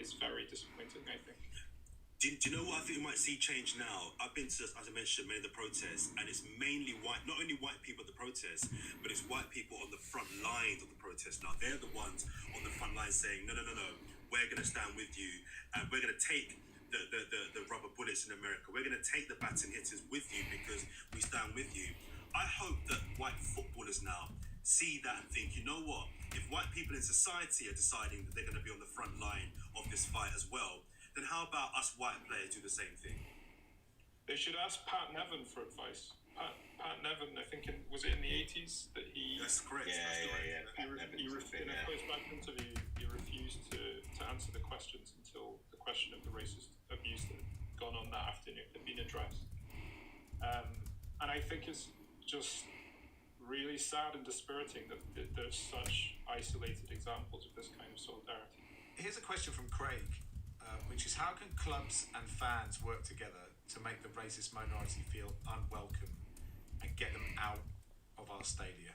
is very disappointing, I think. Do you know what I think we might see change now? I've been to, as I mentioned, many of the protests, and it's mainly white, not only white people at the protests, but it's white people on the front lines of the protests now. They're the ones on the front line saying, no, we're going to stand with you, and we're going to take the rubber bullets in America. We're going to take the baton hitters with you because we stand with you. I hope that white footballers now see that and think, you know what? If white people in society are deciding that they're going to be on the front line of this fight as well, then how about us white players do the same thing? They should ask Pat Nevin for advice. Pat Nevin, I think, was it in the 80s that he... That's correct. Yeah. In a post-match interview, he refused to answer the questions until the question of the racist abuse that had gone on that afternoon had been addressed. And I think it's just really sad and dispiriting that there's such isolated examples of this kind of solidarity. Here's a question from Craig, which is, how can clubs and fans work together to make the racist minority feel unwelcome and get them out of our stadia?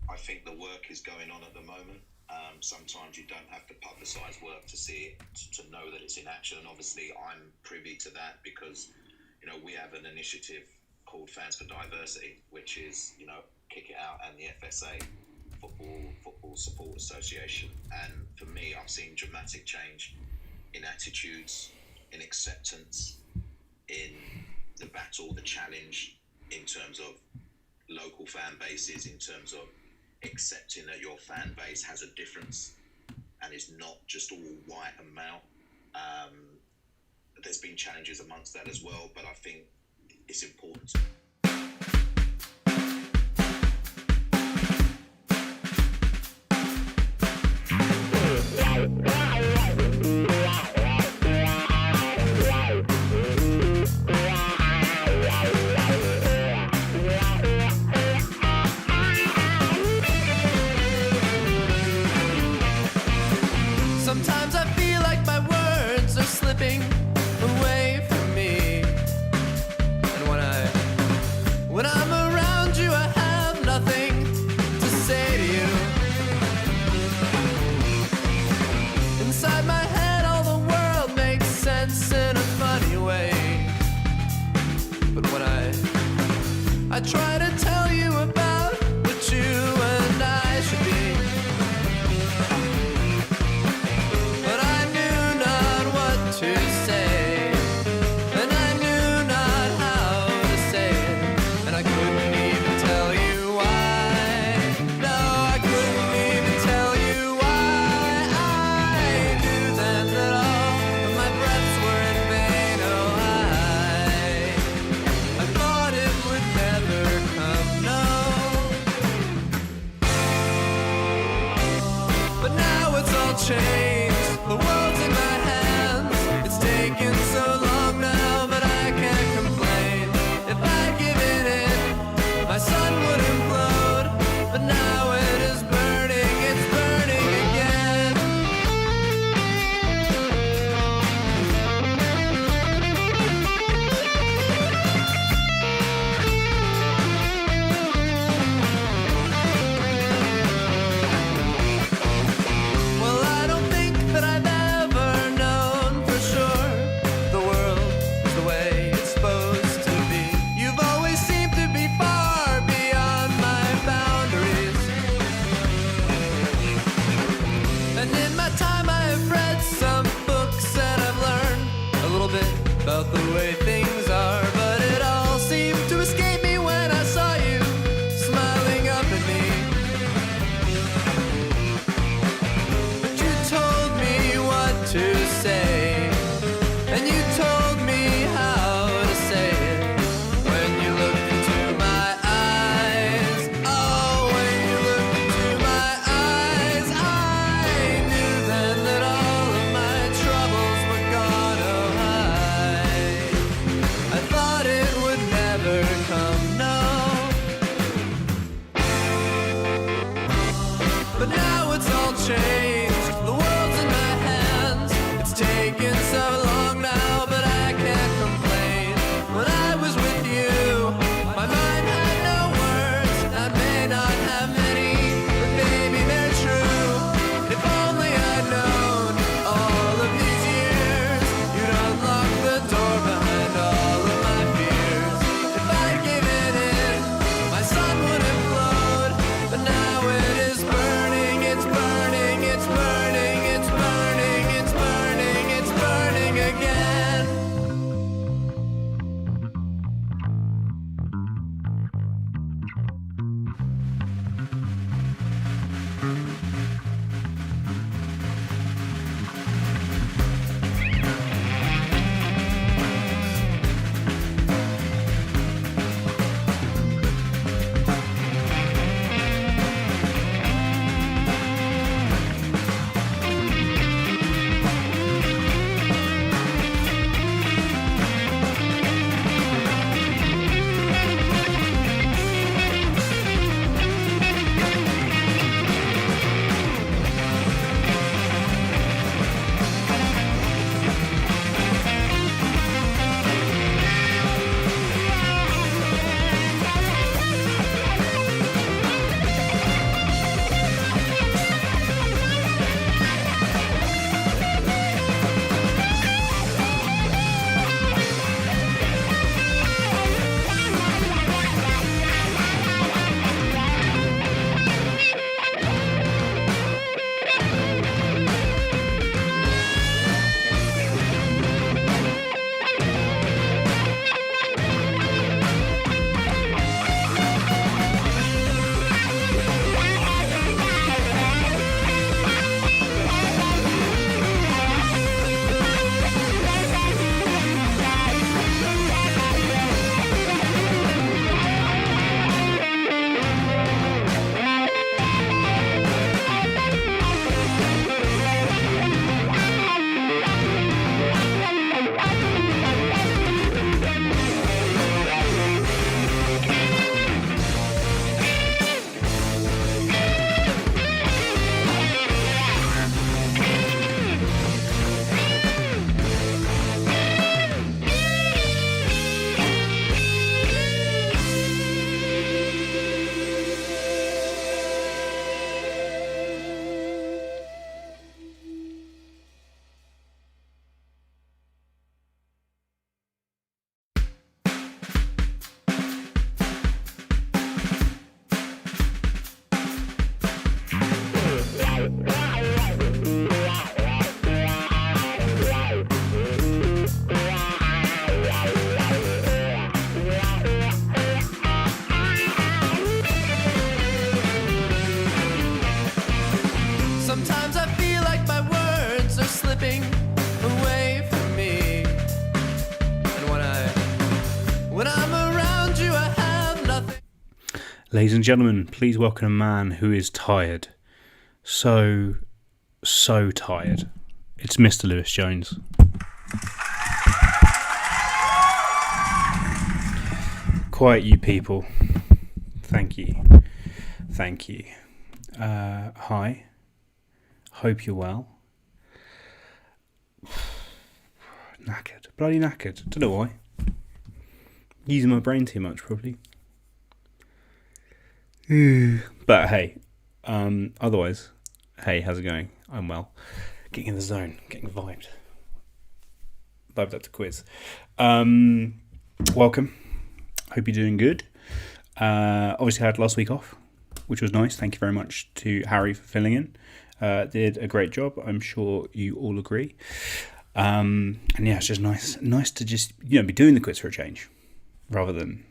I think the work is going on at the moment. Sometimes you don't have to publicise work to see it, to know that it's in action. And obviously I'm privy to that because, we have an initiative called Fans for Diversity, which is, Kick It Out and the FSA, Football Support Association. And for me, I've seen dramatic change in attitudes, in acceptance, in the battle, the challenge, in terms of local fan bases, in terms of accepting that your fan base has a difference and is not just all white and male. There's been challenges amongst that as well, but I think it's important. Sometimes I feel like my words are slipping away from me. And when I'm around you, I have nothing to say to you. Inside my head, all the world makes sense in a funny way. But when I try to tell you about what you and I should be, to say, and I knew not how to say it, and I couldn't even tell you why. No, I couldn't even tell you why. I knew then that all of my breaths were in vain. Oh, I thought it would never come, no. But now it's all changed. The world's in my hands. It's taken so long now, but I can't complain. If I'd given in, my sun would implode. But now it is burning, it's burning again. Well, I don't think that I've ever known for sure the world is the way it's supposed to be. You've always seemed to be far beyond my boundaries. And in my time I have read some books and I've learned a little bit about the way things are. But it all seemed to escape me when I saw you smiling up at me. But you told me what to say, and you told me how to say it. When you looked into my eyes, oh, when you looked into my eyes, I knew then that all of my troubles were gone, oh, slipping away from me. And when I'm around you, I have nothing. Ladies and gentlemen, please welcome a man who is tired. So tired. It's Mr. Lewis Jones. Quiet, you people. Thank you. Hi. Hope you're well. Knackered. Bloody knackered. Don't know why. Using my brain too much, probably. But hey, otherwise, hey, how's it going? I'm well. Getting in the zone, getting vibed up to quiz. Welcome. Hope you're doing good. Obviously, I had last week off, which was nice. Thank you very much to Harry for filling in. Did a great job. I'm sure you all agree. And yeah, it's just nice to just be doing the quiz for a change, rather than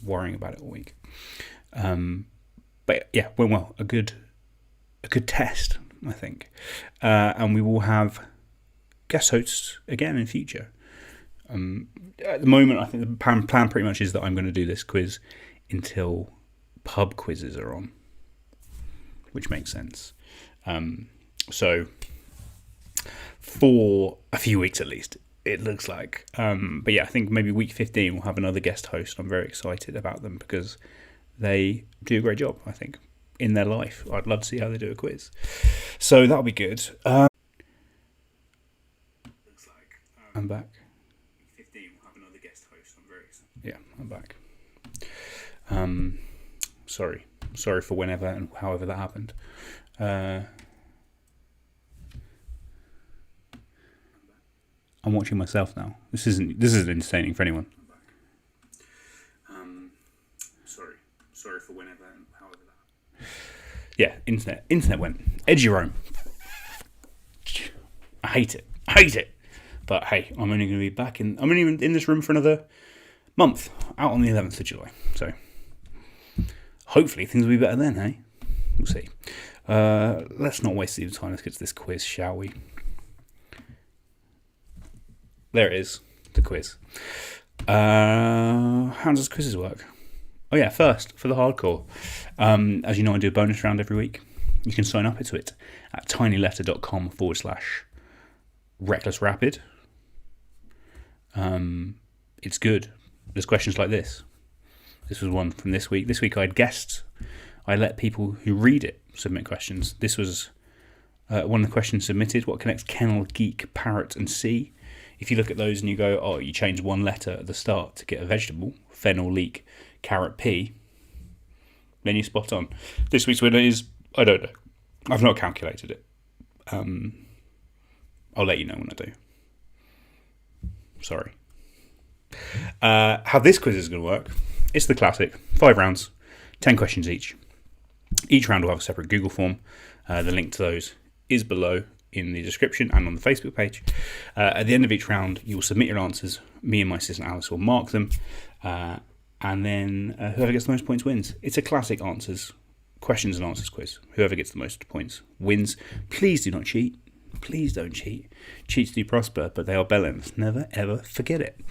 worrying about it all week. But yeah, went well. A good test, I think. And we will have guest hosts again in future. At the moment, I think the plan pretty much is that I'm going to do this quiz until pub quizzes are on, which makes sense. So for a few weeks at least, it looks like. But yeah, I think maybe week 15 we'll have another guest host. I'm very excited about them because they do a great job, I think, in their life. I'd love to see how they do a quiz. So that'll be good. I'm back. 15, we'll have another guest host. I'm very excited. Yeah, I'm back. Sorry for whenever and however that happened. I'm watching myself now. This isn't entertaining for anyone. Sorry for whenever and however that. Yeah, internet went. Edge your own. I hate it. But hey, I'm only going to be back I'm only in this room for another month, out on the 11th of July. So hopefully things will be better then, hey? We'll see. Let's not waste any time. Let's get to this quiz, shall we? There it is, the quiz. How does quizzes work? Oh yeah, first, for the hardcore. As you know, I do a bonus round every week. You can sign up to it at tinyletter.com/recklessrapid. It's good. There's questions like this. This was one from this week. This week I had guests. I let people who read it submit questions. This was one of the questions submitted. What connects kennel, geek, parrot and sea? If you look at those and you go, oh, you change one letter at the start to get a vegetable, fennel, leek, carrot, pea, then you're spot on. This week's winner is, I don't know. I've not calculated it. I'll let you know when I do. Sorry. How this quiz is going to work, it's the classic. 5 rounds, 10 questions each. Each round will have a separate Google form. The link to those is below in the description and on the Facebook page. At the end of each round, you will submit your answers. Me and my assistant Alice will mark them. And then whoever gets the most points wins. It's a classic questions and answers quiz. Whoever gets the most points wins. Please do not cheat. Please don't cheat. Cheats do prosper, but they are bellends. Never, ever forget it.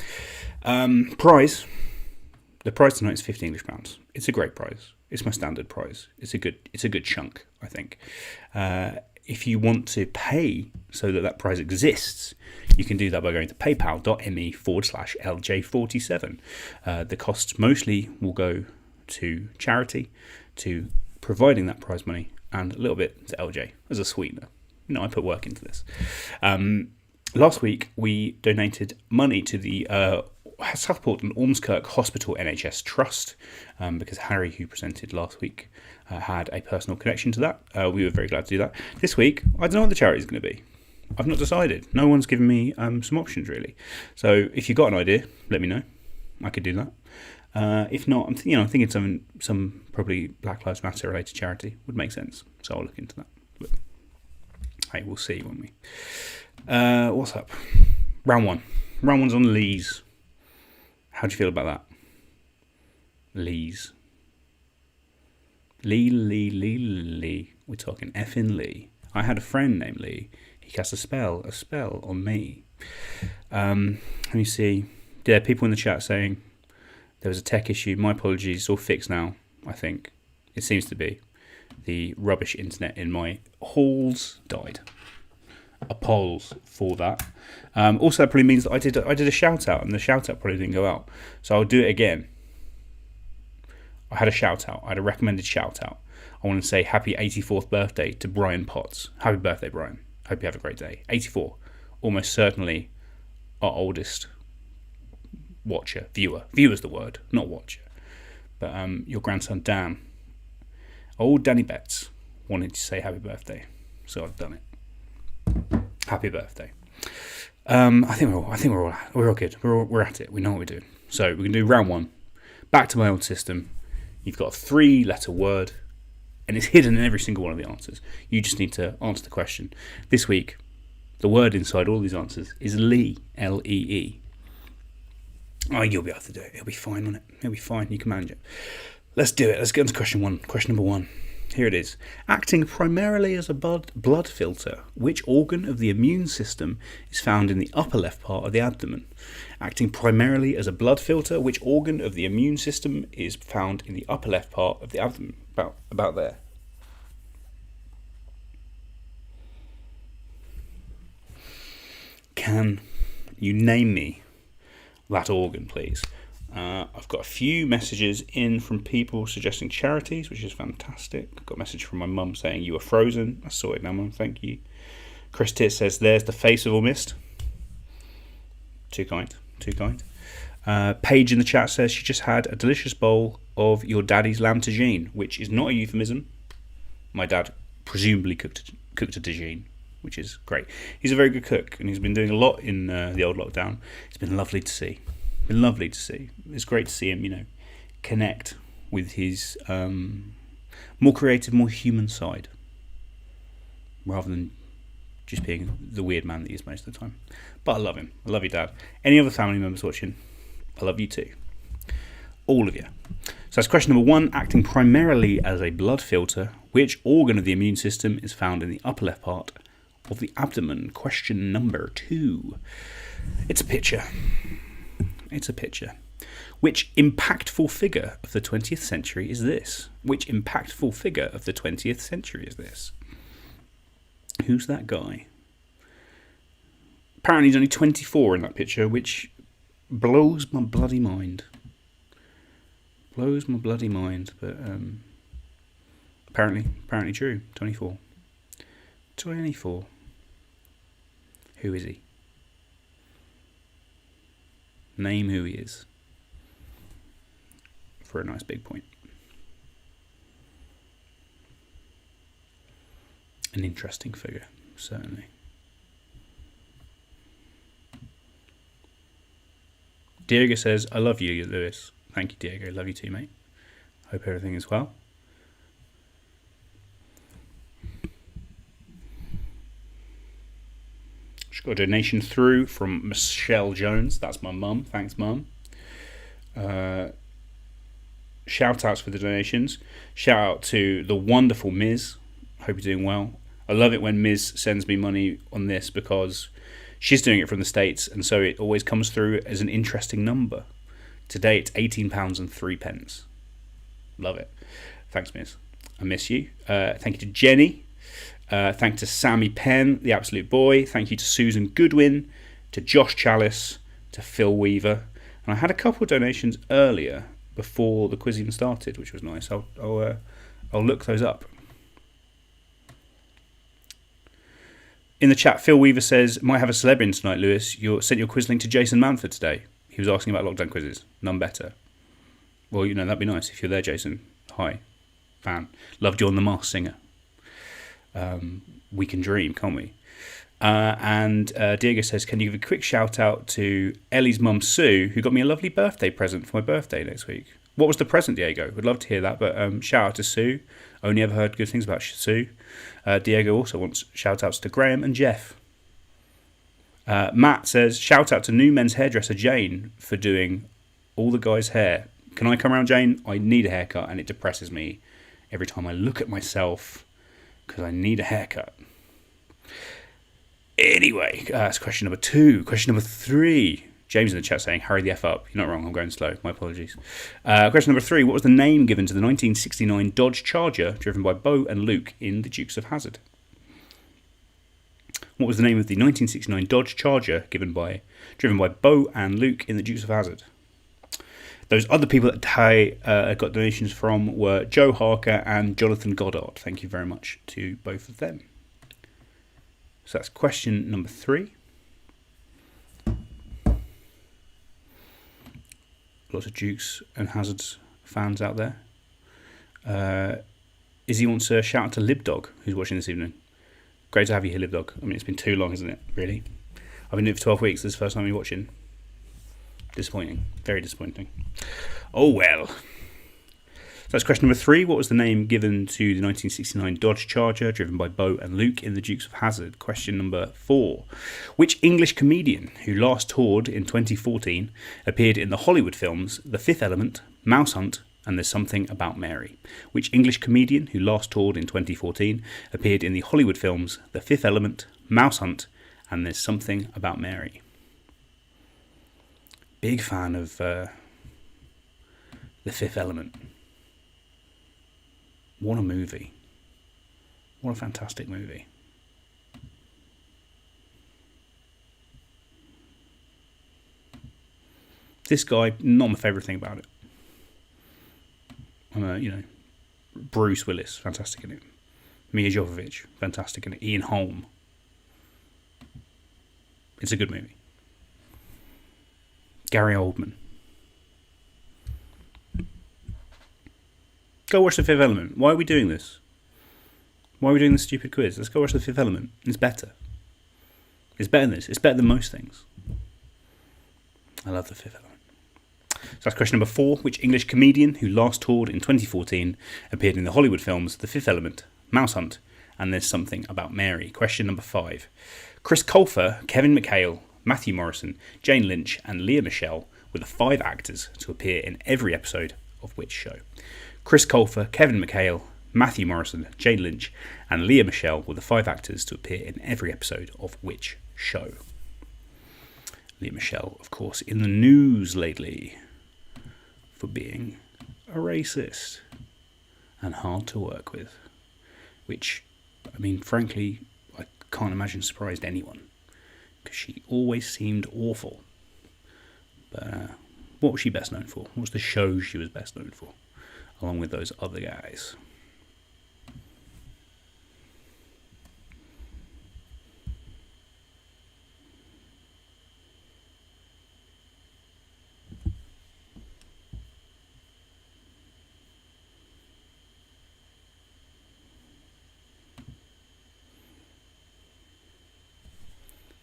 Prize. The prize tonight is £50 English. It's a great prize. It's my standard prize. It's a good chunk, I think. If you want to pay so that prize exists, you can do that by going to paypal.me/LJ47. The costs mostly will go to charity, to providing that prize money, and a little bit to LJ as a sweetener. I put work into this. Last week, we donated money to the Southport and Ormskirk Hospital NHS Trust because Harry, who presented last week, had a personal connection to that. We were very glad to do that. This week, I don't know what the charity is going to be. I've not decided. No one's given me some options, really. So if you've got an idea, let me know. I could do that. If not, I'm thinking some probably Black Lives Matter related charity would make sense. So I'll look into that. But, hey, we'll see, won't we? What's up? Round 1. Round 1's on Lees. How do you feel about that? Lees. Lee. We're talking effing Lee. I had a friend named Lee. He cast a spell on me. Let me see. Yeah, people in the chat saying there was a tech issue. My apologies. It's all fixed now, I think. It seems to be. The rubbish internet in my halls died. Apologies for that. Also, that probably means that I did a shout out, and the shout out probably didn't go out. So I'll do it again. I had a shout out. I had a recommended shout out. I want to say happy 84th birthday to Brian Potts. Happy birthday, Brian. Hope you have a great day. 84. Almost certainly our oldest watcher, viewer. Viewer's the word, not watcher. But your grandson, Dan. Old Danny Betts wanted to say happy birthday. So I've done it. Happy birthday. I think we're all good. We're at it. We know what we're doing. So we can do round one. Back to my old system. You've got a 3-letter word, and it's hidden in every single one of the answers. You just need to answer the question. This week, the word inside all these answers is Lee, L-E-E. Oh, you'll be able to do it. It'll be fine, won't it? It'll be fine. You can manage it. Let's do it. Let's get into question one. Question number one. Here it is. Acting primarily as a blood filter, which organ of the immune system is found in the upper left part of the abdomen? Acting primarily as a blood filter, which organ of the immune system is found in the upper left part of the abdomen? About there. Can you name me that organ, please? I've got a few messages in from people suggesting charities, which is fantastic. I've got a message from my mum saying you are frozen. I saw it now, mum. Thank you. Chris Titt says there's the face of all mist. Too kind. Paige in the chat says she just had a delicious bowl of your daddy's lamb tagine, which is not a euphemism. My dad presumably cooked a tagine, which is great. He's a very good cook, and he's been doing a lot in the old lockdown. It's been lovely to see. It's great to see him, connect with his more creative, more human side, rather than just being the weird man that he is most of the time. But I love him. I love you, Dad. Any other family members watching? I love you too. All of you. So that's question number one. Acting primarily as a blood filter, which organ of the immune system is found in the upper left part of the abdomen? Question number two. It's a picture. Which impactful figure of the 20th century is this? Who's that guy? Apparently he's only 24 in that picture, which blows my bloody mind. But apparently true. 24. Who is he? Name who he is. For a nice big point. An interesting figure, certainly. Diego says, I love you, Lewis. Thank you, Diego. Love you too, mate. Hope everything is well. Just got a donation through from Michelle Jones. That's my mum. Thanks, mum. Shout outs for the donations. Shout out to the wonderful Ms. Hope you're doing well. I love it when Ms. sends me money on this because she's doing it from the States, and so it always comes through as an interesting number. Today it's £18.03. Love it. Thanks, Ms. I miss you. Thank you to Jenny. Thank you to Sammy Penn, the absolute boy. Thank you to Susan Goodwin, to Josh Chalice, to Phil Weaver. And I had a couple of donations earlier before the quiz even started, which was nice. I'll look those up. In the chat, Phil Weaver says, might have a celeb in tonight, Lewis. You sent your quiz link to Jason Manford today. He was asking about lockdown quizzes. None better. Well, that'd be nice if you're there, Jason. Hi. Fan. Loved you on The Masked Singer. We can dream, can't we? And Diego says, can you give a quick shout out to Ellie's mum, Sue, who got me a lovely birthday present for my birthday next week? What was the present, Diego? Would love to hear that, but shout out to Sue. Only ever heard good things about Sue. Diego also wants shout outs to Graham and Jeff. Matt says, shout out to new men's hairdresser Jane for doing all the guys' hair. Can I come around, Jane? I need a haircut and it depresses me every time I look at myself because I need a haircut. Anyway, that's question number 2. Question number 3. James in the chat saying, hurry the F up. You're not wrong, I'm going slow. My apologies. Question number 3. What was the name given to the 1969 Dodge Charger driven by Bo and Luke in The Dukes of Hazzard? What was the name of the 1969 Dodge Charger driven by Bo and Luke in The Dukes of Hazzard? Those other people that I got donations from were Joe Harker and Jonathan Goddard. Thank you very much to both of them. So that's question number 3. Lots of Dukes and Hazards fans out there. Izzy wants a shout out to Libdog, who's watching this evening. Great to have you here, Libdog. I mean, it's been too long, isn't it? Really? I've been doing it for 12 weeks. This is the first time you're watching. Disappointing. Very disappointing. Oh well. So that's question number 3. What was the name given to the 1969 Dodge Charger driven by Bo and Luke in The Dukes of Hazzard? Question number 4. Which English comedian who last toured in 2014 appeared in the Hollywood films The Fifth Element, Mouse Hunt, and There's Something About Mary? Which English comedian who last toured in 2014 appeared in the Hollywood films The Fifth Element, Mouse Hunt, and There's Something About Mary? Big fan of The Fifth Element. What a movie. What a fantastic movie. This guy, not my favourite thing about it. Bruce Willis, fantastic in it. Mia Jovovich, fantastic in it. Ian Holm. It's a good movie. Gary Oldman. Go watch The Fifth Element. Why are we doing this? Why are we doing this stupid quiz? Let's go watch The Fifth Element. It's better. It's better than this. It's better than most things. I love The Fifth Element. So that's question number 4. Which English comedian who last toured in 2014 appeared in the Hollywood films The Fifth Element, Mouse Hunt, and There's Something About Mary? Question number 5. Chris Colfer, Kevin McHale, Matthew Morrison, Jane Lynch, and Leah Michelle were the 5 actors to appear in every episode of which show? Chris Colfer, Kevin McHale, Matthew Morrison, Jane Lynch, and Leah Michelle were the 5 actors to appear in every episode of which show? Leah Michelle, of course, in the news lately for being a racist and hard to work with. Which, I mean, frankly, I can't imagine surprised anyone, because she always seemed awful. But what was she best known for? What was the show she was best known for, along with those other guys?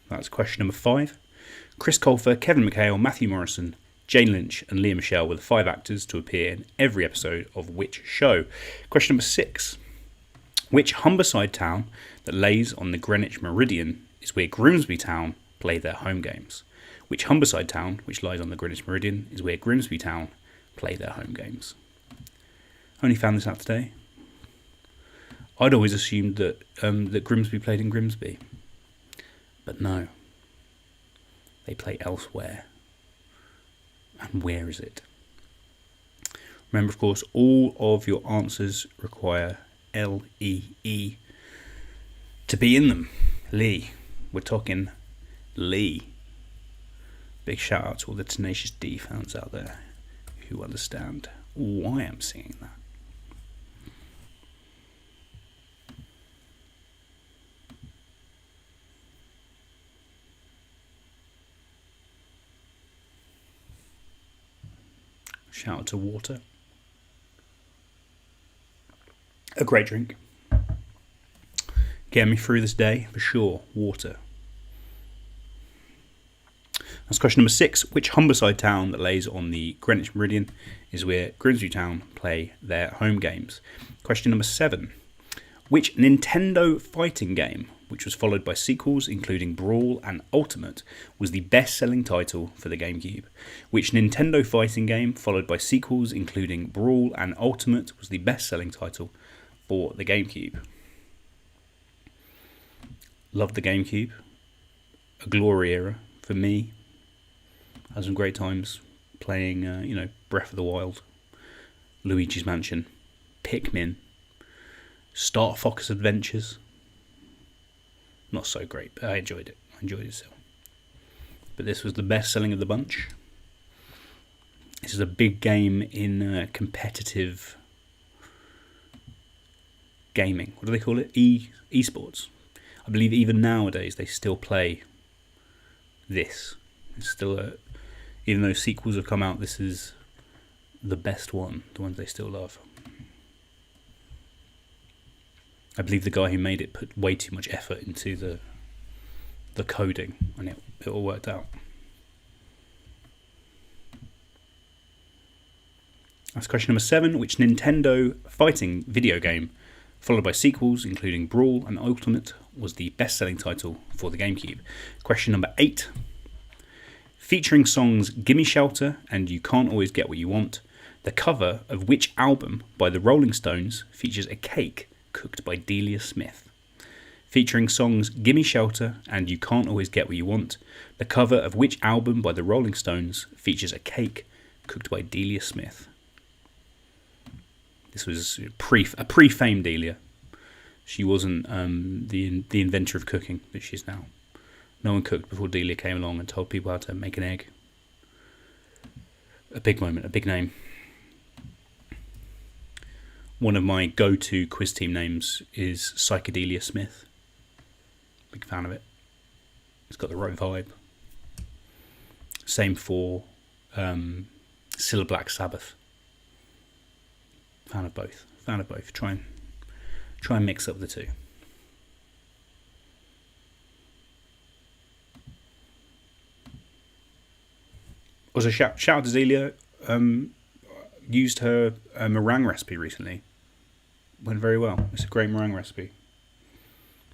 That's question number 5. Chris Colfer, Kevin McHale, Matthew Morrison, Jane Lynch, and Leah Michelle were the 5 actors to appear in every episode of which show? Question number 6. Which Humberside town that lays on the Greenwich Meridian is where Grimsby Town play their home games? Which Humberside town, which lies on the Greenwich Meridian, is where Grimsby Town play their home games? Only found this out today. I'd always assumed that that Grimsby played in Grimsby. But no, they play elsewhere. And where is it? Remember, of course, all of your answers require L-E-E to be in them. Lee. We're talking Lee. Big shout out to all the Tenacious D fans out there who understand why I'm singing that. Shout out to water. A great drink. Get me through this day, for sure. Water. That's question number 6. Which Humberside town that lays on the Greenwich Meridian is where Grimsby Town play their home games? Question number 7. Which Nintendo fighting game, which was followed by sequels including Brawl and Ultimate, was the best-selling title for the GameCube? Which Nintendo fighting game, followed by sequels including Brawl and Ultimate, was the best-selling title for the GameCube? Love the GameCube. a glory era for me. Had some great times playing, Breath of the Wild, Luigi's Mansion, Pikmin, Star Fox Adventures. Not so great, but I enjoyed it. Still. But this was the best selling of the bunch. This is a big game in competitive gaming. What do they call it? Esports. I believe even nowadays they still play this. It's still even though sequels have come out, this is the best one, the ones they still love. I believe the guy who made it put way too much effort into the coding, and it all worked out. That's question number 7. Which Nintendo fighting video game, followed by sequels including Brawl and Ultimate, was the best-selling title for the GameCube? Question number 8. Featuring songs Gimme Shelter and You Can't Always Get What You Want, the cover of which album by the Rolling Stones features a cake cooked by Delia Smith? Featuring songs Gimme Shelter and You Can't Always Get What You Want, the cover of which album by the Rolling Stones features a cake cooked by Delia Smith? This was a pre-fame Delia. She wasn't the inventor of cooking that she is now. No one cooked before Delia came along and told people how to make an egg. A big moment, a big name. One of my go-to quiz team names is Psychedelia Smith. Big fan of it. It's got the right vibe. Same for Cilla Black Sabbath. Fan of both. Try and mix up the two. Also, shout out to Zelia. Used her meringue recipe recently. Went very well. It's a great meringue recipe.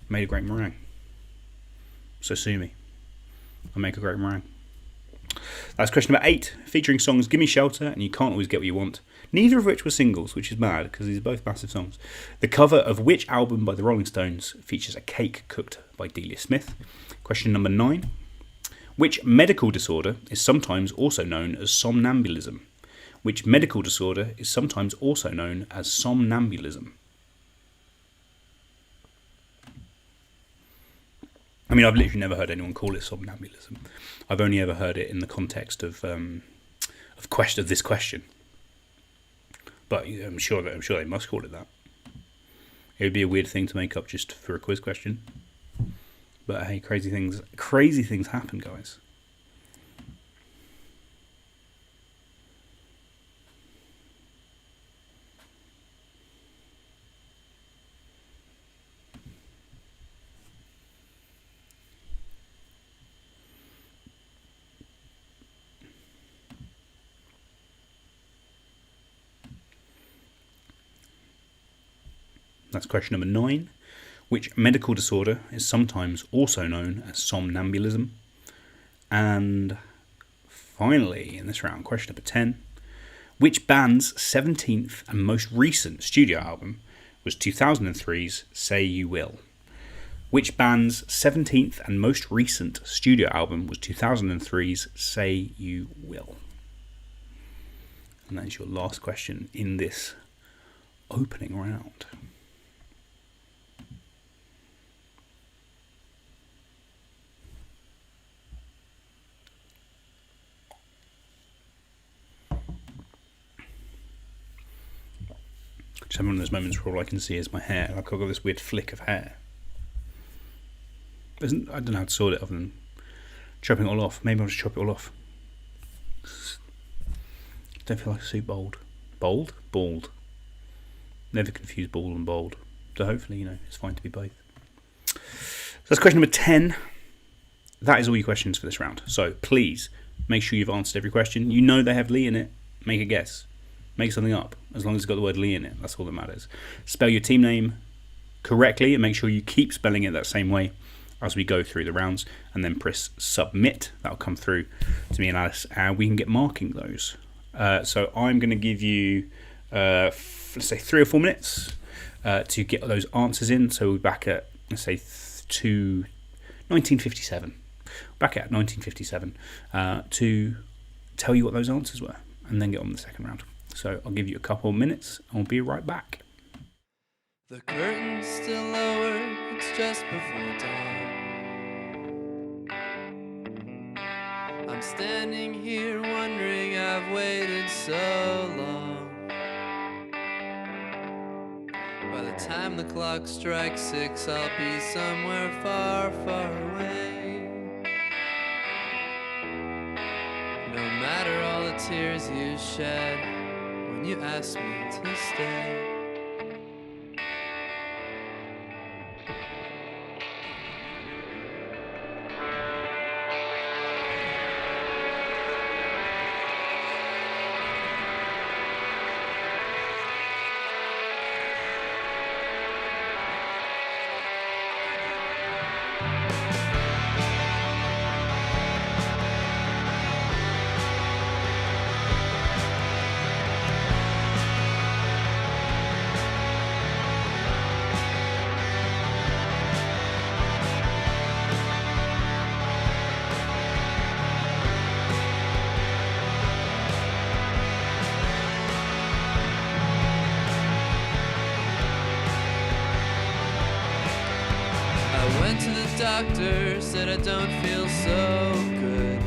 Made a great meringue. So sue me. I'll make a great meringue. That's question number 8. Featuring songs Gimme Shelter and You Can't Always Get What You Want, neither of which were singles, which is mad because these are both massive songs. The cover of which album by the Rolling Stones features a cake cooked by Delia Smith? Question number 9. Which medical disorder is sometimes also known as somnambulism? Which medical disorder is sometimes also known as somnambulism? I mean, I've literally never heard anyone call it somnambulism. I've only ever heard it in the context of this question. But I'm sure they must call it that. It would be a weird thing to make up just for a quiz question. But hey, crazy things happen, guys. That's question number 9. Which medical disorder is sometimes also known as somnambulism? And finally, in this round, question number 10. Which band's 17th and most recent studio album was 2003's Say You Will? Which band's 17th and most recent studio album was 2003's Say You Will? And that is your last question in this opening round. Just having one of those moments where all I can see is my hair. Like I've got this weird flick of hair. I don't know how to sort it other than chopping it all off. Maybe I'll just chop it all off. Don't feel like so bald. Bold? Bald. Never confuse bald and bold. So hopefully, it's fine to be both. So that's question number 10. That is all your questions for this round. So please, make sure you've answered every question. You know they have Lee in it. Make a guess. Make something up, as long as it's got the word Lee in it. That's all that matters. Spell your team name correctly and make sure you keep spelling it that same way as we go through the rounds, and then press submit. That'll come through to me and Alice, and we can get marking those. So I'm going to give you, let's say 3 or 4 minutes to get those answers in. So we're back at, let's say, 1957. back at 1957, to tell you what those answers were, and then get on with the second round. So I'll give you a couple of minutes, and we'll be right back. The curtain's still lowered, it's just before dawn. I'm standing here wondering I've waited so long. By the time the clock strikes 6, I'll be somewhere far, far away. No matter all the tears you shed when you asked me to stay. Went to the doctor, said I don't feel so good.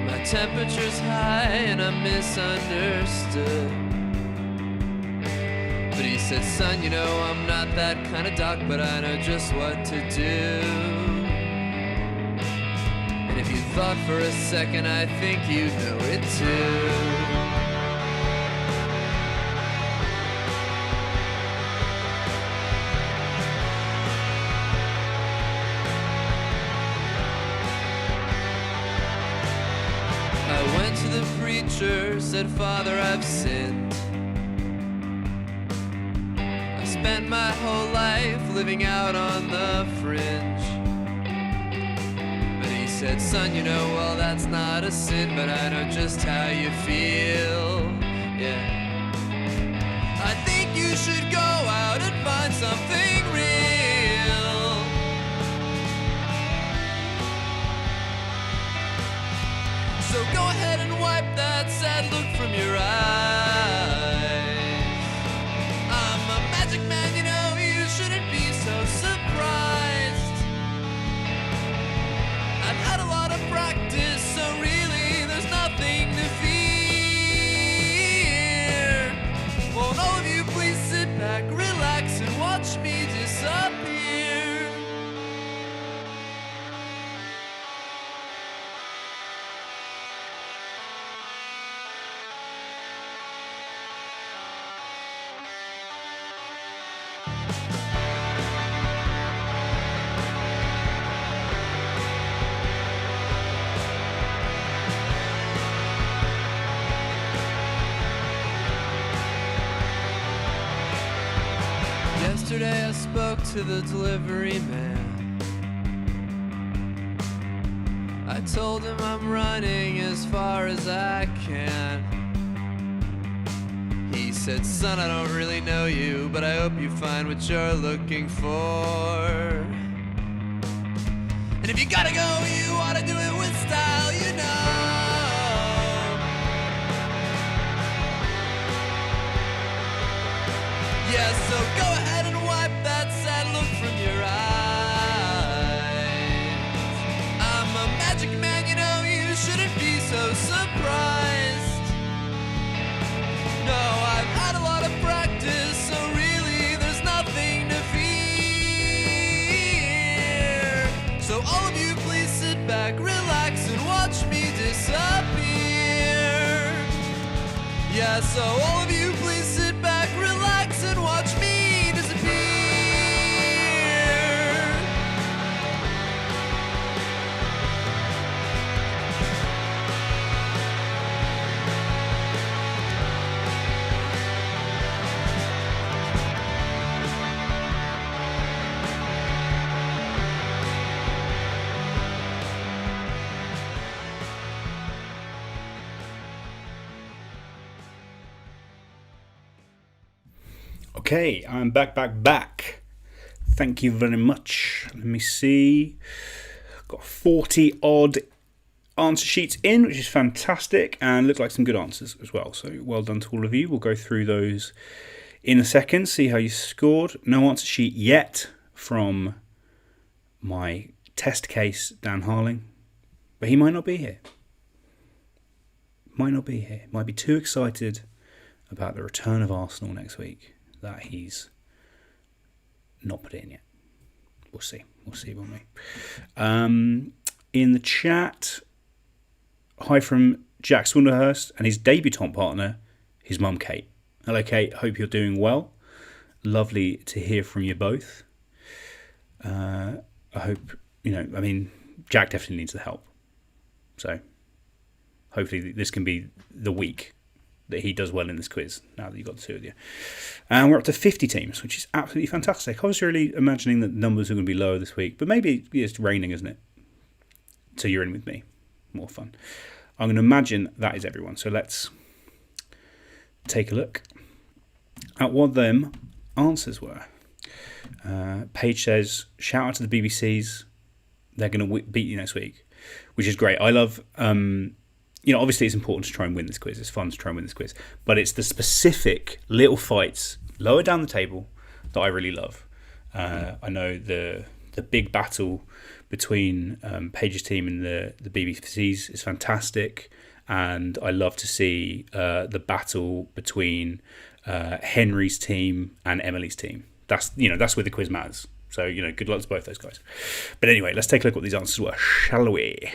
My temperature's high and I'm misunderstood. But he said, son, you know I'm not that kind of doc, but I know just what to do. And if you thought for a second, I think you know it too. Said, Father, I've sinned. I spent my whole life living out on the fringe. But he said, son, you know, well, that's not a sin, but I know just how you feel. Yeah. I think you should go out and find something real. So go ahead and wipe that sad look from your eyes. I'm a magic man, you know, you shouldn't be so surprised. I've had a lot of practice, so really there's nothing to fear. Won't all of you please sit back, relax, and watch me disappear? Yesterday I spoke to the delivery man. I told him I'm running as far as I can. He said, son, I don't really know you, but I hope you find what you're looking for. And if you gotta go, you ought to do it with style, you know. Yeah, so go ahead and wipe that sad look from your eyes. I'm a magic man, you know, you shouldn't be so surprised. No, I've had a lot of practice, so really there's nothing to fear. So all of you please sit back, relax, and watch me disappear. Yeah, so all of you please sit back, relax, and watch me disappear. Okay, I'm back. Thank you very much. Let me see. Got 40 odd answer sheets in, which is fantastic, and look like some good answers as well. So well done to all of you. We'll go through those in a second, see how you scored. No answer sheet yet from my test case, Dan Harling, but he might not be here. Might be too excited about the return of Arsenal next week that he's not put it in yet. We'll see, won't we? In the chat, hi from Jack Swinderhurst and his debutant partner, his mum Kate. Hello Kate, hope you're doing well. Lovely to hear from you both. I hope, Jack definitely needs the help. So hopefully this can be the week that he does well in this quiz, now that you've got the two of you. And we're up to 50 teams, which is absolutely fantastic. I was really imagining that the numbers are going to be lower this week, but maybe it's raining, isn't it? So you're in with me. More fun. I'm going to imagine that is everyone. So let's take a look at what them answers were. Paige says, shout out to the BBCs. They're going to beat you next week, which is great. I love... obviously it's important to try and win this quiz. It's fun to try and win this quiz. But it's the specific little fights lower down the table that I really love. I know the big battle between Paige's team and the BBC's is fantastic. And I love to see the battle between Henry's team and Emily's team. That's where the quiz matters. So, good luck to both those guys. But anyway, let's take a look at what these answers were, shall we?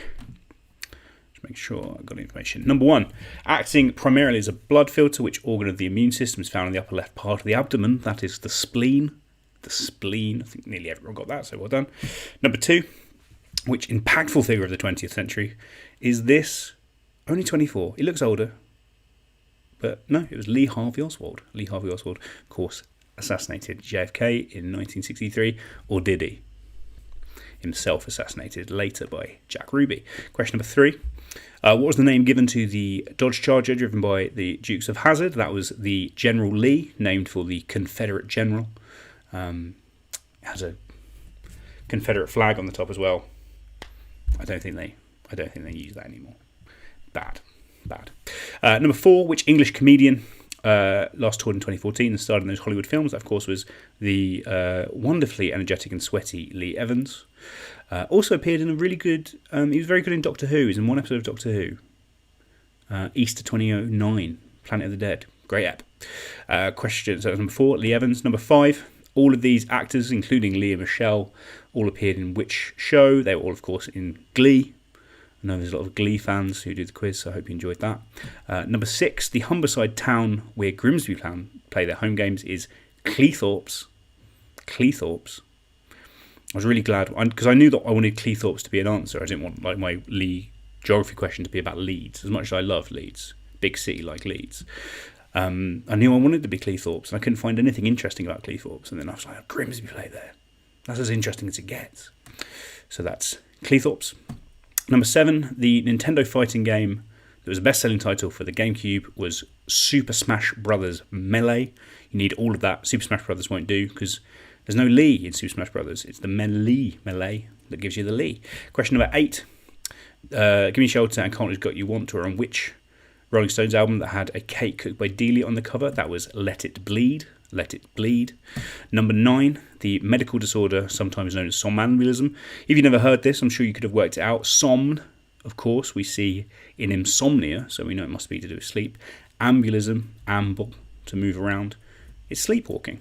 Make sure I've got information. Number 1, acting primarily as a blood filter, which organ of the immune system is found in the upper left part of the abdomen. That is the spleen. The spleen. I think nearly everyone got that, so well done. Number 2, which impactful figure of the 20th century is this? Only 24. He looks older. But no, it was Lee Harvey Oswald. Lee Harvey Oswald, of course, assassinated JFK in 1963. Or did he? Himself assassinated later by Jack Ruby. Question number 3. What was the name given to the Dodge Charger driven by the Dukes of Hazzard? That was the General Lee, named for the Confederate general. It has a Confederate flag on the top as well. I don't think they use that anymore. Bad. Number 4, which English comedian last toured in 2014 and starred in those Hollywood films? That, of course, was the wonderfully energetic and sweaty Lee Evans. Also appeared in a really good... he was very good in Doctor Who. He was in one episode of Doctor Who. Easter 2009, Planet of the Dead. Great ep. Question, so number 4, Lee Evans. Number 5, all of these actors, including Leah Michelle, all appeared in which show? They were all, of course, in Glee. I know there's a lot of Glee fans who do the quiz, so I hope you enjoyed that. Number 6, the Humberside town where Grimsby play their home games is Cleethorpes. I was really glad, because I knew that I wanted Cleethorpes to be an answer. I didn't want my Lee geography question to be about Leeds, as much as I love Leeds, big city like Leeds. I knew I wanted to be Cleethorpes, and I couldn't find anything interesting about Cleethorpes. And then I was like, Grimsby play there. That's as interesting as it gets. So that's Cleethorpes. Number 7, the Nintendo fighting game that was a best-selling title for the GameCube was Super Smash Bros. Melee. You need all of that. Super Smash Bros. Won't do, because there's no Lee in Super Smash Bros. It's the melee that gives you the Lee. Question number 8. Give Me Shelter and Can't Lose Got You Want were on which Rolling Stones album that had a cake cooked by Dealey on the cover? That was Let It Bleed. Let It Bleed. Number 9, the medical disorder sometimes known as somnambulism. If you've never heard this, I'm sure you could have worked it out. Somn, of course, we see in insomnia, so we know it must be to do with sleep. Ambulism, amble, to move around. It's sleepwalking.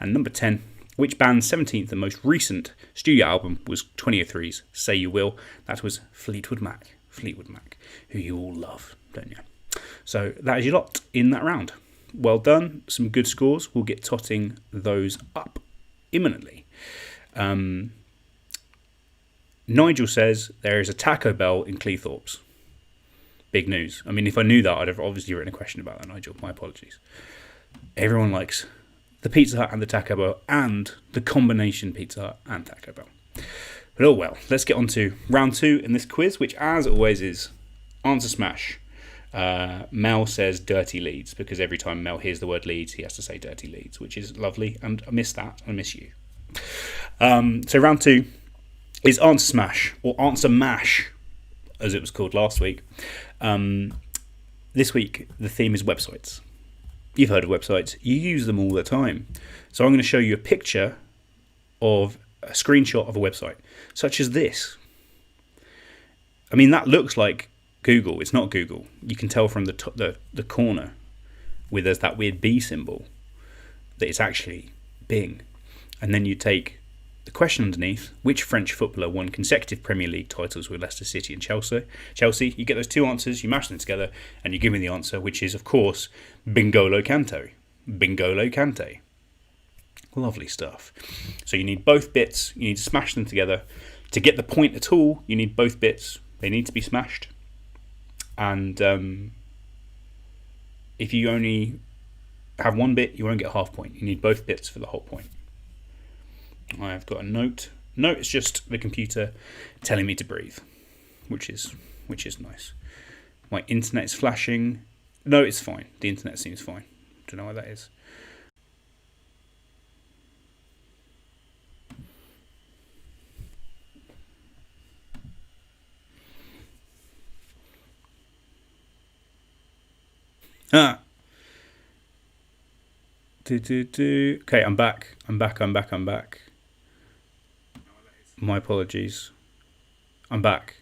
And number 10, which band's 17th and most recent studio album was 2003's Say You Will? That was Fleetwood Mac, who you all love, don't you? So that is your lot in that round. Well done, some good scores. We'll get totting those up imminently. Nigel says there is a Taco Bell in Cleethorpes. Big news. I mean, if I knew that, I'd have obviously written a question about that, Nigel. My apologies. Everyone likes the Pizza Hut and the Taco Bell, and the combination Pizza Hut and Taco Bell. But oh well, let's get on to round 2 in this quiz, which as always is answer smash. Mel says dirty Leeds, because every time Mel hears the word Leeds, he has to say dirty Leeds, which is lovely, and I miss that. I miss you. So round 2 is Answer Smash, or Answer Mash, as it was called last week. This week, the theme is websites. You've heard of websites. You use them all the time. So I'm going to show you a picture of a screenshot of a website, such as this. I mean, that looks like Google. It's not Google. You can tell from the corner where there's that weird B symbol that it's actually Bing. And then you take the question underneath: which French footballer won consecutive Premier League titles with Leicester City and Chelsea? You get those two answers, you mash them together, and you give me the answer, which is, of course, Bingolo Kante. Bingolo Kante. Lovely stuff. So you need both bits. You need to smash them together. To get the point at all, you need both bits. They need to be smashed. And if you only have one bit, you won't get half point. You need both bits for the whole point. I've got a note. No, it's just the computer telling me to breathe, which is nice. My internet is flashing. No, it's fine. The internet seems fine. Don't know why that is. Okay, I'm back. My apologies. I'm back.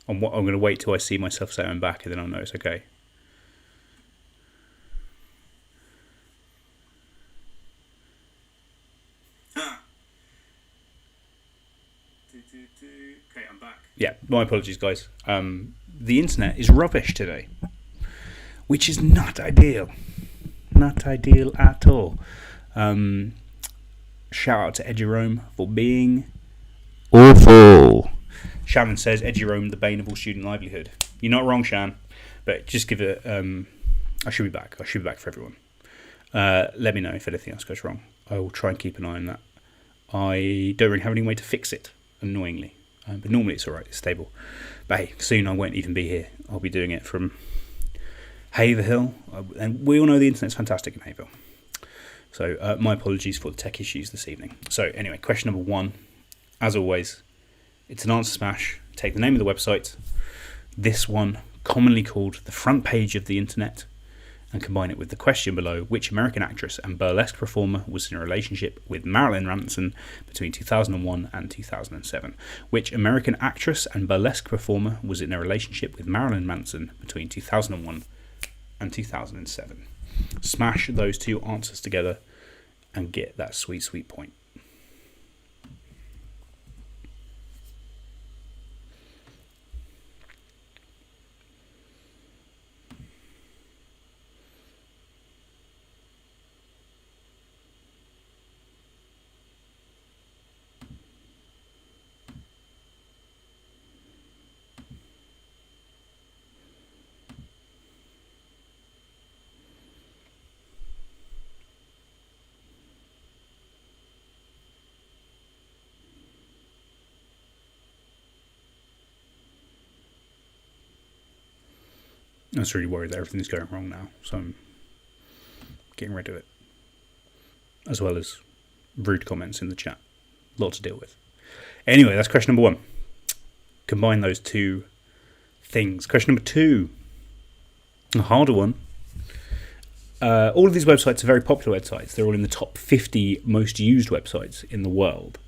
I'm going to wait till I see myself say I'm back, and then I'll know it's okay. Okay, I'm back. Yeah, my apologies, guys. The internet is rubbish today, which is not ideal. Not ideal at all. Shout out to Ed Jerome for being awful. Shannon says, Ed Jerome, the bane of all student livelihood. You're not wrong, Shan, but just give it. I should be back. I should be back for everyone. Let me know if anything else goes wrong. I will try and keep an eye on that. I don't really have any way to fix it, annoyingly. But normally it's alright, it's stable. But hey, soon I won't even be here. I'll be doing it from Haverhill. And we all know the internet's fantastic in Haverhill. So my apologies for the tech issues this evening. So anyway, question number 1. As always, it's an answer smash. Take the name of the website, this one commonly called the front page of the internet, and combine it with the question below: which American actress and burlesque performer was in a relationship with Marilyn Manson between 2001 and 2007? Which American actress and burlesque performer was in a relationship with Marilyn Manson between 2001 and 2007? Smash those two answers together and get that sweet, sweet point. I was really worried that everything's going wrong now, so I'm getting rid of it. As well as rude comments in the chat. A lot to deal with. Anyway, that's question number 1. Combine those two things. Question number 2. A harder one. All of these websites are very popular websites. They're all in the top 50 most used websites in the world.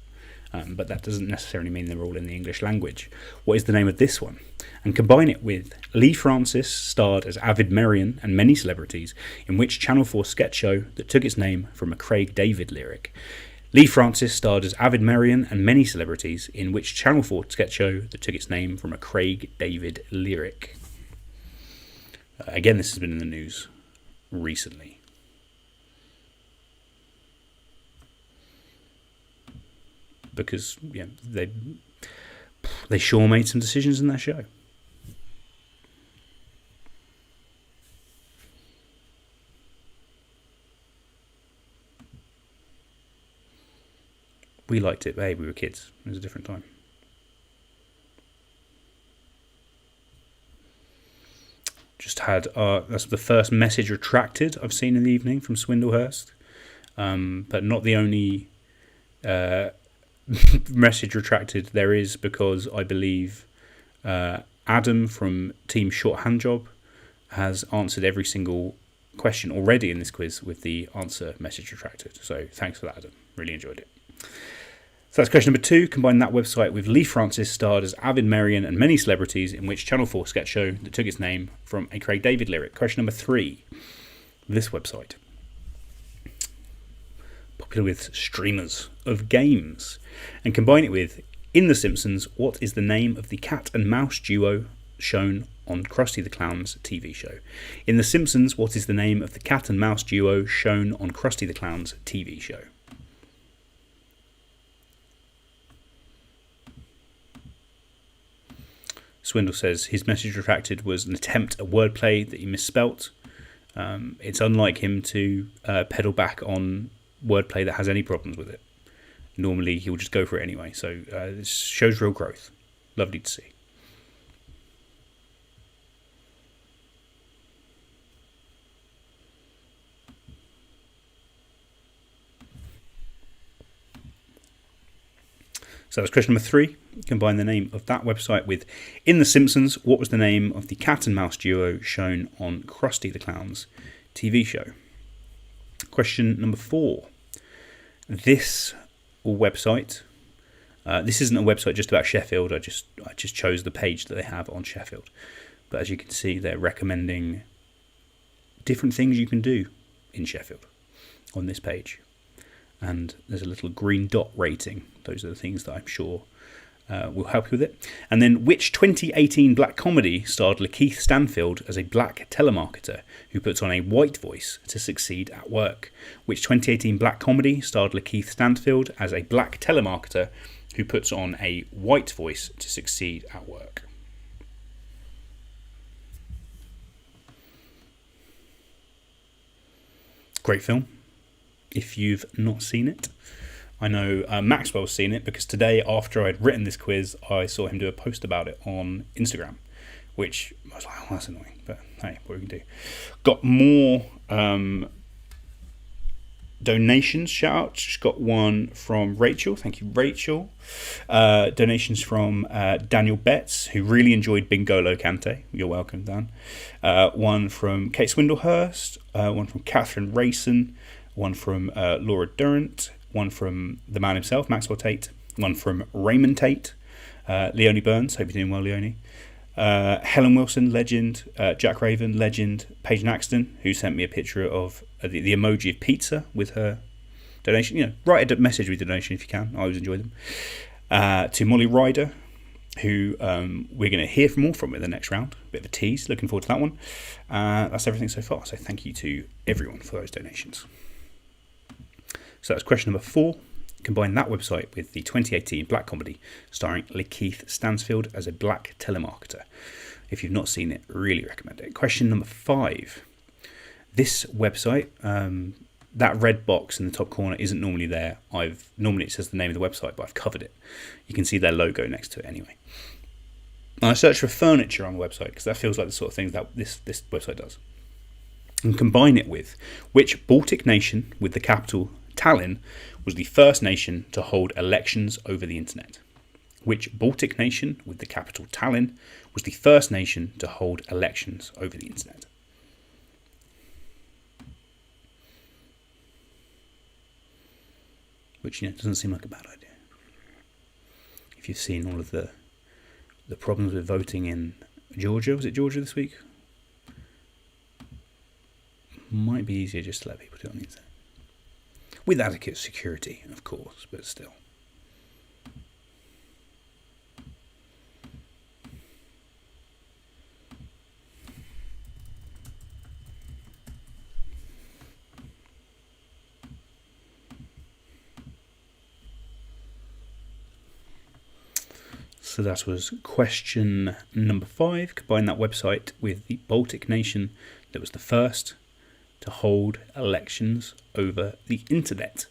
But that doesn't necessarily mean they're all in the English language. What is the name of this one? And combine it with: Lee Francis starred as Avid Marian and many celebrities in which Channel 4 sketch show that took its name from a Craig David lyric? Lee Francis starred as Avid Marian and many celebrities in which Channel 4 sketch show that took its name from a Craig David lyric? Again, this has been in the news recently. Because they sure made some decisions in that show. We liked it, but hey, we were kids. It was a different time. Just had that's the first message retracted I've seen in the evening from Swindlehurst, but not the only message retracted there is because I believe Adam from Team Shorthand Job has answered every single question already in this quiz with the answer message retracted. So thanks for that, Adam. Really enjoyed it. So that's question number 2. Combine that website with Lee Francis starred as Avid Marion and many celebrities in which Channel 4 sketch show that took its name from a Craig David lyric. Question number 3. This website. Popular with streamers of games. And combine it with, in The Simpsons, what is the name of the cat and mouse duo shown on Krusty the Clown's TV show? In The Simpsons, what is the name of the cat and mouse duo shown on Krusty the Clown's TV show? Swindle says his message retracted was an attempt at wordplay that he misspelt. It's unlike him to pedal back on wordplay that has any problems with it. Normally he'll just go for it anyway. So this shows real growth. Lovely to see. So that's question number 3. Combine the name of that website with, in The Simpsons, what was the name of the cat and mouse duo shown on Krusty the Clown's TV show? Question number 4. This website, this isn't a website just about Sheffield. I just chose the page that they have on Sheffield. But as you can see, they're recommending different things you can do in Sheffield on this page. And there's a little green dot rating. Those are the things that I'm sure will help you with it. And then, which 2018 black comedy starred Lakeith Stanfield as a black telemarketer who puts on a white voice to succeed at work? Which 2018 black comedy starred Lakeith Stanfield as a black telemarketer who puts on a white voice to succeed at work? Great film. If you've not seen it, I know Maxwell's seen it because today, after I'd written this quiz, I saw him do a post about it on Instagram, which I was like, oh, that's annoying, but hey, what we can do. Got more donations, shout-outs. Just got one from Rachel. Thank you, Rachel. Donations from Daniel Betts, who really enjoyed Bingolo Kante. You're welcome, Dan. One from Kate Swindlehurst. One from Catherine Rayson. One from Laura Durant. One from the man himself, Maxwell Tate. One from Raymond Tate. Leonie Burns, hope you're doing well, Leonie. Helen Wilson, legend. Jack Raven, legend. Paige Naxton, who sent me a picture of the emoji of pizza with her donation. You know, write a message with donation if you can. I always enjoy them. To Molly Ryder, who we're going to hear more from in the next round. Bit of a tease. Looking forward to that one. That's everything so far. So thank you to everyone for those donations. So that's question number 4. Combine that website with the 2018 black comedy starring Lakeith Stansfield as a black telemarketer. If you've not seen it, really recommend it. Question number 5. This website, that red box in the top corner isn't normally there. Normally it says the name of the website, but I've covered it. You can see their logo next to it anyway. And I searched for furniture on the website because that feels like the sort of things that this website does. And combine it with, which Baltic nation with the capital Tallinn was the first nation to hold elections over the internet? Which Baltic nation with the capital Tallinn was the first nation to hold elections over the internet? Which, doesn't seem like a bad idea. If you've seen all of the problems with voting in Georgia, was it Georgia this week? Might be easier just to let people do it on the internet. With adequate security, of course, but still. So that was question number 5. Combine that website with the Baltic nation that was the first to hold elections over the internet.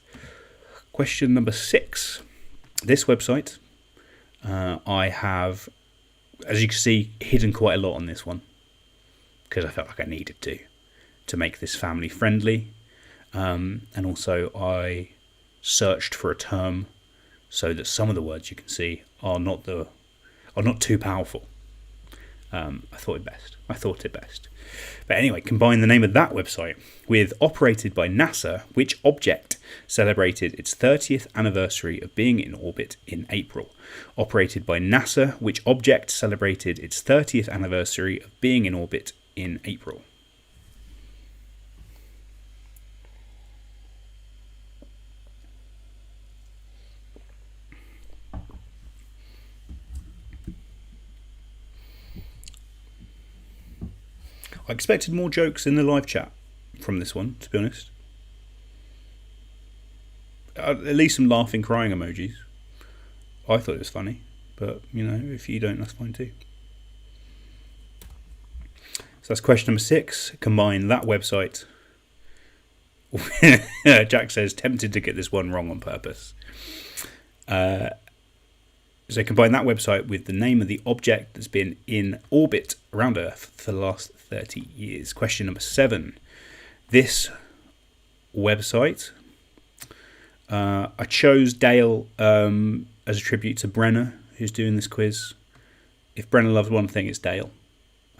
Question number 6. This website, I have, as you can see, hidden quite a lot on this one because I felt like I needed to make this family friendly. And also I searched for a term so that some of the words you can see are not too powerful. I thought it best. But anyway, combine the name of that website with operated by NASA, which object celebrated its 30th anniversary of being in orbit in April. Operated by NASA, which object celebrated its 30th anniversary of being in orbit in April. I expected more jokes in the live chat from this one, to be honest. At least some laughing, crying emojis. I thought it was funny, but if you don't, that's fine too. So that's question number 6. Combine that website. Jack says, tempted to get this one wrong on purpose. So combine that website with the name of the object that's been in orbit around Earth for the last 30 years. Question number 7. This website, I chose Dale as a tribute to Brenna, who's doing this quiz. If Brenna loves one thing, it's Dale.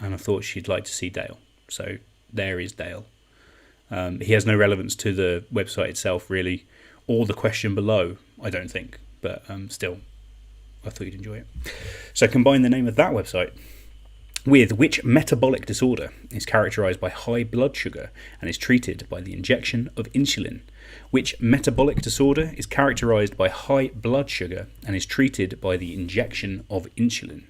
And I thought she'd like to see Dale. So there is Dale. He has no relevance to the website itself, really, or the question below, I don't think. But still, I thought you'd enjoy it. So combine the name of that website with which metabolic disorder is characterized by high blood sugar and is treated by the injection of insulin. Which metabolic disorder is characterized by high blood sugar and is treated by the injection of insulin.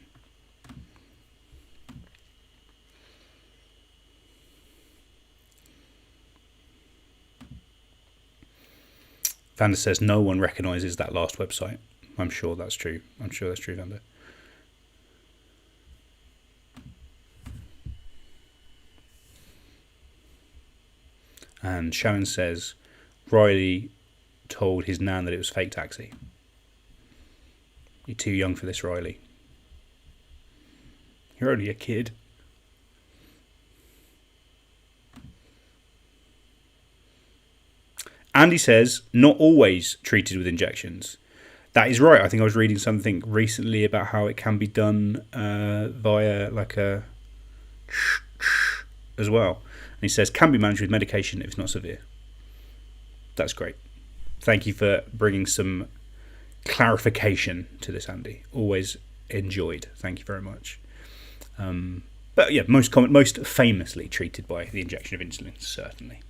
Vander says no one recognises that last website. I'm sure that's true. Vander. And Sharon says Riley told his nan that it was fake taxi. You're too young for this, Riley. You're only a kid. Andy says, not always treated with injections. That is right. I think I was reading something recently about how it can be done via like a as well. And he says, can be managed with medication if it's not severe. That's great. Thank you for bringing some clarification to this, Andy. Always enjoyed. Thank you very much. But yeah, most famously treated by the injection of insulin, certainly.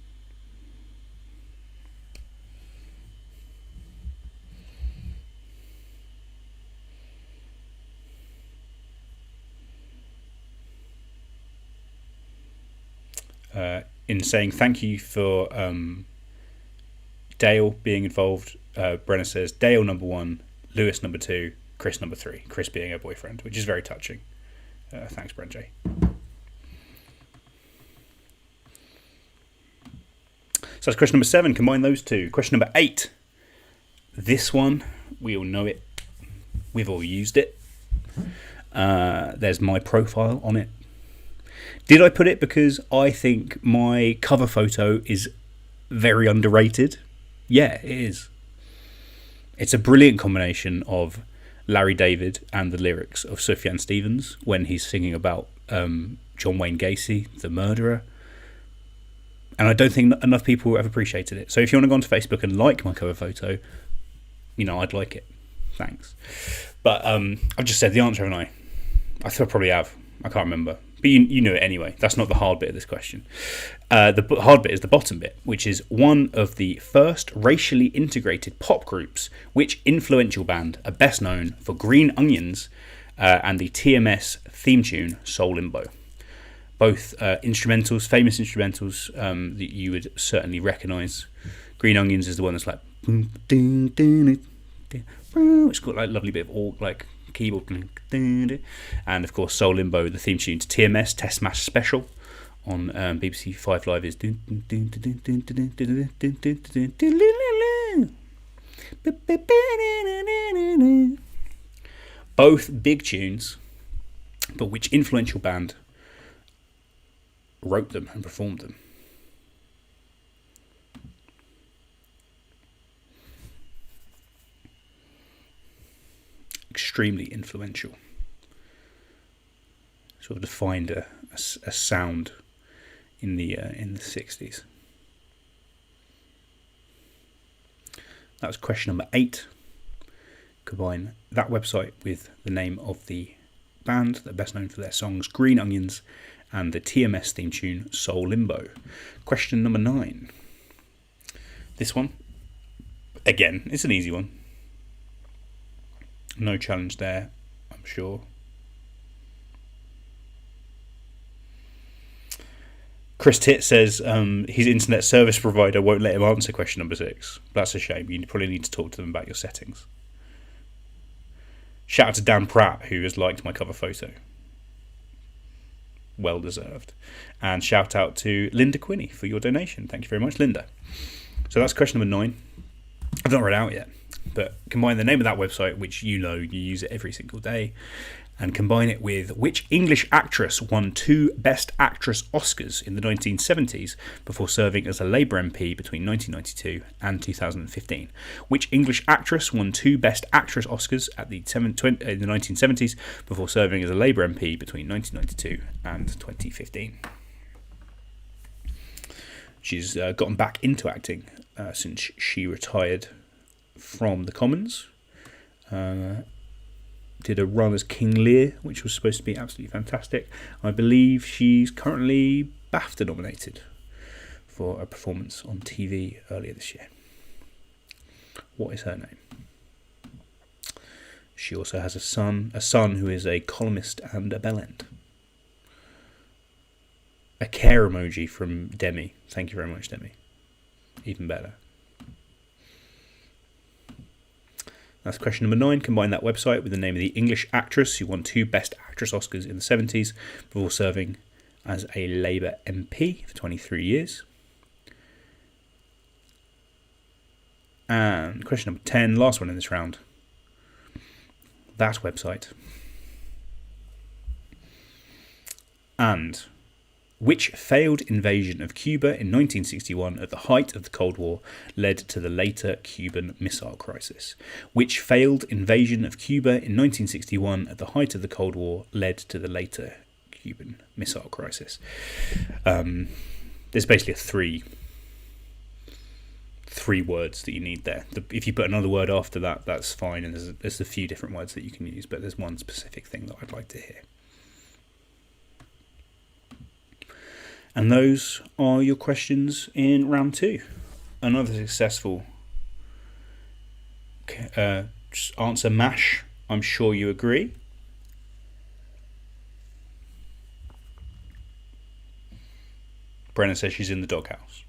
In saying thank you for Dale being involved, Brenna says Dale number 1, Lewis number 2, Chris number 3. Chris being her boyfriend, which is very touching. Thanks, Bren J. So that's question number 7. Combine those two. Question number 8. This one, we all know it. We've all used it. There's my profile on it. Did I put it because I think my cover photo is very underrated? Yeah, it is. It's a brilliant combination of Larry David and the lyrics of Sufjan Stevens when he's singing about John Wayne Gacy, the murderer. And I don't think enough people have appreciated it. So if you want to go onto Facebook and like my cover photo, I'd like it. Thanks. But I've just said the answer, haven't I? I thought I probably have. I can't remember. But you know it anyway. That's not the hard bit of this question. The hard bit is the bottom bit, which is one of the first racially integrated pop groups. Which influential band are best known for Green Onions and the TMS theme tune Soul Limbo? Both instrumentals, famous instrumentals that you would certainly recognise. Green Onions is the one that's like... It's got like a lovely bit of all like keyboard, and of course Soul Limbo, the theme tune to TMS Test Match Special on BBC 5 Live is both big tunes, but which influential band wrote them and performed them? extremely influential. Sort of defined a sound in the 60s. That was question number 8. Combine that website with the name of the band that are best known for their songs Green Onions and the TMS theme tune Soul Limbo. Question number 9. This one, again, it's an easy one. No challenge there, I'm sure. Chris Titt says his internet service provider won't let him answer question number 6. That's a shame. You probably need to talk to them about your settings. Shout out to Dan Pratt, who has liked my cover photo. Well deserved. And shout out to Linda Quinney for your donation. Thank you very much, Linda. So that's question number 9. I've not read it out yet, but combine the name of that website, which you use it every single day, and combine it with which English actress won 2 Best Actress Oscars in the 1970s before serving as a Labour MP between 1992 and 2015. Which English actress won 2 Best Actress Oscars in the 1970s before serving as a Labour MP between 1992 and 2015. She's gotten back into acting since she retired from the Commons. Did a run as King Lear, which was supposed to be absolutely fantastic. I believe she's currently BAFTA nominated for a performance on TV earlier this year. What is her name? She also has a son who is a columnist and a bellend. A care emoji from Demi. Thank you very much, Demi. Even better. That's question number 9. Combine that website with the name of the English actress who won 2 Best Actress Oscars in the 70s before serving as a Labour MP for 23 years. And question number 10, last one in this round. That website. And which failed invasion of Cuba in 1961 at the height of the Cold War led to the later Cuban Missile Crisis? Which failed invasion of Cuba in 1961 at the height of the Cold War led to the later Cuban Missile Crisis? There's basically three words that you need there. If you put another word after that, that's fine, and there's a few different words that you can use, but there's one specific thing that I'd like to hear. And those are your questions in round 2. Another successful answer mash. I'm sure you agree. Brenna says she's in the doghouse.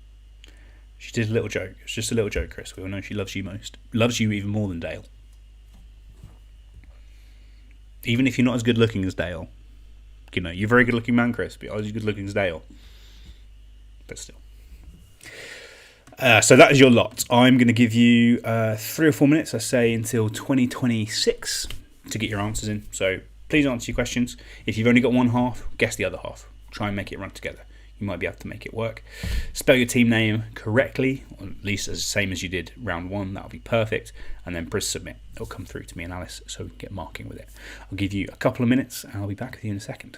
She did a little joke. It's just a little joke, Chris. We all know she loves you most. Loves you even more than Dale. Even if you're not as good looking as Dale. You know, you're a very good looking man, Chris, but you're as good looking as Dale. But still. So that is your lot. I'm going to give you 3 or 4 minutes, I say, until 2026 to get your answers in. So please answer your questions. If you've only got one half, guess the other half. Try and make it run together. You might be able to make it work. Spell your team name correctly, or at least as same as you did round 1. That'll be perfect. And then press submit. It'll come through to me and Alice, so we can get marking with it. I'll give you a couple of minutes, and I'll be back with you in a second.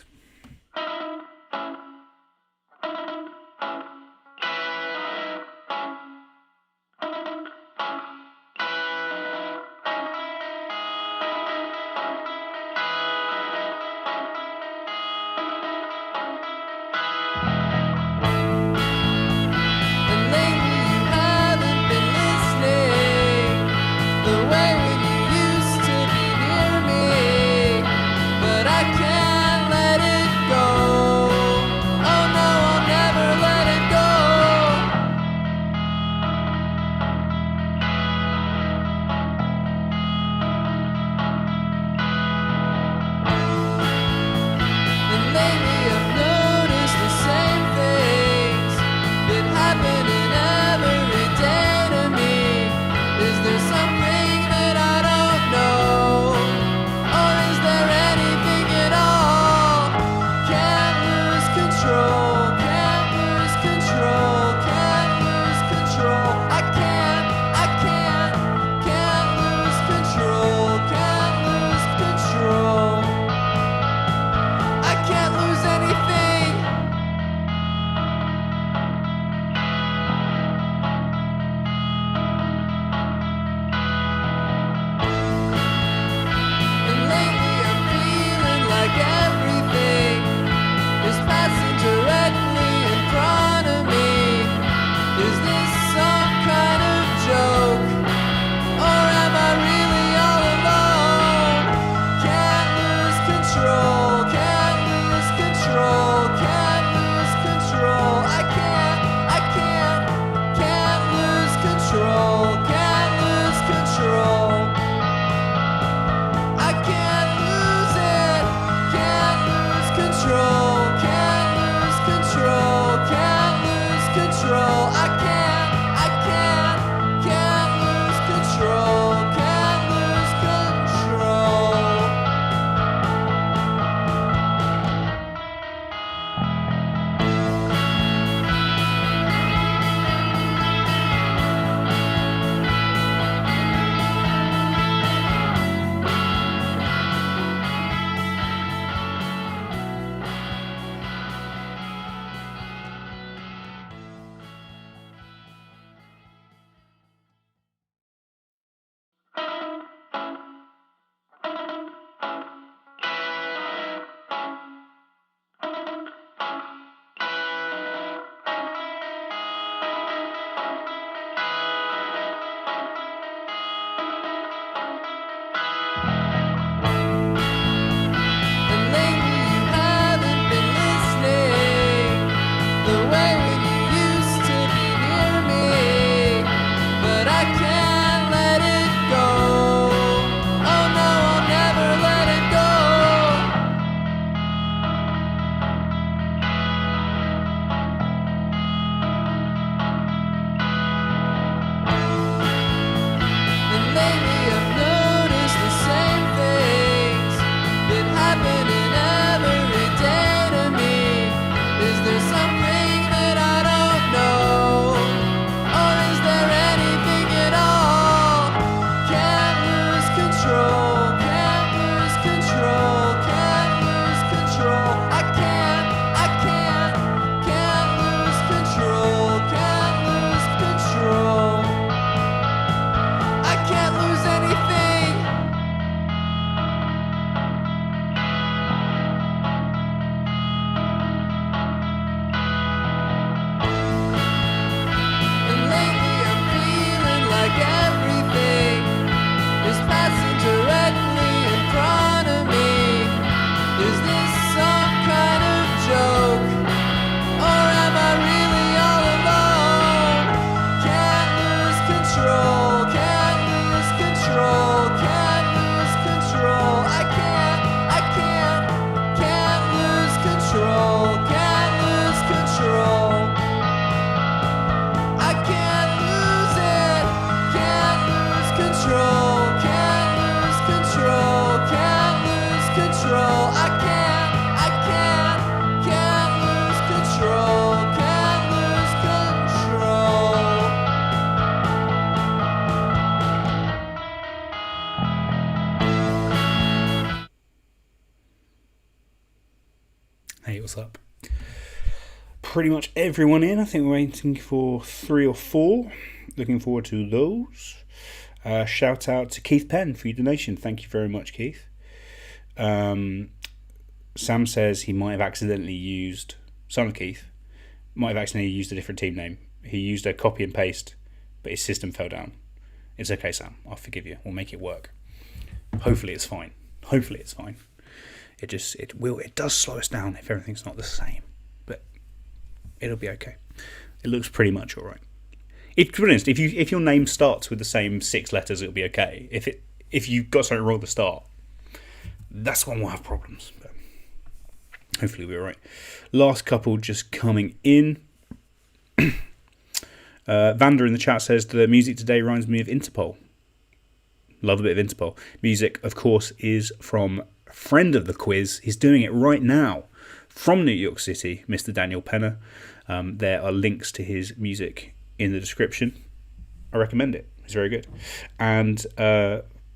Let it Hey, what's up? Pretty much everyone in. I think we're waiting for 3 or 4. Looking forward to those. Shout out to Keith Penn for your donation. Thank you very much, Keith. Sam says he might have accidentally used, son of Keith, might have accidentally used a different team name. He used a copy and paste, but his system fell down. It's okay, Sam. I'll forgive you. We'll make it work. Hopefully it's fine. It does slow us down if everything's not the same, but it'll be okay. It looks pretty much all right. To be honest, if your name starts with the same 6 letters, it'll be okay. If you've got something wrong at the start, that's when we'll have problems. But hopefully we're all right. Last couple just coming in. Vander in the chat says the music today reminds me of Interpol. Love a bit of Interpol. Music, of course, is from friend of the quiz. He's doing it right now from New York City, Mr. Daniel Penner. There are links to his music in the description. I recommend it. It's very good. And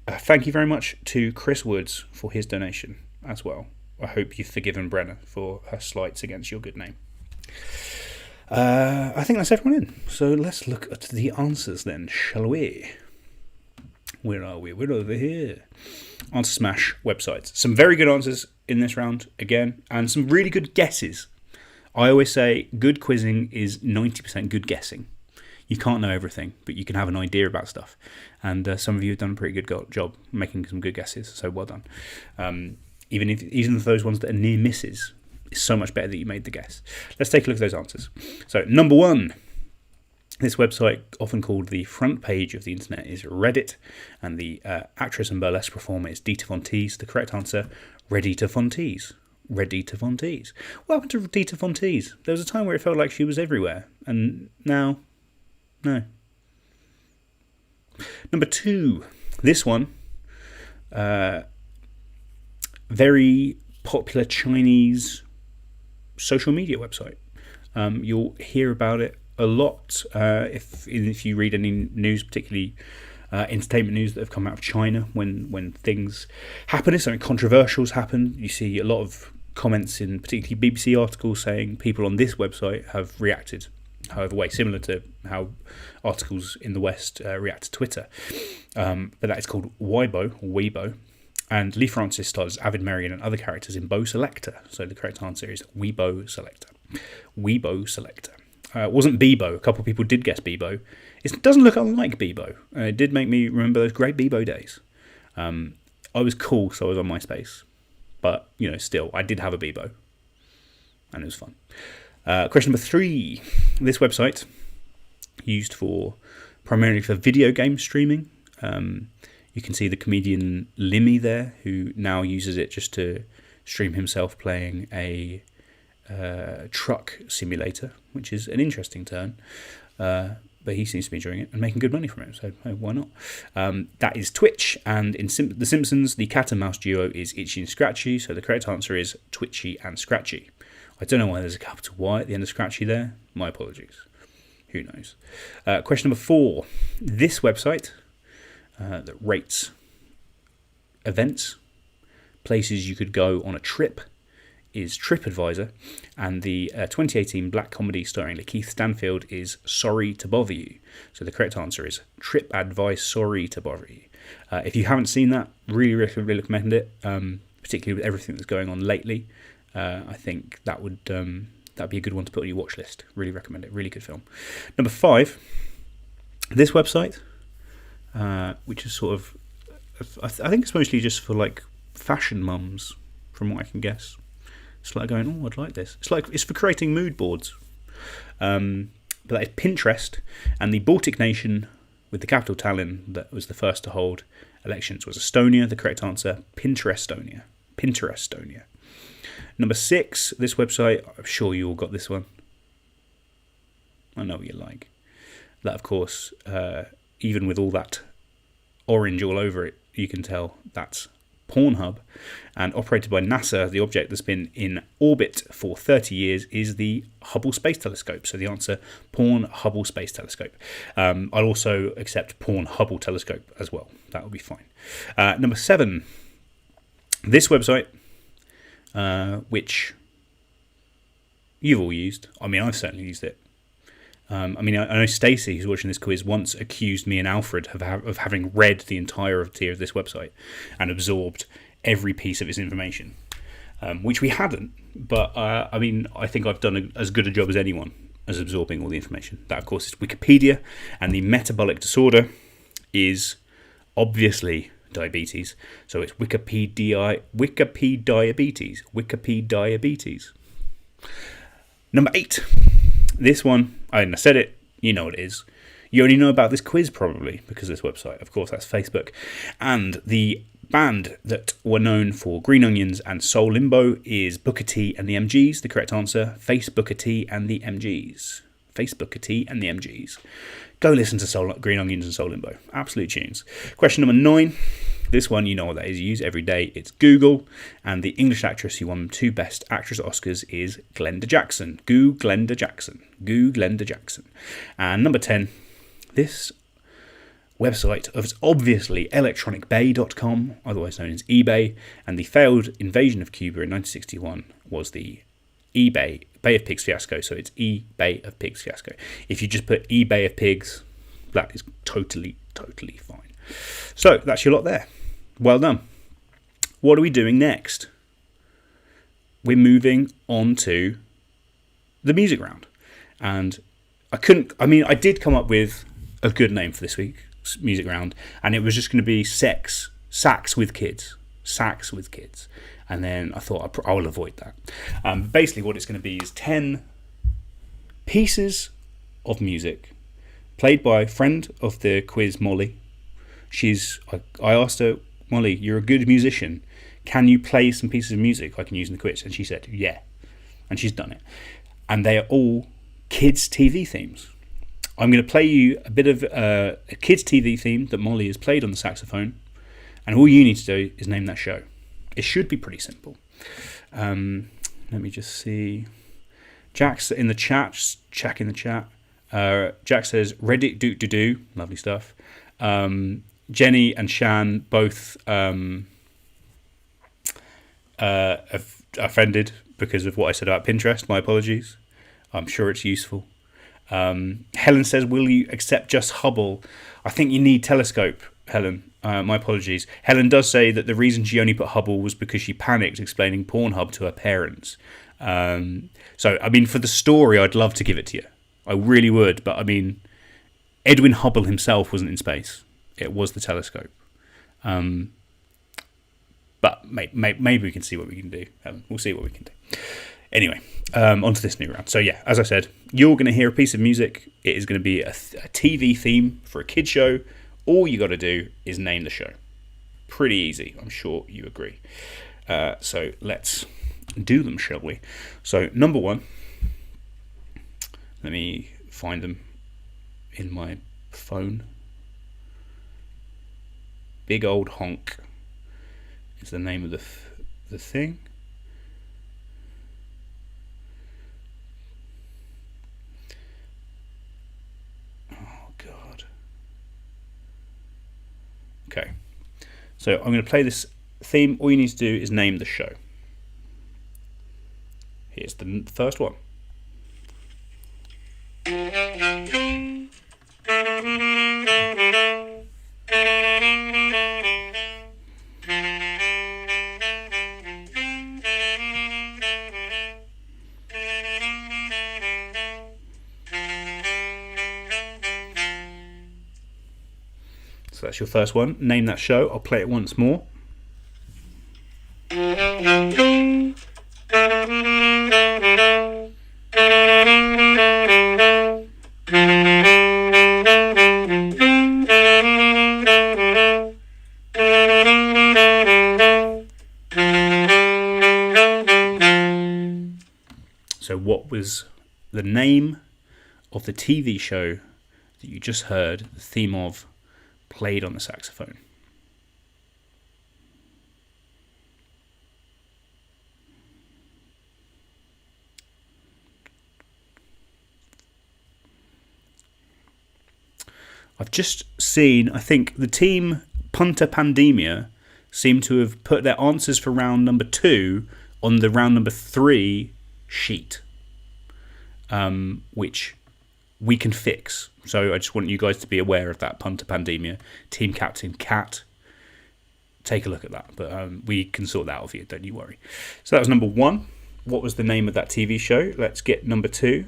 thank you very much to Chris Woods for his donation as well. I hope you've forgiven Brenna for her slights against your good name. I think that's everyone in. So let's look at the answers then, shall we? Where are we? We're over here. Answer Smash websites. Some very good answers in this round again, and some really good guesses. I always say good quizzing is 90% good guessing. You can't know everything, but you can have an idea about stuff. And some of you have done a pretty good job making some good guesses, so well done. Even if those ones that are near misses, it's so much better that you made the guess. Let's take a look at those answers. So, number 1. This website, often called the front page of the internet, is Reddit, and the actress and burlesque performer is Dita Von Teese. The correct answer, Redita Von Teese. Redita Von Teese. What happened to Redita Von Teese? There was a time where it felt like she was everywhere, and now, no. Number 2. This one, very popular Chinese social media website. You'll hear about it a lot if you read any news, particularly entertainment news that have come out of China when things happen, if something controversial has happened. You see a lot of comments in particularly BBC articles saying people on this website have reacted however way, similar to how articles in the West react to Twitter. But that is called Weibo, or Weibo. And Lee Francis stars Avid Marion and other characters in Bo Selector. So the correct answer is Weibo Selector. Weibo Selector. It wasn't Bebo. A couple of people did guess Bebo. It doesn't look unlike Bebo. It did make me remember those great Bebo days. I was cool, so I was on MySpace. But, still, I did have a Bebo. And it was fun. Question number 3. This website, used primarily for video game streaming. You can see the comedian Limmy there, who now uses it just to stream himself playing a truck simulator, which is an interesting turn. But he seems to be enjoying it and making good money from it, so why not? That is Twitch, and in The Simpsons, the cat and mouse duo is Itchy and Scratchy, so the correct answer is Twitchy and Scratchy. I don't know why there's a capital Y at the end of Scratchy there. My apologies. Who knows? Question number 4. This website that rates events, places you could go on a trip, is TripAdvisor, and the 2018 black comedy starring Lakeith Stanfield is Sorry to Bother You. So the correct answer is TripAdvisor, Sorry to Bother You. If you haven't seen that, really recommend it, particularly with everything that's going on lately. I think that'd be a good one to put on your watch list. Really recommend it. Really good film. Number 5, this website, which is sort of, I think it's mostly just for like fashion mums, from what I can guess. It's like going, I'd like this. It's for creating mood boards. But that is Pinterest, and the Baltic nation with the capital Tallinn that was the first to hold elections was Estonia. The correct answer, Pinterestonia. Pinterestonia. Number 6, this website, I'm sure you all got this one. I know what you like. That, of course, even with all that orange all over it, you can tell that's Pornhub. And operated by NASA, the object that's been in orbit for 30 years is the Hubble Space Telescope. So the answer, Porn Hubble Space Telescope. I'll also accept Porn Hubble Telescope as well. That would be fine. Number 7, this website, which you've all used. I mean, I've certainly used it. I know Stacey, who's watching this quiz, once accused me and Alfred of having read the entirety of this website and absorbed every piece of its information, which we hadn't. But I think I've done as good a job as anyone as absorbing all the information. That, of course, is Wikipedia, and the metabolic disorder is obviously diabetes. So it's Wikipedia diabetes. Number 8. This one, I said it, you know what it is. You only know about this quiz probably because of this website. Of course, that's Facebook. And the band that were known for Green Onions and Soul Limbo is Booker T and the MGs. The correct answer, Face Booker T and the MGs. Face Booker T and the MGs. Go listen to Green Onions and Soul Limbo. Absolute tunes. Question number 9. This one, you know what that is. You use every day. It's Google. And the English actress who won 2 Best Actress Oscars is Glenda Jackson. Glenda Jackson. And number 10. This website is obviously electronicbay.com, otherwise known as eBay. And the failed invasion of Cuba in 1961 was the eBay Bay of Pigs fiasco. So it's eBay of Pigs fiasco. If you just put eBay of Pigs, that is totally fine. So that's your lot there. Well done. What are we doing next? We're moving on to the music round. And I did come up with a good name for this week's music round, and it was just going to be Sax with Kids. And then I thought I will avoid that. Basically what it's going to be is 10 pieces of music played by a friend of the quiz, Molly. I asked her, Molly, you're a good musician. Can you play some pieces of music I can use in the quiz? And she said, yeah. And she's done it. And they are all kids' TV themes. I'm going to play you a bit of a kids' TV theme that Molly has played on the saxophone. And all you need to do is name that show. It should be pretty simple. Let me just see. Jack's in the chat. Check in the chat. Jack says, Reddit do. Lovely stuff. Jenny and Shan both offended because of what I said about Pinterest. My apologies. I'm sure it's useful. Helen says, will you accept just Hubble? I think you need Telescope, Helen. My apologies. Helen does say that the reason she only put Hubble was because she panicked explaining Pornhub to her parents. So, for the story, I'd love to give it to you. I really would. But, Edwin Hubble himself wasn't in space. It was the telescope. But maybe we can see what we can do. We'll see what we can do. Anyway, on to this new round. So yeah, as I said, you're going to hear a piece of music. It is going to be a TV theme for a kid show. All you got to do is name the show. Pretty easy. I'm sure you agree. So let's do them, shall we? So number 1. Let me find them in my phone. Big Old Honk is the name of the thing. Oh God. Okay. So I'm going to play this theme. All you need to do is name the show. Here's the first one. So that's your first one. Name that show. I'll play it once more. So what was the name of the TV show that you just heard the theme of played on the saxophone? I've just seen, I think the team Punta Pandemia seem to have put their answers for round number 2 on the round number 3 sheet. which we can fix. So I just want you guys to be aware of that. Punter Pandemia, Team Captain Cat. Take a look at that. But we can sort that out for you, don't you worry. So that was number 1. What was the name of that TV show? Let's get number 2.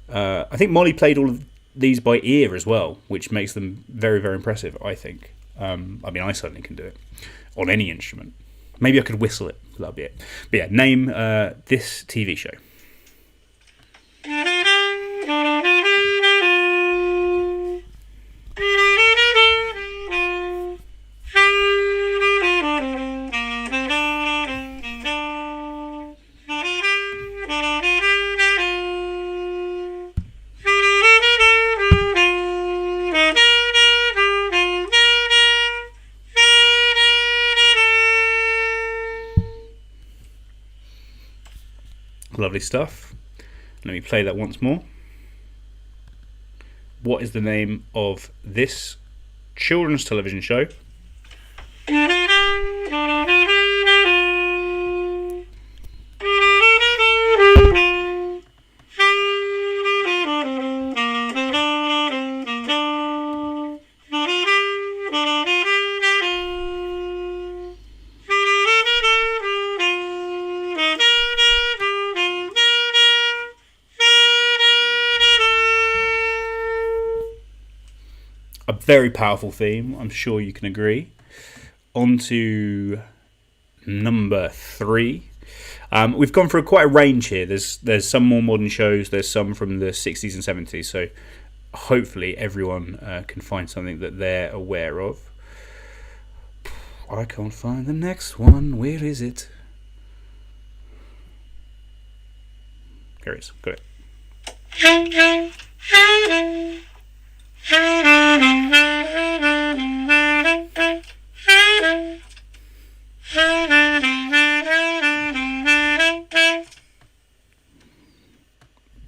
I think Molly played all of these by ear as well, which makes them very, very impressive, I think. I mean, I certainly can do it on any instrument. Maybe I could whistle it. That'll be it. But yeah, name this TV show. Lovely stuff. Let me play that once more. What is the name of this children's television show? A very powerful theme, I'm sure you can agree. On to number 3. We've gone through quite a range here. There's some more modern shows, there's some from the 60s and 70s, so hopefully everyone can find something that they're aware of. I can't find the next one. Where is it? Here it is. Got it.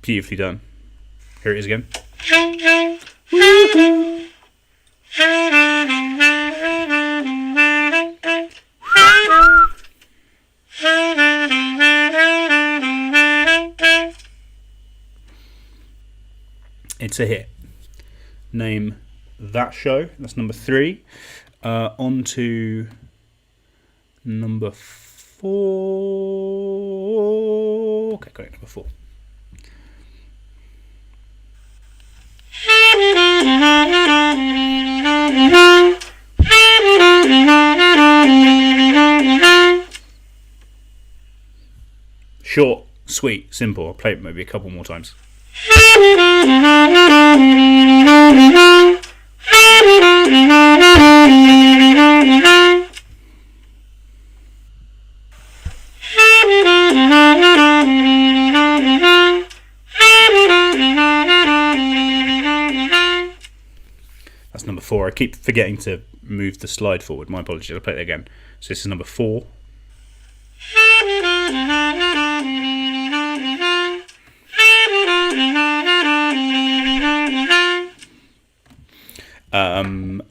Beautifully done. Here it is again. It's a hit. Name that show. That's number 3. On to number 4. Okay, got it. Number 4. Short, sweet, simple. I'll play it maybe a couple more times. That's number 4. I keep forgetting to move the slide forward. My apologies. I'll play it again. So this is number 4.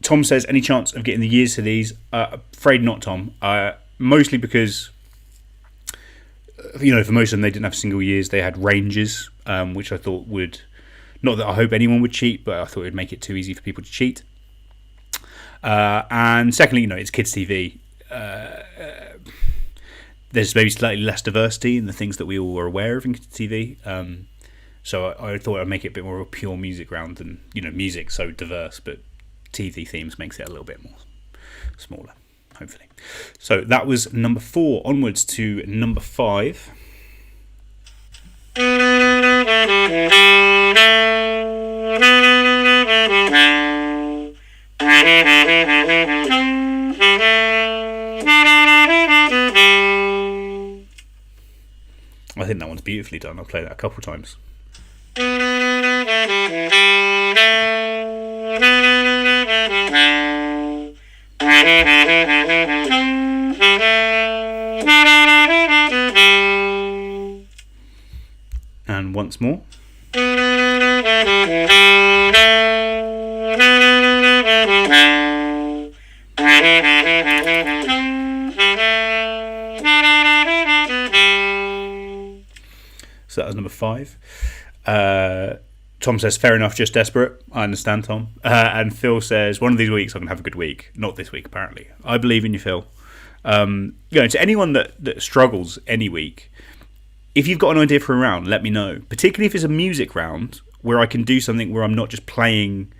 Tom says, any chance of getting the years to these? Afraid not, Tom. Mostly because, for most of them, they didn't have single years. They had ranges, which I thought would, not that I hope anyone would cheat, but I thought it would make it too easy for people to cheat. And secondly, it's kids' TV. There's maybe slightly less diversity in the things that we all are aware of in kids' TV. So I thought I'd make it a bit more of a pure music round than, music so diverse, but TV themes makes it a little bit more smaller, hopefully. So that was number 4. Onwards to number 5. I think that one's beautifully done. I'll play that a couple of times. And once more. So that was number 5. Tom says, fair enough, just desperate. I understand, Tom. And Phil says, one of these weeks I'm going to have a good week. Not this week, apparently. I believe in you, Phil. To anyone that struggles any week, if you've got an idea for a round, let me know. Particularly if it's a music round where I can do something where I'm not just playing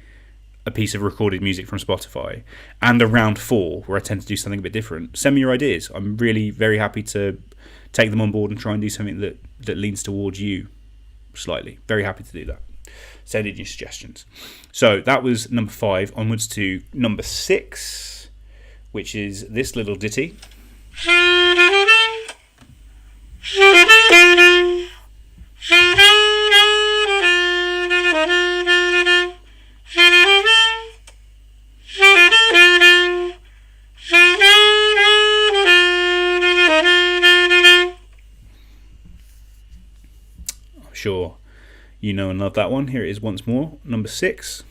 a piece of recorded music from Spotify, and a round 4 where I tend to do something a bit different. Send me your ideas. I'm really very happy to take them on board and try and do something that leans towards you slightly. Very happy to do that. Send in your suggestions. So that was number 5. Onwards to number 6, which is this little ditty. Sure you know and love that one. Here it is once more, number 6.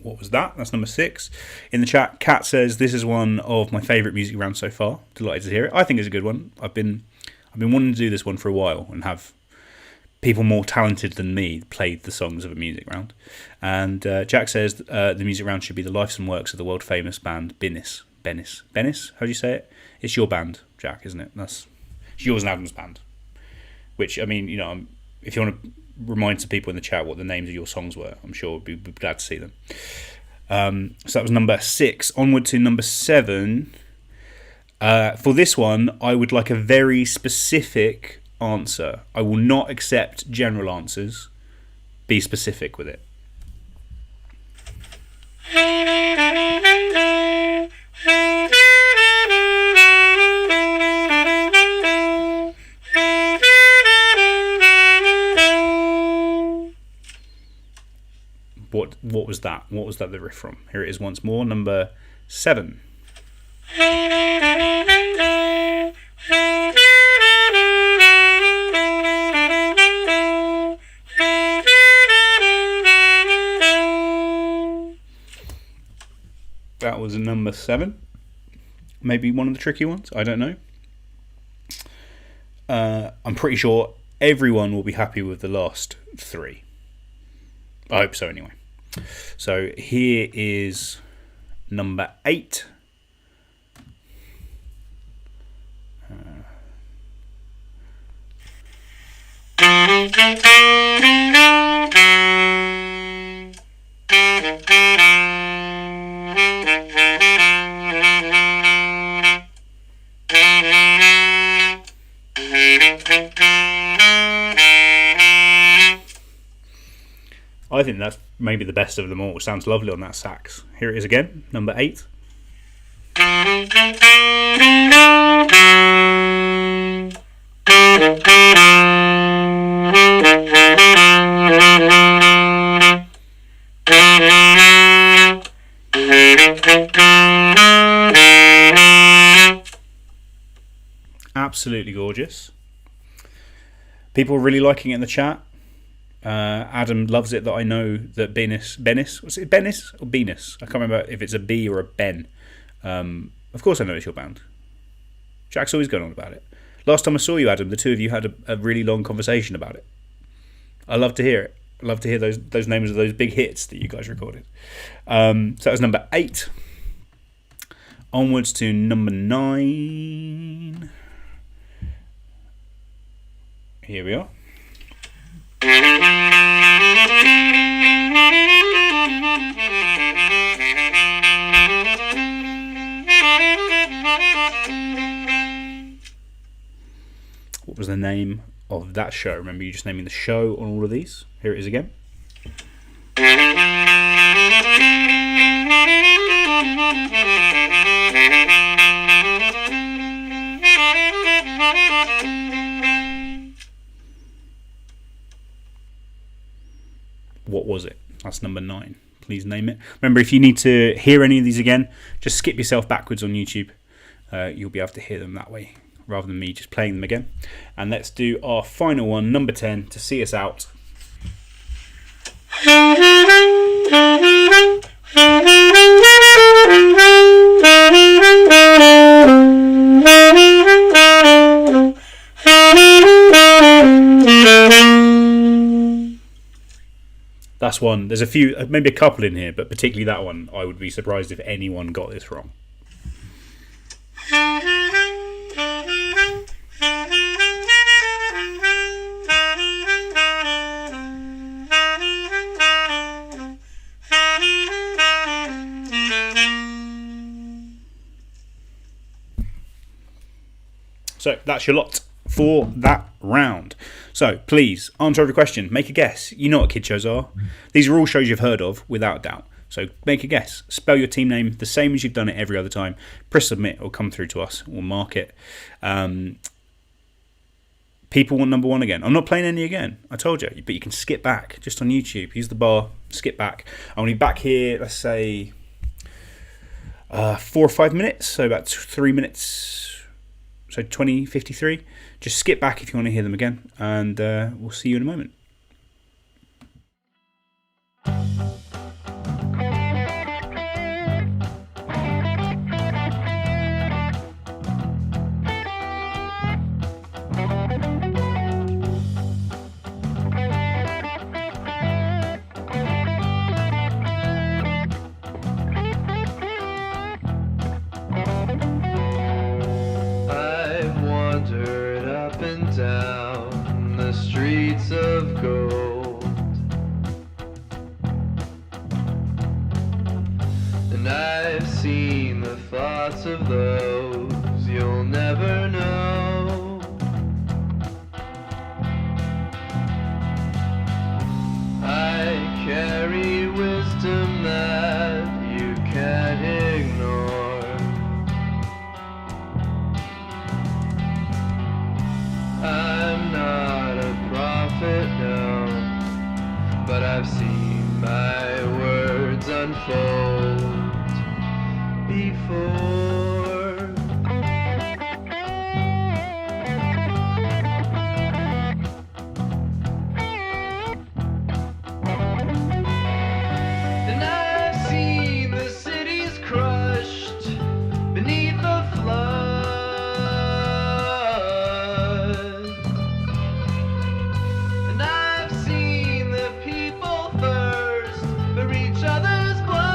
What was that? That's number 6. In the chat, Kat says, this is one of my favourite music rounds so far. Delighted to hear it. I think it's a good one. I've been wanting to do this one for a while and have people more talented than me played the songs of a music round. And Jack says the music round should be the lives and works of the world famous band Bennis. How do you say it? It's your band, Jack, isn't it? It's yours and Adam's band. Which, I mean, if you want to remind some people in the chat what the names of your songs were, I'm sure we'd be glad to see them. So that was number 6. Onward to number 7. For this one, I would like a very specific answer. I will not accept general answers. Be specific with it. What was that? What was that the riff from? Here it is once more, number 7. That was number 7. Maybe one of the tricky ones. I don't know. I'm pretty sure everyone will be happy with the last 3. I hope so, anyway. So here is number 8. I think that's maybe the best of them all. It sounds lovely on that sax. Here it is again, number 8. Absolutely gorgeous. People are really liking it in the chat. Adam loves it that I know that Bennis, was it Bennis or Benus? I can't remember if it's a B or a Ben. Of course I know it's your band. Jack's always going on about it. Last time I saw you, Adam, the two of you had a really long conversation about it. I love to hear it. I love to hear those names of those big hits that you guys recorded. So that was number 8. Onwards to number 9. Here we are. What was the name of that show? Remember, you just naming the show on all of these. Here it is again. What was it? That's number 9. Please name it. Remember, if you need to hear any of these again, just skip yourself backwards on YouTube you'll be able to hear them that way rather than me just playing them again. And let's do our final one, number 10, to see us out. That's one. There's a few, maybe a couple in here, but particularly that one, I would be surprised if anyone got this wrong. So that's your lot for that round. So please answer every question, make a guess. You know what kid shows are. These are all shows you've heard of without a doubt. So make a guess. Spell your team name the same as you've done it every other time. Press submit, it'll come through to us. We'll mark it. People want number one again. I'm not playing any again. I told you. But you can skip back just on YouTube. Use the bar, skip back. I'm only back here, let's say, 4 or 5 minutes. So about 3 minutes. So 20:53. Just skip back if you want to hear them again. And we'll see you in a moment. I've wandered up and down the streets of gold, and I've seen the thoughts of those you'll never know. I carry wisdom that you can't ignore. I'm not a prophet, no, but I've seen my words unfold before. And I've seen the cities crushed beneath the flood. And I've seen the people thirst for each other's blood.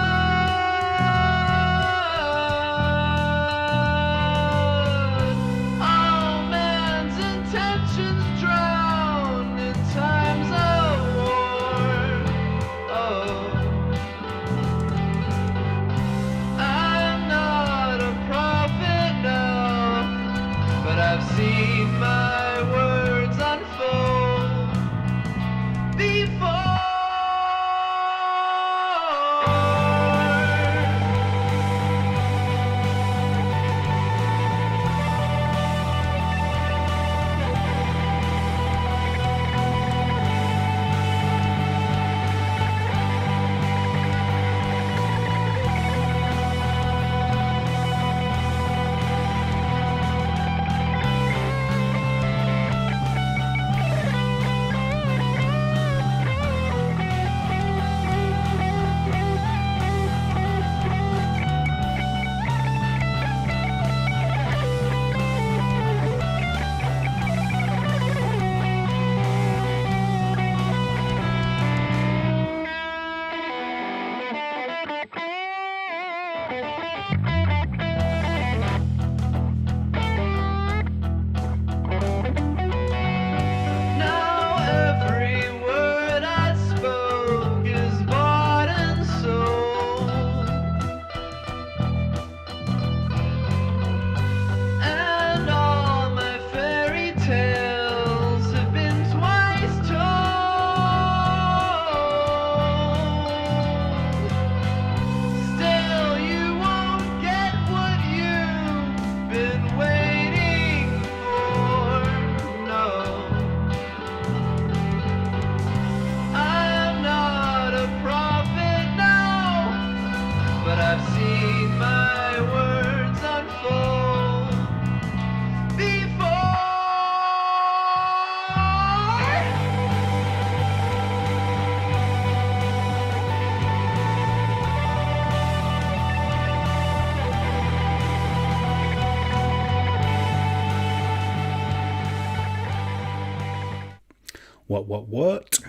What?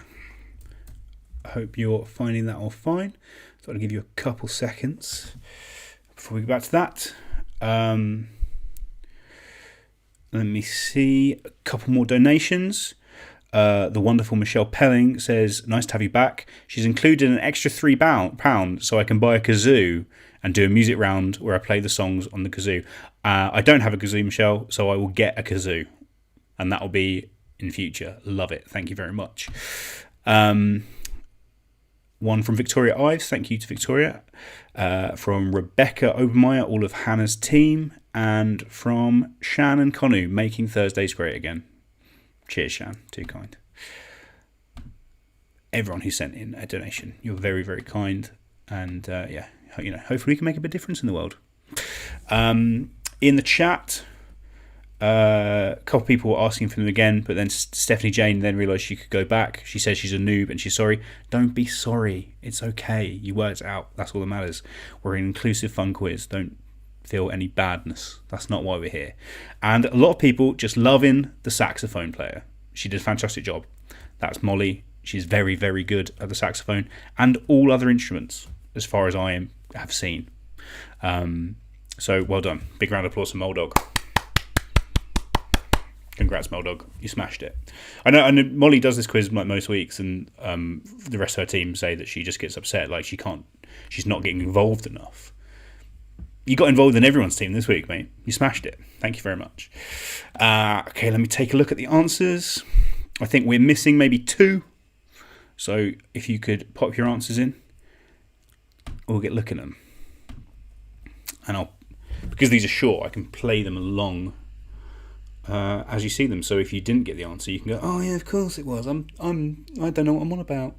I hope you're finding that all fine. So I'll give you a couple seconds before we go back to that. Let me see. A couple more donations. The wonderful Michelle Pelling says, nice to have you back. She's included an extra £3 so I can buy a kazoo and do a music round where I play the songs on the kazoo. I don't have a kazoo, Michelle, so I will get a kazoo. And that will be in future. Love it. Thank you very much. One from Victoria Ives. Thank you to Victoria. From Rebecca Obermeyer, all of Hannah's team. And from Shan and Konu, making Thursdays great again. Cheers, Shan. Too kind. Everyone who sent in a donation, you're very, very kind. And hopefully we can make a big difference in the world. In the chat, a couple of people were asking for them again, but then Stephanie Jane then realised she could go back. She says she's a noob and she's sorry. Don't be sorry. It's okay. You worked it out. That's all that matters. We're an inclusive fun quiz. Don't feel any badness. That's not why we're here. And a lot of people just loving the saxophone player. She did a fantastic job. That's Molly. She's very, very good at the saxophone and all other instruments, as far as I have seen. So well done. Big round of applause for Moldog. Congrats, Moldog. You smashed it. I know Molly does this quiz like most weeks, and the rest of her team say that she just gets upset, like she's not getting involved enough. You got involved in everyone's team this week, mate. You smashed it. Thank you very much. Okay, let me take a look at the answers. I think we're missing maybe 2. So if you could pop your answers in, we'll get looking at them. And because these are short, I can play them along as you see them. So if you didn't get the answer, you can go, oh yeah, of course it was. I don't know what I'm on about.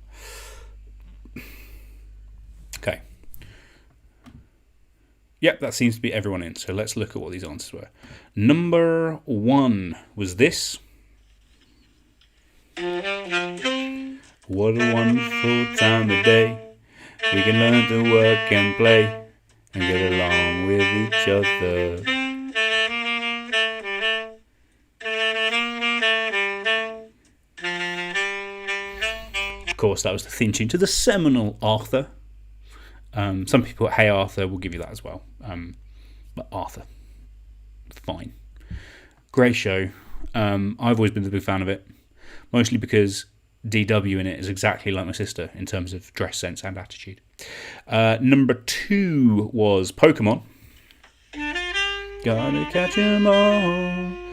Okay. Yep, that seems to be everyone in. So let's look at what these answers were. Number 1 was this. What a wonderful time of day. We can learn to work and play and get along with each other. Of course, that was the theme tune to the seminal Arthur. Some people at Hey Arthur will give you that as well. But Arthur, fine. Great show. I've always been a big fan of it. Mostly because DW in it is exactly like my sister in terms of dress sense and attitude. Number 2 was Pokemon. Gotta catch 'em all.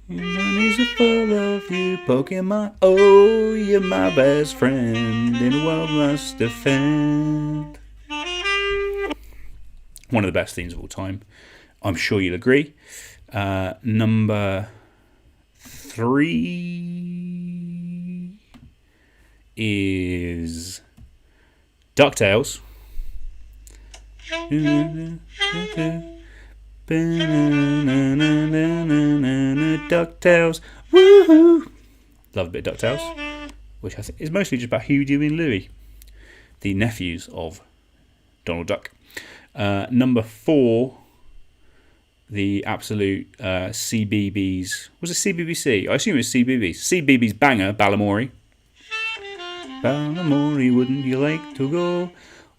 He's full of you, Pokemon. Oh, you're my best friend in a world must defend. One of the best themes of all time. I'm sure you'll agree. Number 3 is DuckTales. DuckTales. Woohoo! Love a bit of DuckTales, which I think is mostly just about Huey, Dewey and Louie, the nephews of Donald Duck. Number 4, the absolute CBeebies. Was it CBBC? I assume it was CBeebies. CBeebies banger, Balamory. Balamory, wouldn't you like to go?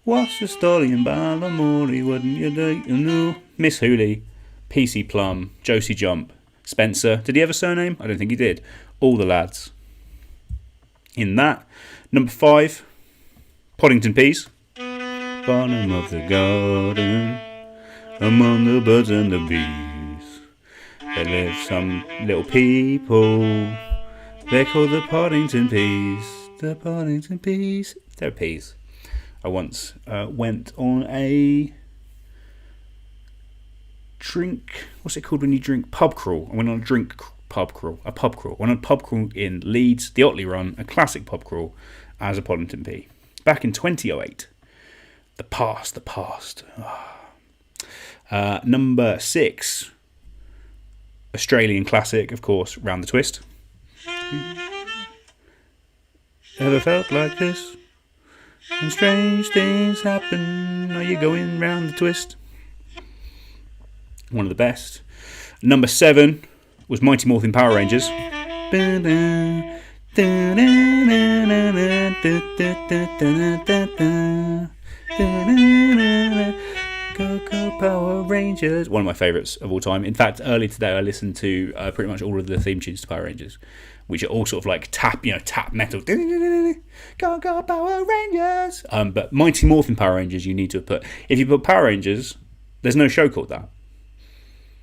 What's the story in Balamory? Wouldn't you like to know? Miss Hooley, PC Plum, Josie Jump, Spencer. Did he have a surname? I don't think he did. All the lads. In that. Number 5, Poddington Peas. Bottom of the garden, among the birds and the bees, there live some little people. They're called the Poddington Peas. The Poddington Peas. They're peas. I once went on a drink. What's it called when you drink? Pub crawl. I went on a pub crawl. I went on a pub crawl in Leeds, the Otley Run, a classic pub crawl as a Poddington Pea. Back in 2008. The past. Number 6, Australian classic, of course, Round the Twist. Ever felt like this? And strange things happen. Are you going round the twist? One of the best. Number 7 was Mighty Morphin Power Rangers. Go Power Rangers. One of my favourites of all time. In fact, early today I listened to pretty much all of the theme tunes to Power Rangers, which are all sort of like tap metal. Go Power Rangers. But Mighty Morphin Power Rangers you need to have put. If you put Power Rangers, there's no show called that.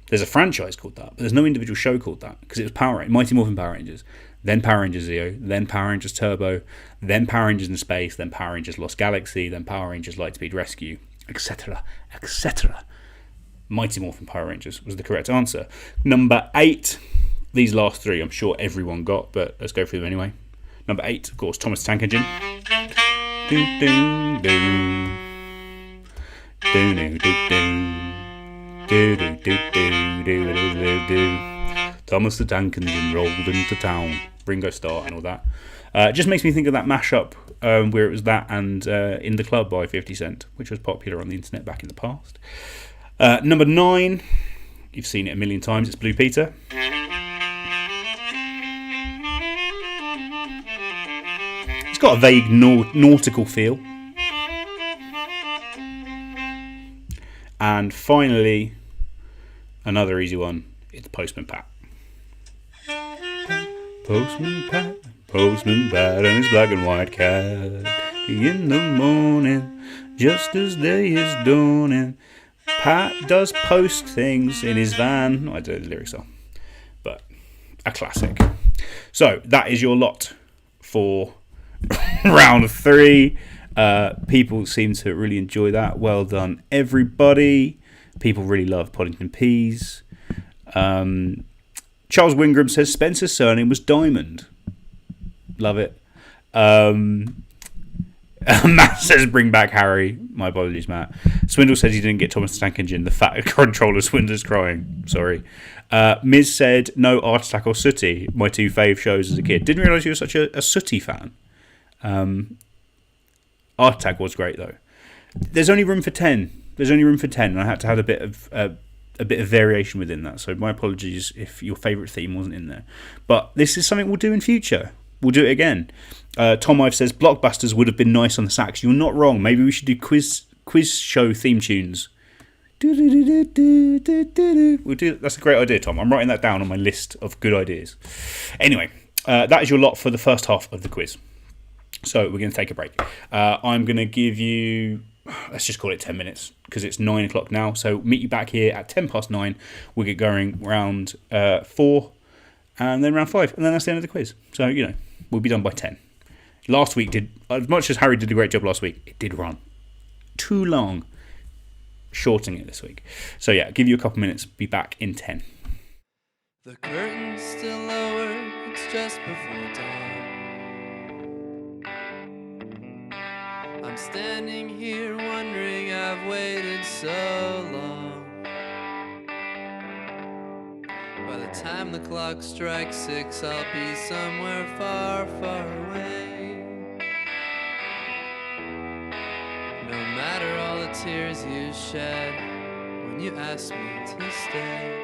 There's a franchise called that, but there's no individual show called that because it was Mighty Morphin Power Rangers, then Power Rangers Zeo, then Power Rangers Turbo, then Power Rangers in Space, then Power Rangers Lost Galaxy, then Power Rangers Lightspeed Rescue, etc., etc. Mighty Morphin Power Rangers was the correct answer. Number 8. These last 3 I'm sure everyone got, but let's go through them anyway. Number 8, of course, Thomas the Tank Engine. Doo, doo, doo. Doo, doo, doo, doo. Do, do, do, do, do, do, do, do. Thomas the Tank Engine rolled into town. Ringo Starr and all that. It just makes me think of that mashup where it was that and In the Club by 50 Cent, which was popular on the internet back in the past. Number 9, you've seen it a million times, it's Blue Peter. It's got a vague nautical feel. And finally, another easy one, it's Postman Pat. Postman Pat and his black and white cat. In the morning, just as day is dawning, Pat does post things in his van. I don't know the lyrics are, but a classic. So that is your lot for round 3. People seem to really enjoy that. Well done, everybody. People really love Poddington Peas. Charles Wingram says Spencer's surname was Diamond. Love it. Matt says bring back Harry. My apologies, Matt. Swindle says he didn't get Thomas the Tank Engine. The fat controller Swindle's crying. Sorry. Miz said no Art Attack or Sooty. My 2 fave shows as a kid. Didn't realise you were such a Sooty fan. Art Attack was great though. There's only room for 10. And I had to have a bit of variation within that. So my apologies if your favourite theme wasn't in there. But this is something we'll do in future. We'll do it again. Tom Ive says Blockbusters would have been nice on the sax. You're not wrong. Maybe we should do quiz show theme tunes. We'll do. That's a great idea, Tom. I'm writing that down on my list of good ideas. Anyway, that is your lot for the first half of the quiz. So we're going to take a break. I'm going to give you, let's just call it 10 minutes because it's 9 o'clock now. So meet you back here at 9:10. We'll get going round 4 and then round 5. And then that's the end of the quiz. So, we'll be done by 10. Last week as much as Harry did a great job last week, it did run too long. Shortening it this week. So yeah, give you a couple minutes. Be back in 10. The curtain's still lowered. It's just before dawn. I'm standing here wondering I've waited so long. By the time the clock strikes 6, I'll be somewhere far, far away. No matter all the tears you shed when you asked me to stay.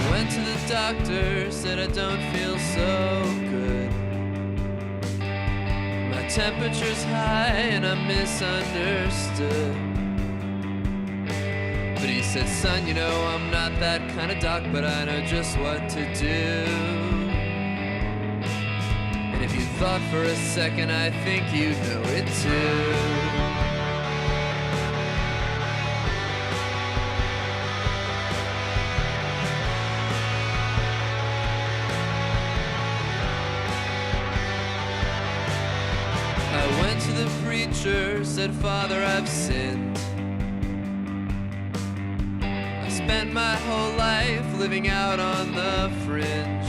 Went to the doctor, said I don't feel so good. My temperature's high and I'm misunderstood. But he said, son, I'm not that kind of doc, but I know just what to do. And if you thought for a second, I think you know it too. preacher said, Father, I've sinned. I spent my whole life living out on the fringe.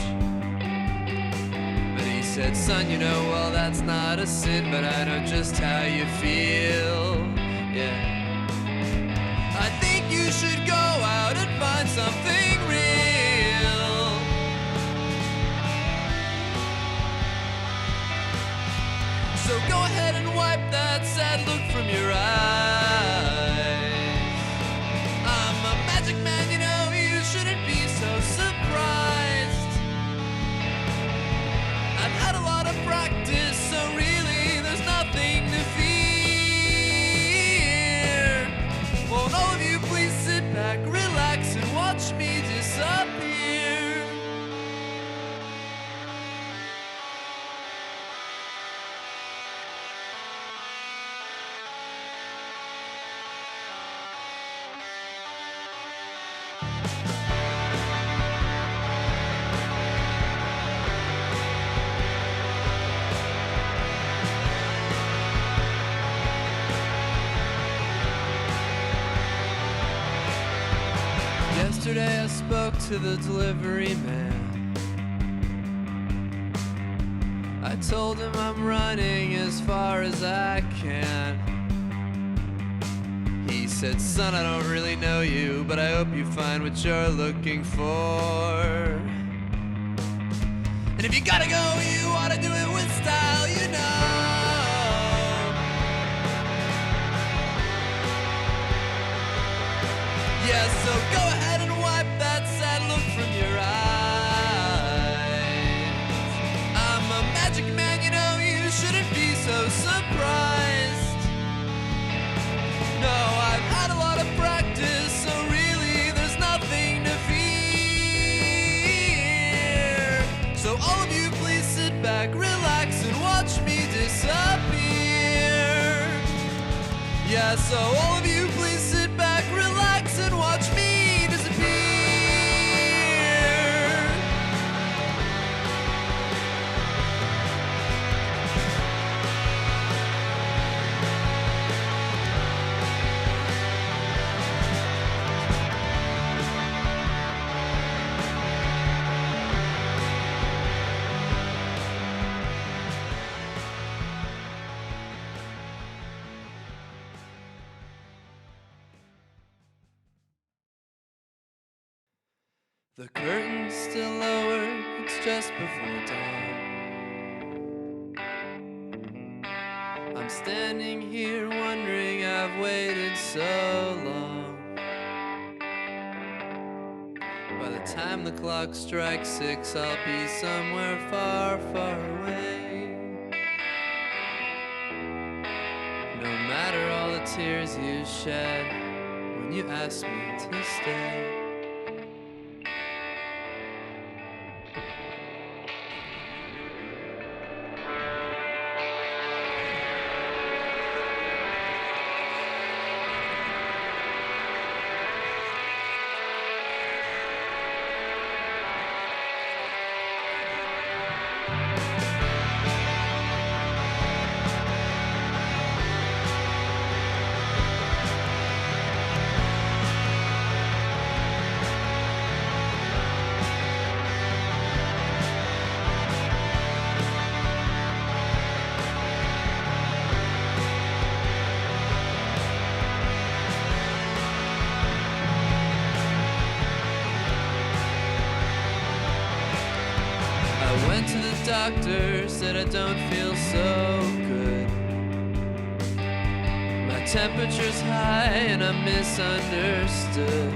But he said, son, you know, well, that's not a sin, but I know just how you feel. Yeah. I think you should go out and find something real. So go ahead and wipe that sad look from your eyes. I'm a magic man, you know, you shouldn't be so surprised. I've had a lot of practice, so really there's nothing to fear. Won't all of you please sit back, relax, and watch me disappear? Yesterday I spoke to the delivery man. I told him I'm running as far as I can. He said, son, I don't really know you, but I hope you find what you're looking for. And if you gotta go, you ought to do it with style, you know. Yeah, so go ahead and wipe that sad look from your eyes. I'm a magic man, you know, you shouldn't be so surprised. No, I've had a lot of practice, so really there's nothing to fear. So all of you please sit back, relax, and watch me disappear. Yeah, so all of you please sit back, relax, and watch me disappear. The curtain's still lowered, it's just before dawn. I'm standing here wondering I've waited so long. By the time the clock strikes 6, I'll be somewhere far, far away. No matter all the tears you shed when you asked me to stay. I went to the doctor, said I don't feel so good. My temperature's high and I'm misunderstood.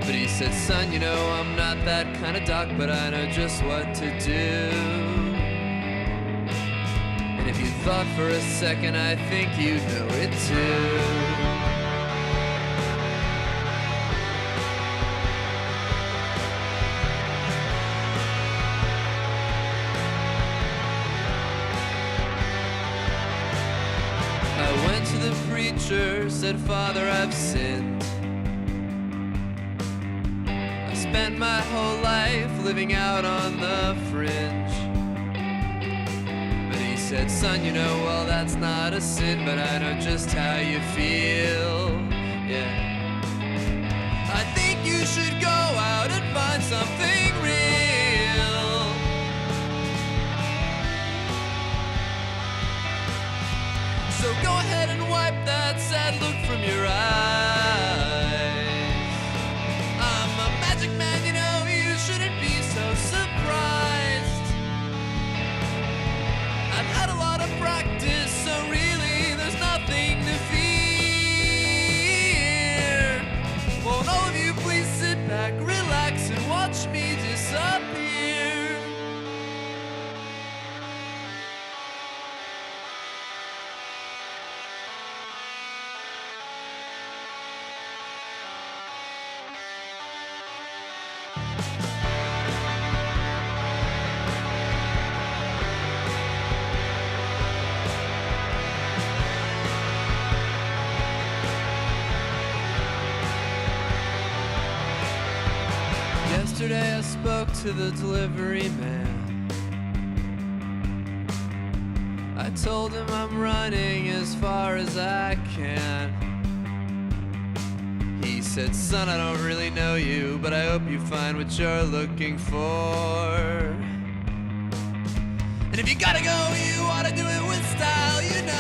But he said, son, you know, I'm not that kind of doc, but I know just what to do. And if you thought for a second, I think you know it too. I went to the preacher, said, Father, I've sinned. I spent my whole life living out on the fringe. But he said, son, you know, well, that's not a sin, but I know just how you feel. Yeah. I think you should go out and find something real. So go ahead and wipe that sad look from your eyes. I'm a magic man, you know, you shouldn't be so surprised. I've had a lot of practice, so really there's nothing to fear. Won't all of you please sit back, relax, and watch me disappear? Yesterday I spoke to the delivery man. I told him I'm running as far as I can. He said, son, I don't really know you, but I hope you find what you're looking for. And if you gotta go, you ought to do it with style, you know.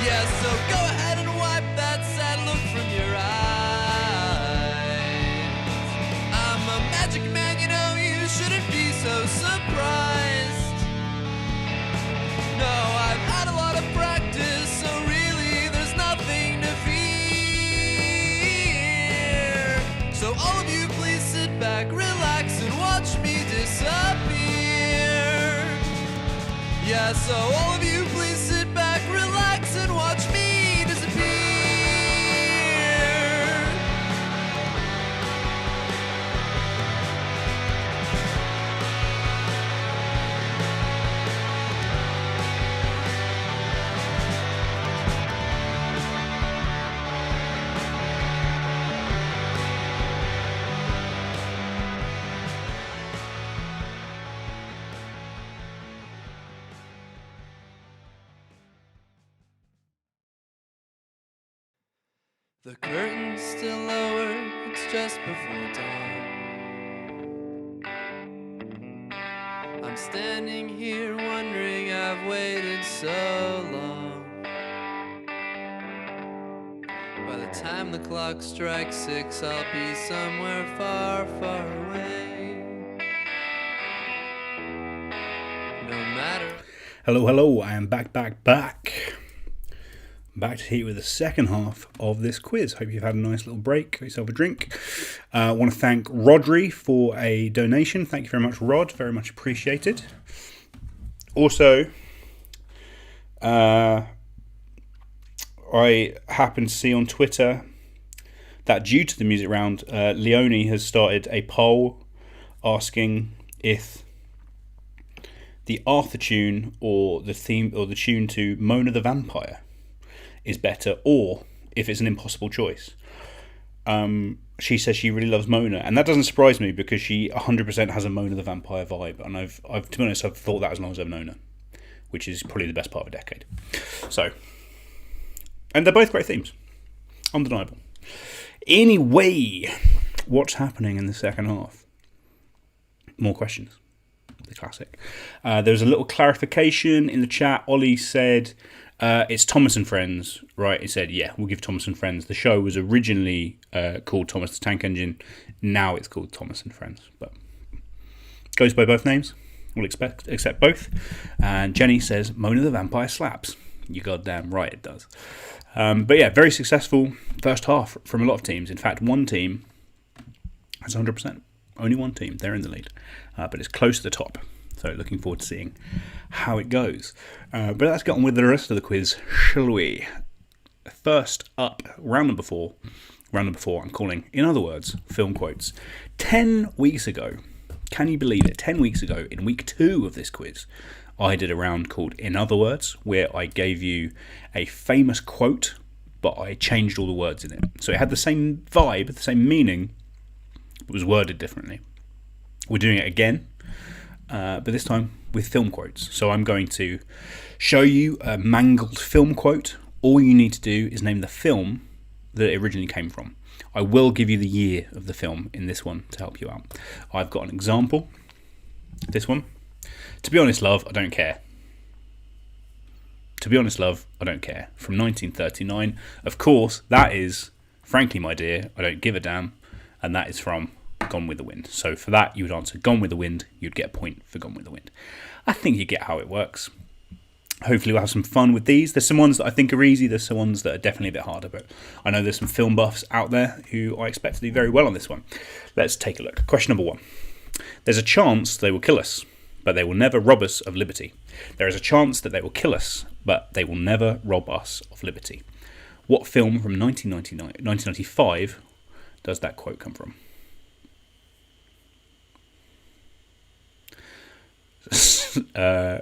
Yeah, so go ahead and wipe that sad look from your eyes. I'm a magic man, you know, you shouldn't be so surprised. No, I've had a lot of practice, so really there's nothing to fear. So all of you please sit back, relax, and watch me disappear. Yeah, so all of you please sit back, relax, and watch me disappear. The curtain's still lowered, it's just before dawn. I'm standing here wondering I've waited so long. By the time the clock strikes 6, I'll be somewhere far, far away. No matter. Hello, I am back. Back to here with the second half of this quiz. Hope you've had a nice little break, got yourself a drink. I want to thank Rodri for a donation. Thank you very much, Rod. Very much appreciated. Also, I happened to see on Twitter that due to the music round, Leone has started a poll asking if the Arthur tune or the theme or the tune to Mona the Vampire is better, or if it's an impossible choice. She says she really loves Mona, and that doesn't surprise me because she 100% has a Mona the Vampire vibe, and I've to be honest, I've thought that as long as I've known her, which is probably the best part of a decade. So, and they're both great themes, undeniable. Anyway, what's happening in the second half? More questions. The classic. There was a little clarification in the chat. Ollie said it's Thomas and Friends, right? He said, yeah, we'll give Thomas and Friends. The show was originally called Thomas the Tank Engine. Now it's called Thomas and Friends, but goes by both names. We'll accept both. And Jenny says, Mona the Vampire slaps. You're goddamn right it does. But yeah, very successful first half from a lot of teams. In fact, one team has 100%. Only one team. They're in the lead. But it's close to the top. So looking forward to seeing how it goes. But let's get on with the rest of the quiz, shall we? First up, round number four, I'm calling, in other words, film quotes. 10 weeks ago, can you believe it? 10 weeks ago, in week 2 of this quiz, I did a round called In Other Words, where I gave you a famous quote, but I changed all the words in it. So it had the same vibe, the same meaning, It was worded differently. We're doing it again, but this time with film quotes. So I'm going to show you a mangled film quote. All you need to do is name the film that it originally came from. I will give you the year of the film in this one to help you out. I've got an example. This one. To be honest, love, I don't care. To be honest, love, I don't care. From 1939. Of course, that is Frankly, My Dear, I Don't Give a Damn. And that is from Gone with the Wind. So for that, you would answer Gone with the Wind. You'd get a point for Gone with the Wind. I think you get how it works. Hopefully we'll have some fun with these. There's some ones that I think are easy. There's some ones that are definitely a bit harder. But I know there's some film buffs out there who I expect to do very well on this one. Let's take a look. Question number 1. There's a chance they will kill us, but they will never rob us of liberty. There is a chance that they will kill us, but they will never rob us of liberty. What film from 1995 does that quote come from?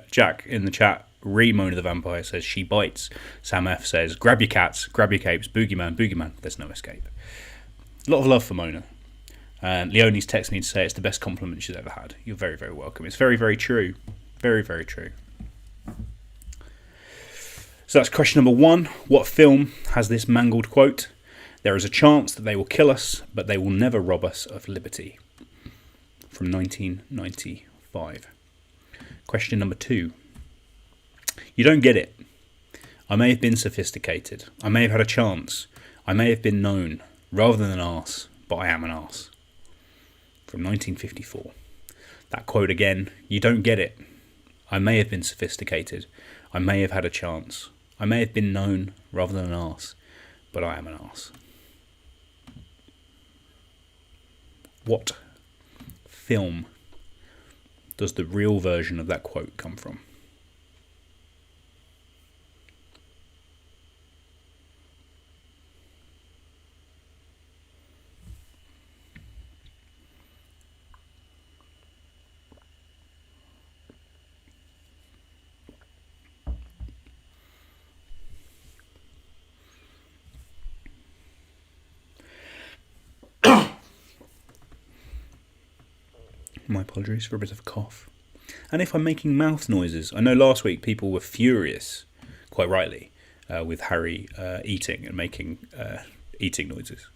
Jack in the chat, Mona the Vampire says she bites. Sam F says grab your cats, grab your capes, boogeyman, boogeyman, there's no escape. A lot of love for Mona. And Leonie's texted me to say it's the best compliment she's ever had. You're very, very welcome. It's very, very true. Very, very true. So that's question number 1. What film has this mangled quote? There is a chance that they will kill us, but they will never rob us of liberty. From 1995. Question number 2. You don't get it. I may have been sophisticated. I may have had a chance. I may have been known. Rather than an arse, but I am an arse. From 1954. That quote again. You don't get it. I may have been sophisticated. I may have had a chance. I may have been known rather than an arse, but I am an arse. What film does the real version of that quote come from? My apologies for a bit of a cough. And if I'm making mouth noises, I know last week people were furious, quite rightly, with Harry eating and making eating noises.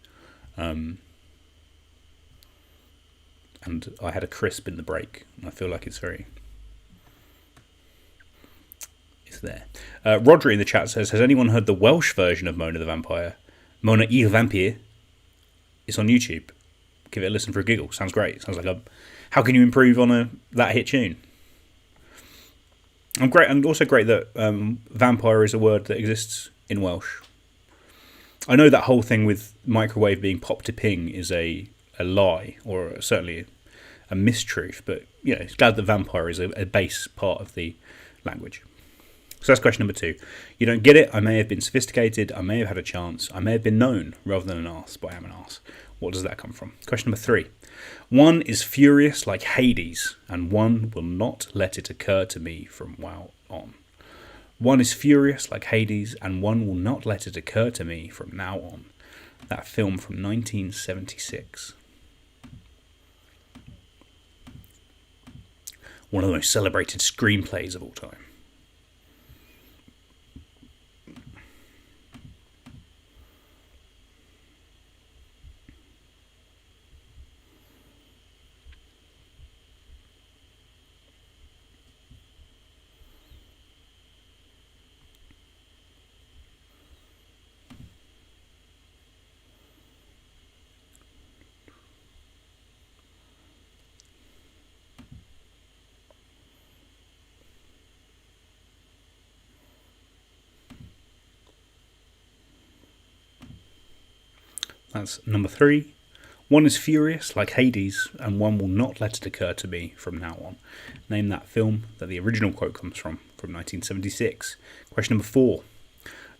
And I had a crisp in the break, and I feel like it's there. Rodri in the chat says, has anyone heard the Welsh version of Mona the Vampire? Mona il Vampire. It's on YouTube. Give it a listen for a giggle. Sounds great. Sounds like how can you improve on that hit tune? I'm also great that vampire is a word that exists in Welsh. I know that whole thing with microwave being pop to ping is a lie, or certainly a mistruth, but it's glad that vampire is a base part of the language. So that's question number 2. You don't get it. I may have been sophisticated. I may have had a chance. I may have been known rather than an arse, but I am an arse. What does that come from? Question number 3. One is furious like Hades, and one will not let it occur to me from now on. One is furious like Hades, and one will not let it occur to me from now on. That film from 1976. One of the most celebrated screenplays of all time. That's number 3. One is furious like Hades, and one will not let it occur to me from now on. Name that film that the original quote comes from 1976. Question number 4.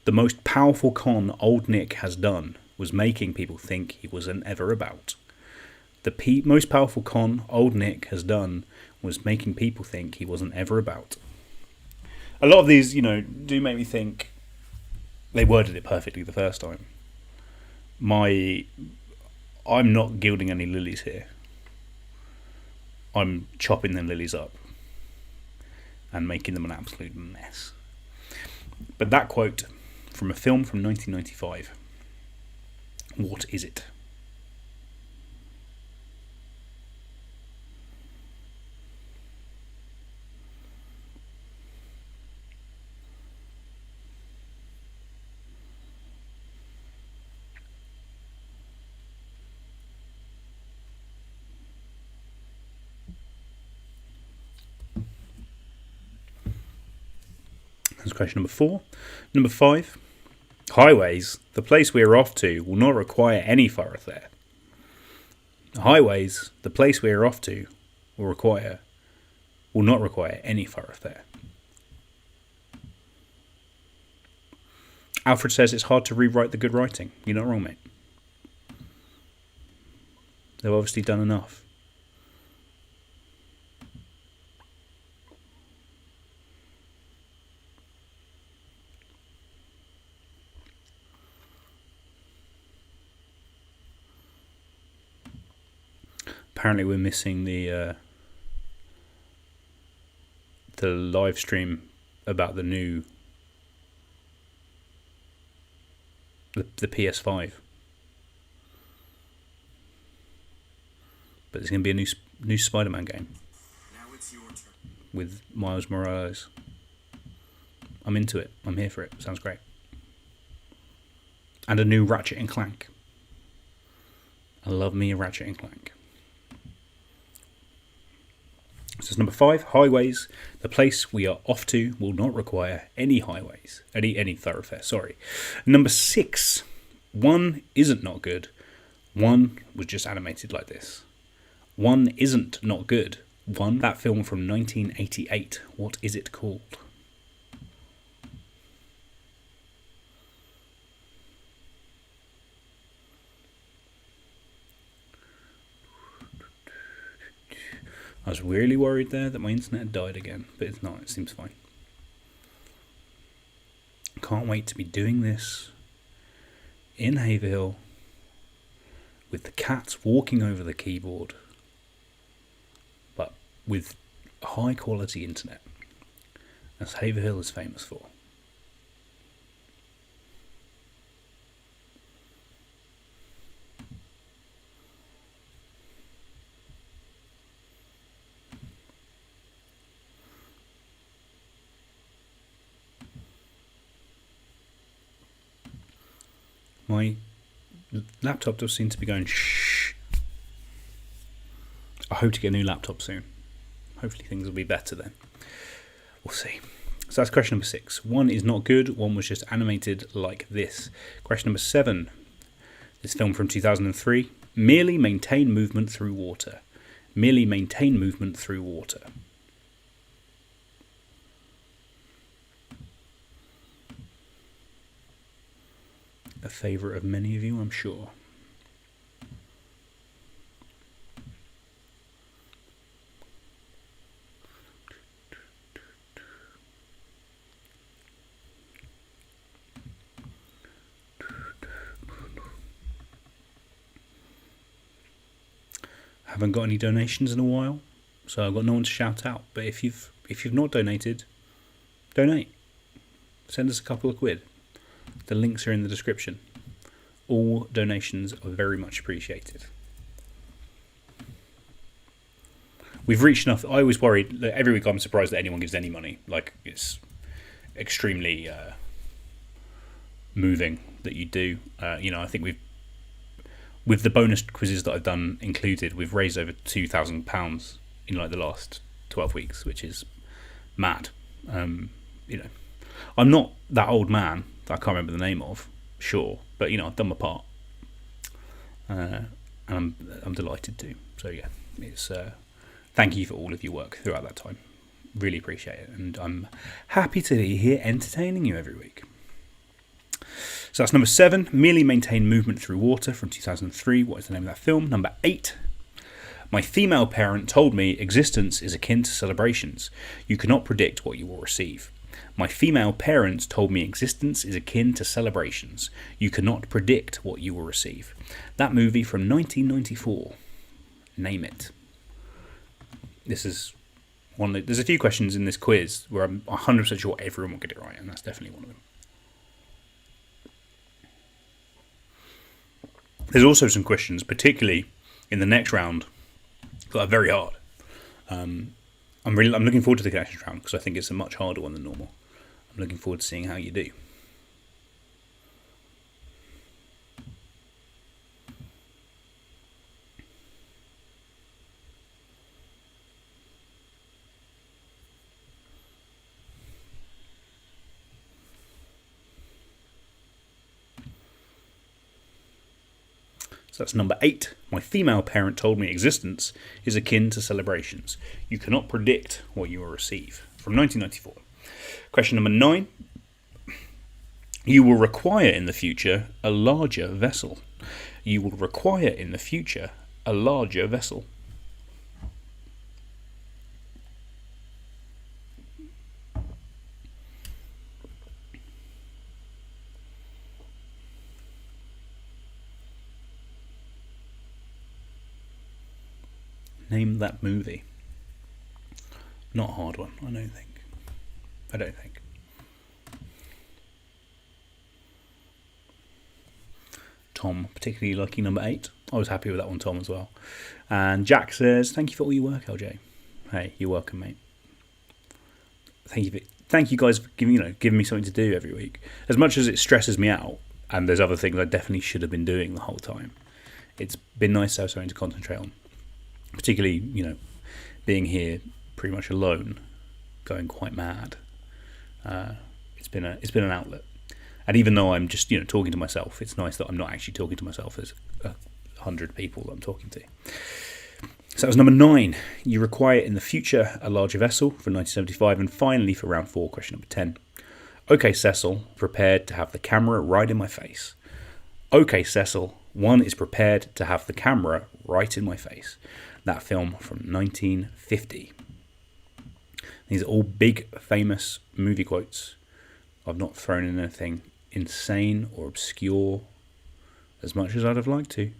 The most powerful con Old Nick has done was making people think he wasn't ever about. The most powerful con Old Nick has done was making people think he wasn't ever about. A lot of these, do make me think they worded it perfectly the first time. My I'm not gilding any lilies here. I'm chopping the lilies up and making them an absolute mess. But that quote from a film from 1995. What is it? That's question number 4. Number 5. Highways, the place we are off to, will not require any thoroughfare. Highways, the place we are off to, will not require any thoroughfare. Alfred says it's hard to rewrite the good writing. You're not wrong, mate. They've obviously done enough. Apparently we're missing the live stream about the new the PS5, but there's going to be a new Spider-Man game. Now it's your turn. With Miles Morales. I'm into it. I'm here for it. Sounds great. And a new Ratchet and Clank. I love me a Ratchet and Clank. So it's number 5. Highways, the place we are off to, will not require any highways, any thoroughfare. Sorry. Number 6. One isn't not good. One was just animated like this. One isn't not good. One, that film from 1988. What is it called? I was really worried there that my internet had died again, but it's not. It seems fine. Can't wait to be doing this in Haverhill with the cats walking over the keyboard, but with high quality internet, as Haverhill is famous for. My laptop does seem to be going shh. I hope to get a new laptop soon. Hopefully things will be better then. We'll see. So that's question number 6. One is not good. One was just animated like this. Question number 7. This film from 2003. Merely maintain movement through water. Merely maintain movement through water. A favourite of many of you, I'm sure. Haven't got any donations in a while, so I've got no one to shout out. But if you've not donated, donate. Send us a couple of quid. The links are in the description. All donations are very much appreciated. We've reached enough. I was worried that every week I'm surprised that anyone gives any money. Like, it's extremely moving that you do. I think with the bonus quizzes that I've done included, we've raised over £2,000 in like the last 12 weeks, which is mad. I'm not that old man that I can't remember the name of, sure, but I've done my part, and I'm delighted to. So yeah, it's thank you for all of your work throughout that time. Really appreciate it, and I'm happy to be here entertaining you every week. So that's number 7. Merely maintain movement through water from 2003. What is the name of that film? Number 8. My female parent told me existence is akin to celebrations. You cannot predict what you will receive. My female parents told me existence is akin to celebrations. You cannot predict what you will receive. That movie from 1994. Name it. This is one. There's a few questions in this quiz where I'm 100% sure everyone will get it right, and that's definitely one of them. There's also some questions, particularly in the next round, that are very hard. I'm looking forward to the connections round because I think it's a much harder one than normal. I'm looking forward to seeing how you do. So that's number 8. My female parent told me existence is akin to celebrations. You cannot predict what you will receive. From 1994. Question number 9. You will require in the future a larger vessel. You will require in the future a larger vessel. Name that movie. Not a hard one, I don't think. Tom, particularly lucky number 8. I was happy with that one, Tom, as well. And Jack says, thank you for all your work, LJ. Hey, you're welcome, mate. Thank you guys for giving me something to do every week. As much as it stresses me out, and there's other things I definitely should have been doing the whole time, it's been nice to have something to concentrate on. Particularly, being here pretty much alone, going quite mad. It's been an outlet, and even though I'm just talking to myself, it's nice that I'm not actually talking to myself. There's 100 people that I'm talking to. So that was number 9. You require in the future a larger vessel for 1975, and finally for round 4, question number 10. Okay, Cecil, prepared to have the camera right in my face. Okay, Cecil, one is prepared to have the camera right in my face. That film from 1950. These are all big, famous movie quotes. I've not thrown in anything insane or obscure as much as I'd have liked to.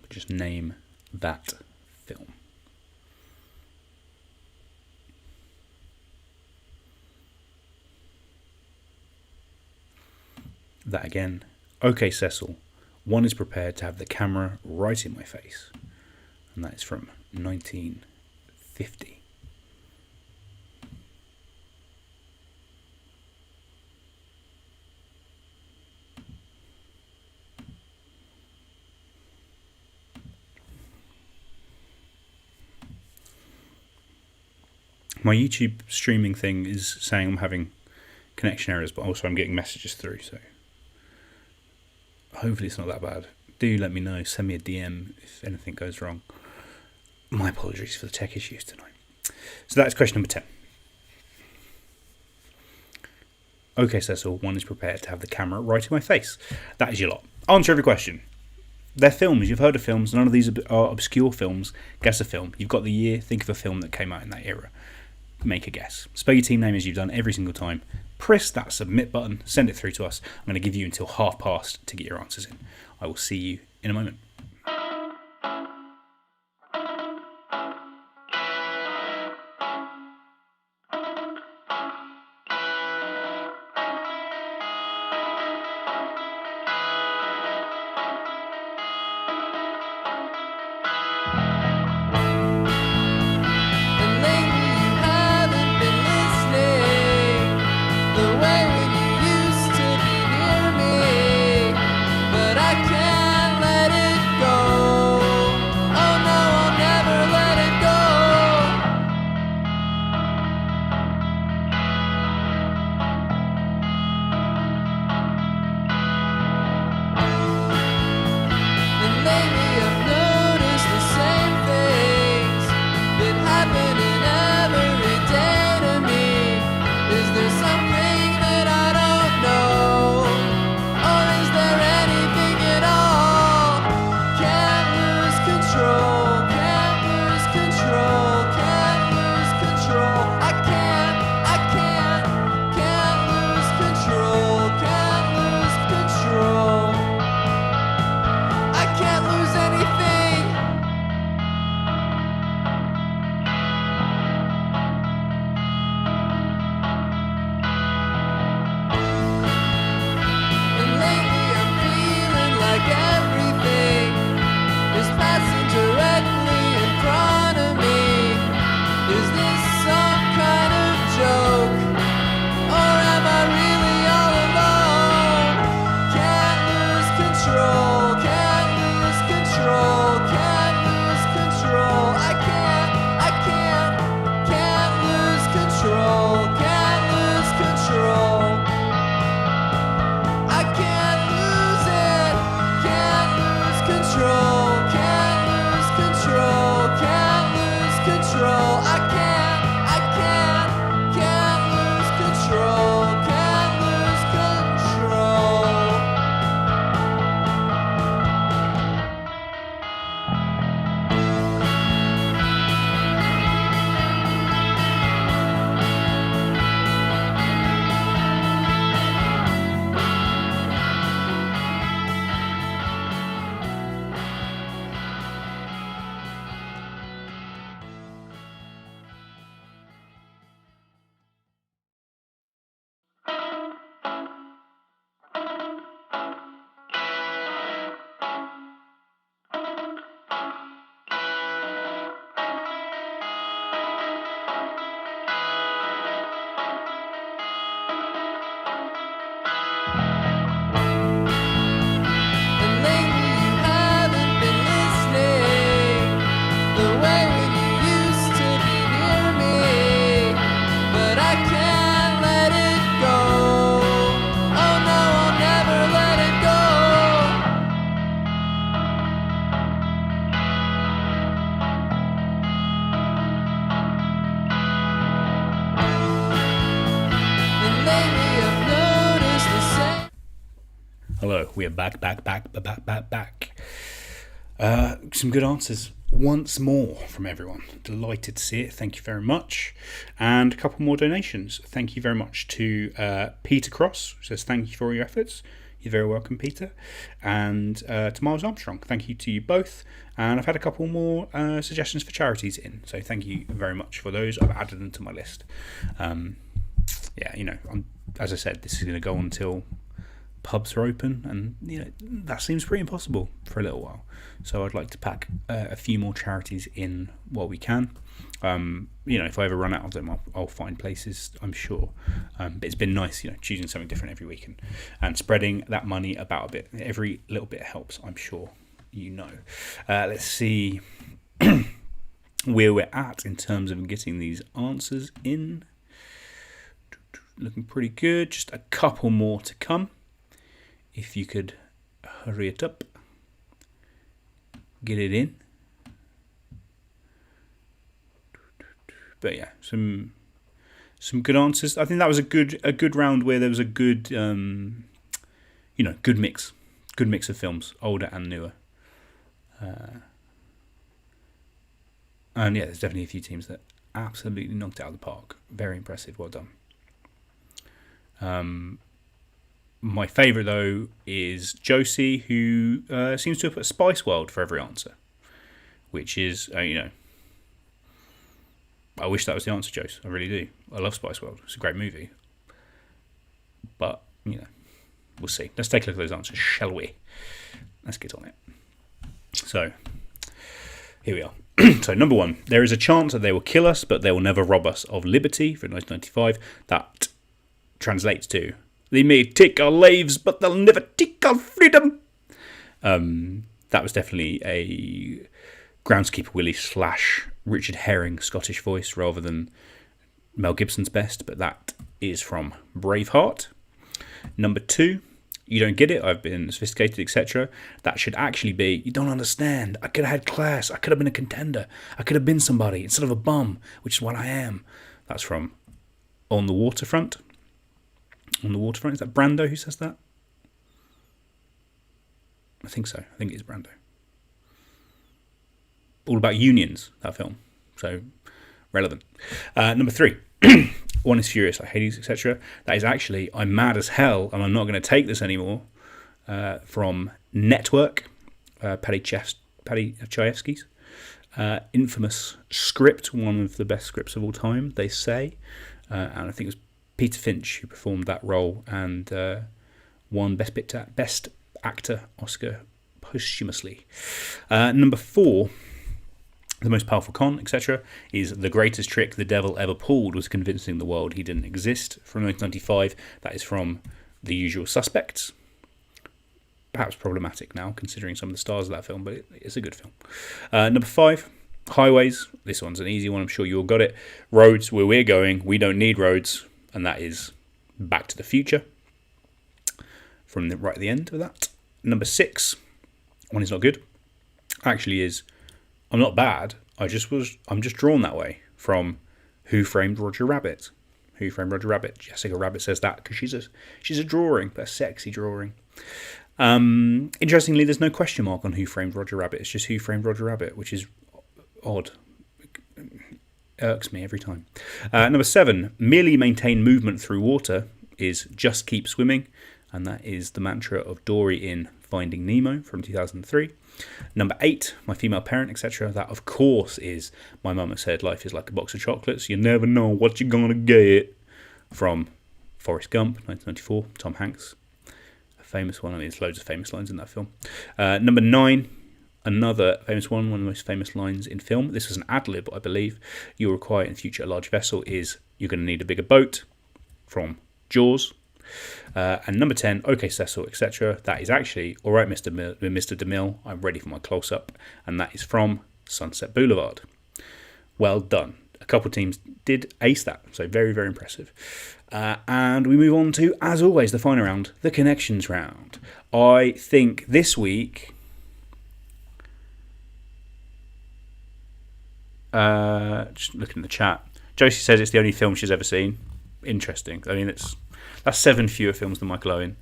But just name that film. That again. Okay, Cecil, one is prepared to have the camera right in my face. And that is from 1950. My YouTube streaming thing is saying I'm having connection errors, but also I'm getting messages through, so hopefully it's not that bad. Do let me know, send me a DM if anything goes wrong. My apologies for the tech issues tonight. So that's question number 10. Okay, Cecil, one is prepared to have the camera right in my face. That is your lot. Answer every question. They're films, you've heard of films, none of these are obscure films. Guess a film. You've got the year, think of a film that came out in that era. Make a guess. Spell your team name as you've done every single time. Press that submit button, send it through to us. I'm going to give you until past to get your answers in. I will see you in a moment. And lately you haven't been listening the way you used to be near me, but I can't let it hello. We are back. Some good answers once more from everyone. Delighted to see it. Thank you very much. And a couple more donations. Thank you very much to Peter Cross, who says thank you for your efforts. You're very welcome, Peter. And to Miles Armstrong, thank you to you both. And I've had a couple more suggestions for charities in, so thank you very much for those. I've added them to my list. As I said, this is going to go on until pubs are open, and that seems pretty impossible for a little while. So I'd like to pack a few more charities in while we can. If I ever run out of them, I'll find places, I'm sure. But it's been nice, choosing something different every week and spreading that money about a bit. Every little bit helps, I'm sure. Let's see where we're at in terms of getting these answers in. Looking pretty good. Just a couple more to come. If you could hurry it up, get it in. But yeah, some good answers. I think that was a good round where there was a good good mix of films, older and newer. And yeah, there's definitely a few teams that absolutely knocked it out of the park. Very impressive. Well done. My favourite, though, is Josie, who seems to have put Spice World for every answer, which is, I wish that was the answer, Jose. I really do. I love Spice World. It's a great movie. But, we'll see. Let's take a look at those answers, shall we? Let's get on it. So, here we are. So, number 1. There is a chance that they will kill us, but they will never rob us of liberty, for 1995. That translates to, they may take our lives, but they'll never take our freedom. That was definitely a Groundskeeper Willie / Richard Herring Scottish voice rather than Mel Gibson's best, but that is from Braveheart. Number 2, you don't get it, I've been sophisticated, etc. That should actually be, you don't understand, I could have had class, I could have been a contender, I could have been somebody instead of a bum, which is what I am. That's from On the Waterfront. On the Waterfront, is that Brando who says that? I think so. I think it's Brando. All about unions, that film. So, relevant. Number 3. One is Furious, like Hades, etc. That is actually, I'm mad as hell, and I'm not going to take this anymore. From Network, Paddy Chayefsky's infamous script, one of the best scripts of all time, they say. And I think it was Peter Finch who performed that role and won Best Actor Oscar posthumously. Number 4, the most powerful con, etc., is the greatest trick the devil ever pulled was convincing the world he didn't exist. From 1995, that is from The Usual Suspects. Perhaps problematic now, considering some of the stars of that film, but it's a good film. Number 5, Highways. This one's an easy one, I'm sure you all got it. Roads, where we're going, we don't need roads. And that is Back to the Future. From right at the end of that. Number 6, one is not good. Actually is, I'm not bad. I'm just drawn that way. From Who Framed Roger Rabbit. Who Framed Roger Rabbit. Jessica Rabbit says that because she's a drawing, but a sexy drawing. Interestingly, there's no question mark on Who Framed Roger Rabbit. It's just Who Framed Roger Rabbit, which is odd. Irks me every time. Number 7, merely maintain movement through water is just keep swimming, and that is the mantra of Dory in Finding Nemo from 2003. Number 8, my female parent, etc. That, of course, is my mum said life is like a box of chocolates. You never know what you're gonna get. From Forrest Gump, 1994, Tom Hanks. A famous one. I mean, there's loads of famous lines in that film. Number 9, another famous one of the most famous lines in film. This was an ad-lib, I believe. You'll require in future a large vessel is you're going to need a bigger boat, from Jaws. And number 10, OK Cecil, etc. That is actually, all right, Mr. DeMille, I'm ready for my close-up. And that is from Sunset Boulevard. Well done. A couple of teams did ace that, so very, very impressive. And we move on to, as always, the final round, the connections round. I think this week... just looking in the chat, Josie says it's the only film she's ever seen. Interesting. I mean, that's 7 fewer films than Michael Owen.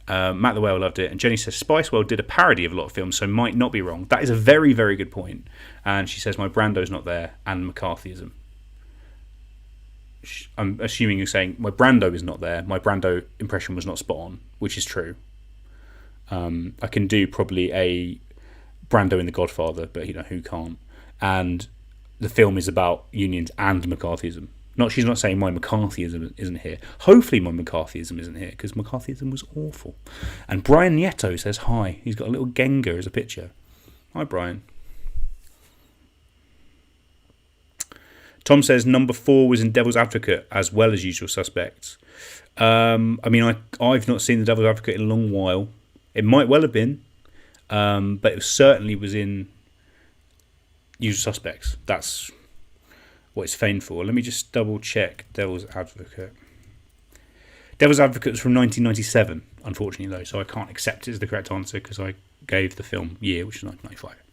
Matt the Whale loved it. And Jenny says, Spice World did a parody of a lot of films, so might not be wrong. That is a very, very good point. And she says, my Brando's not there, and McCarthyism. I'm assuming you're saying, my Brando is not there. My Brando impression was not spot on, which is true. I can do probably a Brando in The Godfather, but, who can't? And the film is about unions and McCarthyism. She's not saying my McCarthyism isn't here. Hopefully my McCarthyism isn't here, because McCarthyism was awful. And Brian Nieto says hi. He's got a little Gengar as a picture. Hi, Brian. Tom says number 4 was in Devil's Advocate as well as Usual Suspects. I've not seen The Devil's Advocate in a long while. It might well have been, but it certainly was in Usual Suspects. That's what it's famed for. Let me just double check Devil's Advocate. Devil's Advocate was from 1997, unfortunately, though, so I can't accept it as the correct answer because I gave the film year, which is 1995.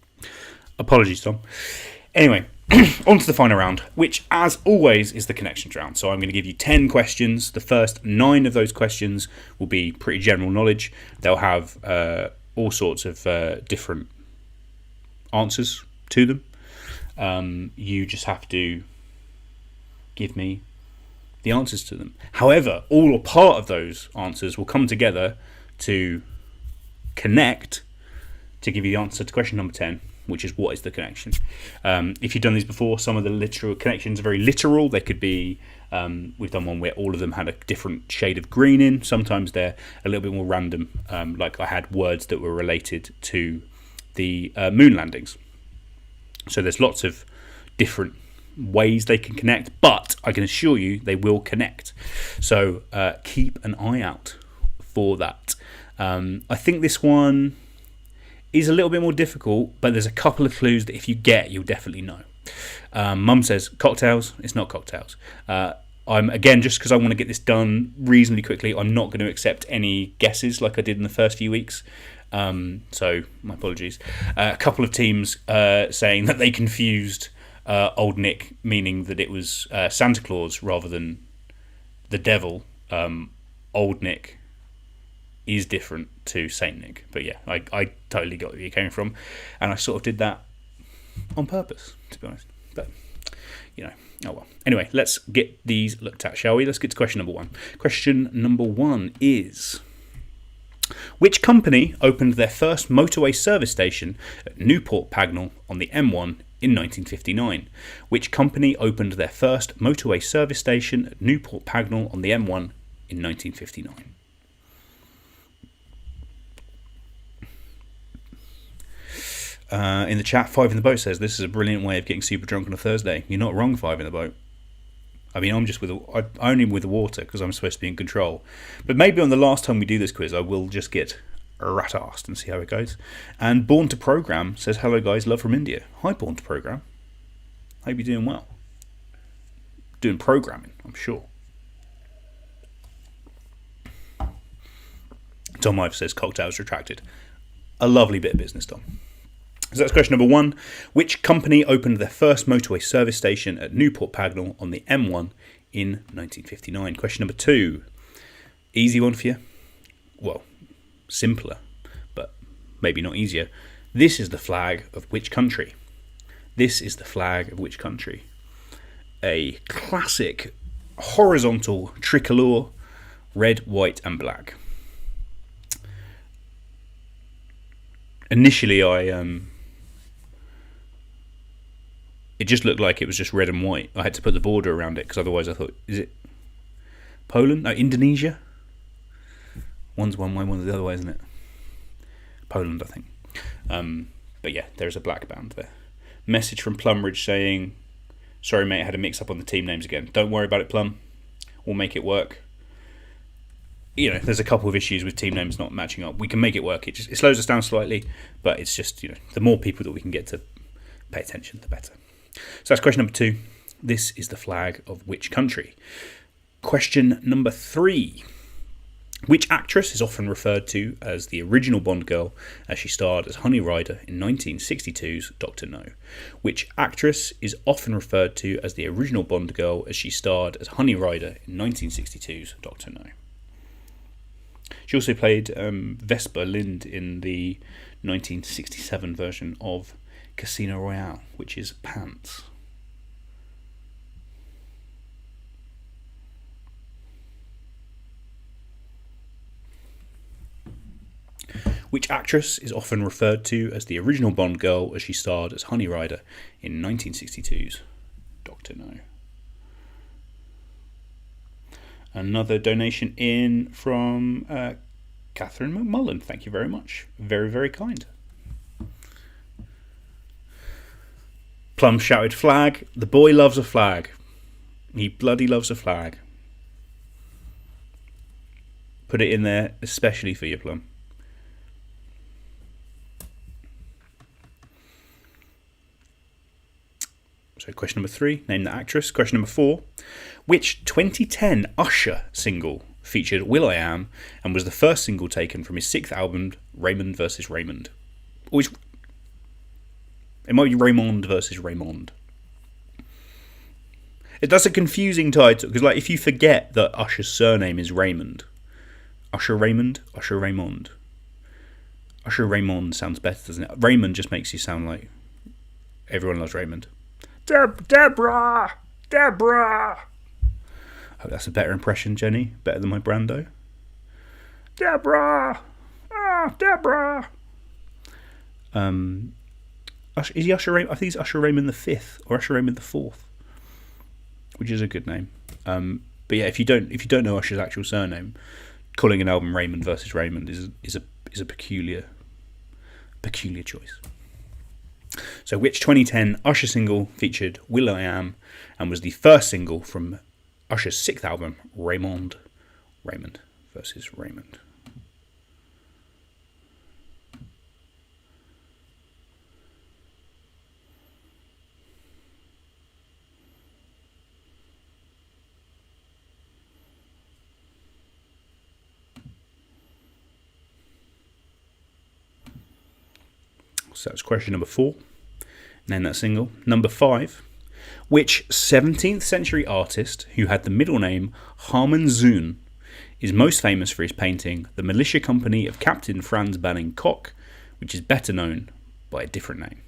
Apologies, Tom. Anyway, on to the final round, which, as always, is the connections round. So I'm going to give you 10 questions. The first 9 of those questions will be pretty general knowledge. They'll have all sorts of different answers to them. You just have to give me the answers to them. However, all or part of those answers will come together to connect to give you the answer to question number 10, which is what is the connection. If you've done these before, some of the literal connections are very literal. They could be, we've done one where all of them had a different shade of green in. Sometimes they're a little bit more random, like I had words that were related to the moon landings. So there's lots of different ways they can connect, but I can assure you they will connect. So keep an eye out for that. I think this one is a little bit more difficult, but there's a couple of clues that if you get, you'll definitely know. Mum says cocktails. It's not cocktails. I'm again, just because I want to get this done reasonably quickly, I'm not going to accept any guesses like I did in the first few weeks. So my apologies. A couple of teams saying that they confused Old Nick, meaning that it was Santa Claus rather than the devil. Old Nick is different to Saint Nick, but yeah, I totally got where you came from, and I sort of did that on purpose, to be honest. But oh well. Anyway, let's get these looked at, shall we? Let's get to question number 1. Question number 1 is: which company opened their first motorway service station at Newport Pagnell on the M1 in 1959? Which company opened their first motorway service station at Newport Pagnell on the M1 in 1959? In the chat, 5 in the boat says this is a brilliant way of getting super drunk on a Thursday. You're not wrong, 5 in the boat. I mean, I'm only with the water because I'm supposed to be in control. But maybe on the last time we do this quiz, I will just get rat-arsed and see how it goes. And Born to Program says, hello guys, love from India. Hi, Born to Program. Hope you're doing well. Doing programming, I'm sure. Tom Ives says cocktails retracted. A lovely bit of business, Tom. So that's question number 1. Which company opened their first motorway service station at Newport Pagnell on the M1 in 1959? Question number 2. Easy one for you. Well, simpler, but maybe not easier. This is the flag of which country? This is the flag of which country? A classic horizontal tricolour, red, white and black. Initially, it just looked like it was just red and white. I had to put the border around it because otherwise I thought, is it Poland? No, Indonesia? One's one way, one's the other way, isn't it? Poland, I think. But yeah, there's a black band there. Message from Plumridge saying, sorry mate, I had a mix up on the team names again. Don't worry about it, Plum. We'll make it work. There's a couple of issues with team names not matching up. We can make it work. It slows us down slightly, but it's just, the more people that we can get to pay attention, the better. So that's question number 2. This is the flag of which country? Question number 3. Which actress is often referred to as the original Bond girl as she starred as Honey Rider in 1962's Dr. No? Which actress is often referred to as the original Bond girl as she starred as Honey Rider in 1962's Dr. No? She also played Vesper Lind in the 1967 version of Casino Royale, which is Pants. Which actress is often referred to as the original Bond girl as she starred as Honey Rider in 1962's Dr. No? Another donation in from Catherine McMullen. Thank you very much. Very, very kind. Plum shouted flag. The boy loves a flag. He bloody loves a flag. Put it in there especially for you, Plum. So question number 3, name the actress. Question number 4, which 2010 Usher single featured will.i.am and was the first single taken from his 6th album, Raymond vs. Raymond? It might be Raymond versus Raymond. That's a confusing title, because like if you forget that Usher's surname is Raymond, Usher Raymond, Usher Raymond. Usher Raymond sounds better, doesn't it? Raymond just makes you sound like everyone loves Raymond. Deborah! I hope that's a better impression, Jenny. Better than my Brando. Deborah! Deborah! Is he Usher Raymond? I think he's Usher Raymond the 5th or Usher Raymond the 4th, which is a good name. But yeah, if you don't know Usher's actual surname, calling an album Raymond versus Raymond is a peculiar choice. So which 2010 Usher single featured will.i.am and was the first single from Usher's 6th album, Raymond vs. Raymond? So that's question number 4. Name that single. Number 5. Which 17th century artist who had the middle name Harmon Zoon is most famous for his painting The Militia Company of Captain Franz Banning Koch, which is better known by a different name?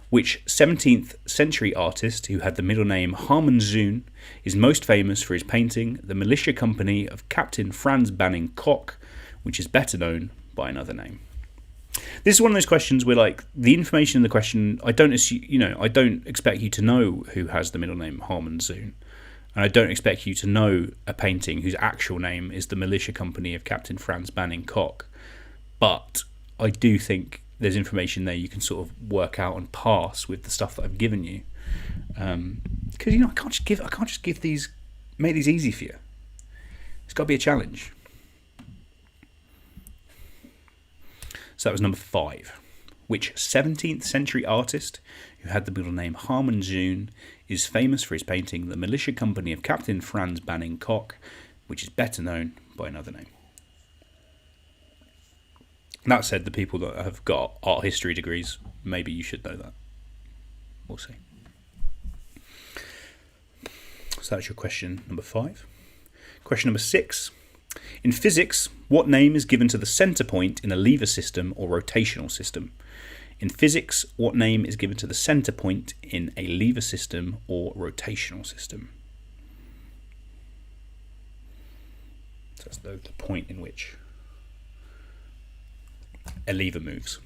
Which 17th century artist who had the middle name Harmon Zoon is most famous for his painting The Militia Company of Captain Franz Banning Koch, which is better known by another name? This is one of those questions where, like, the information in the question, I don't expect you to know who has the middle name Harmon Zoon, and I don't expect you to know a painting whose actual name is the Militia Company of Captain Franz Banning Koch. But I do think there's information there you can sort of work out and pass with the stuff that I've given you, because I can't just give these, make these easy for you. It's got to be a challenge. So that was number 5. Which 17th century artist who had the middle name Harmon Zoon is famous for his painting The Militia Company of Captain Franz Banning Koch, which is better known by another name? That said, the people that have got art history degrees, maybe you should know that. We'll see. So that's your question number 5. Question number 6. In physics, what name is given to the centre point in a lever system or rotational system? In physics, what name is given to the centre point in a lever system or rotational system? So that's the point in which a lever moves,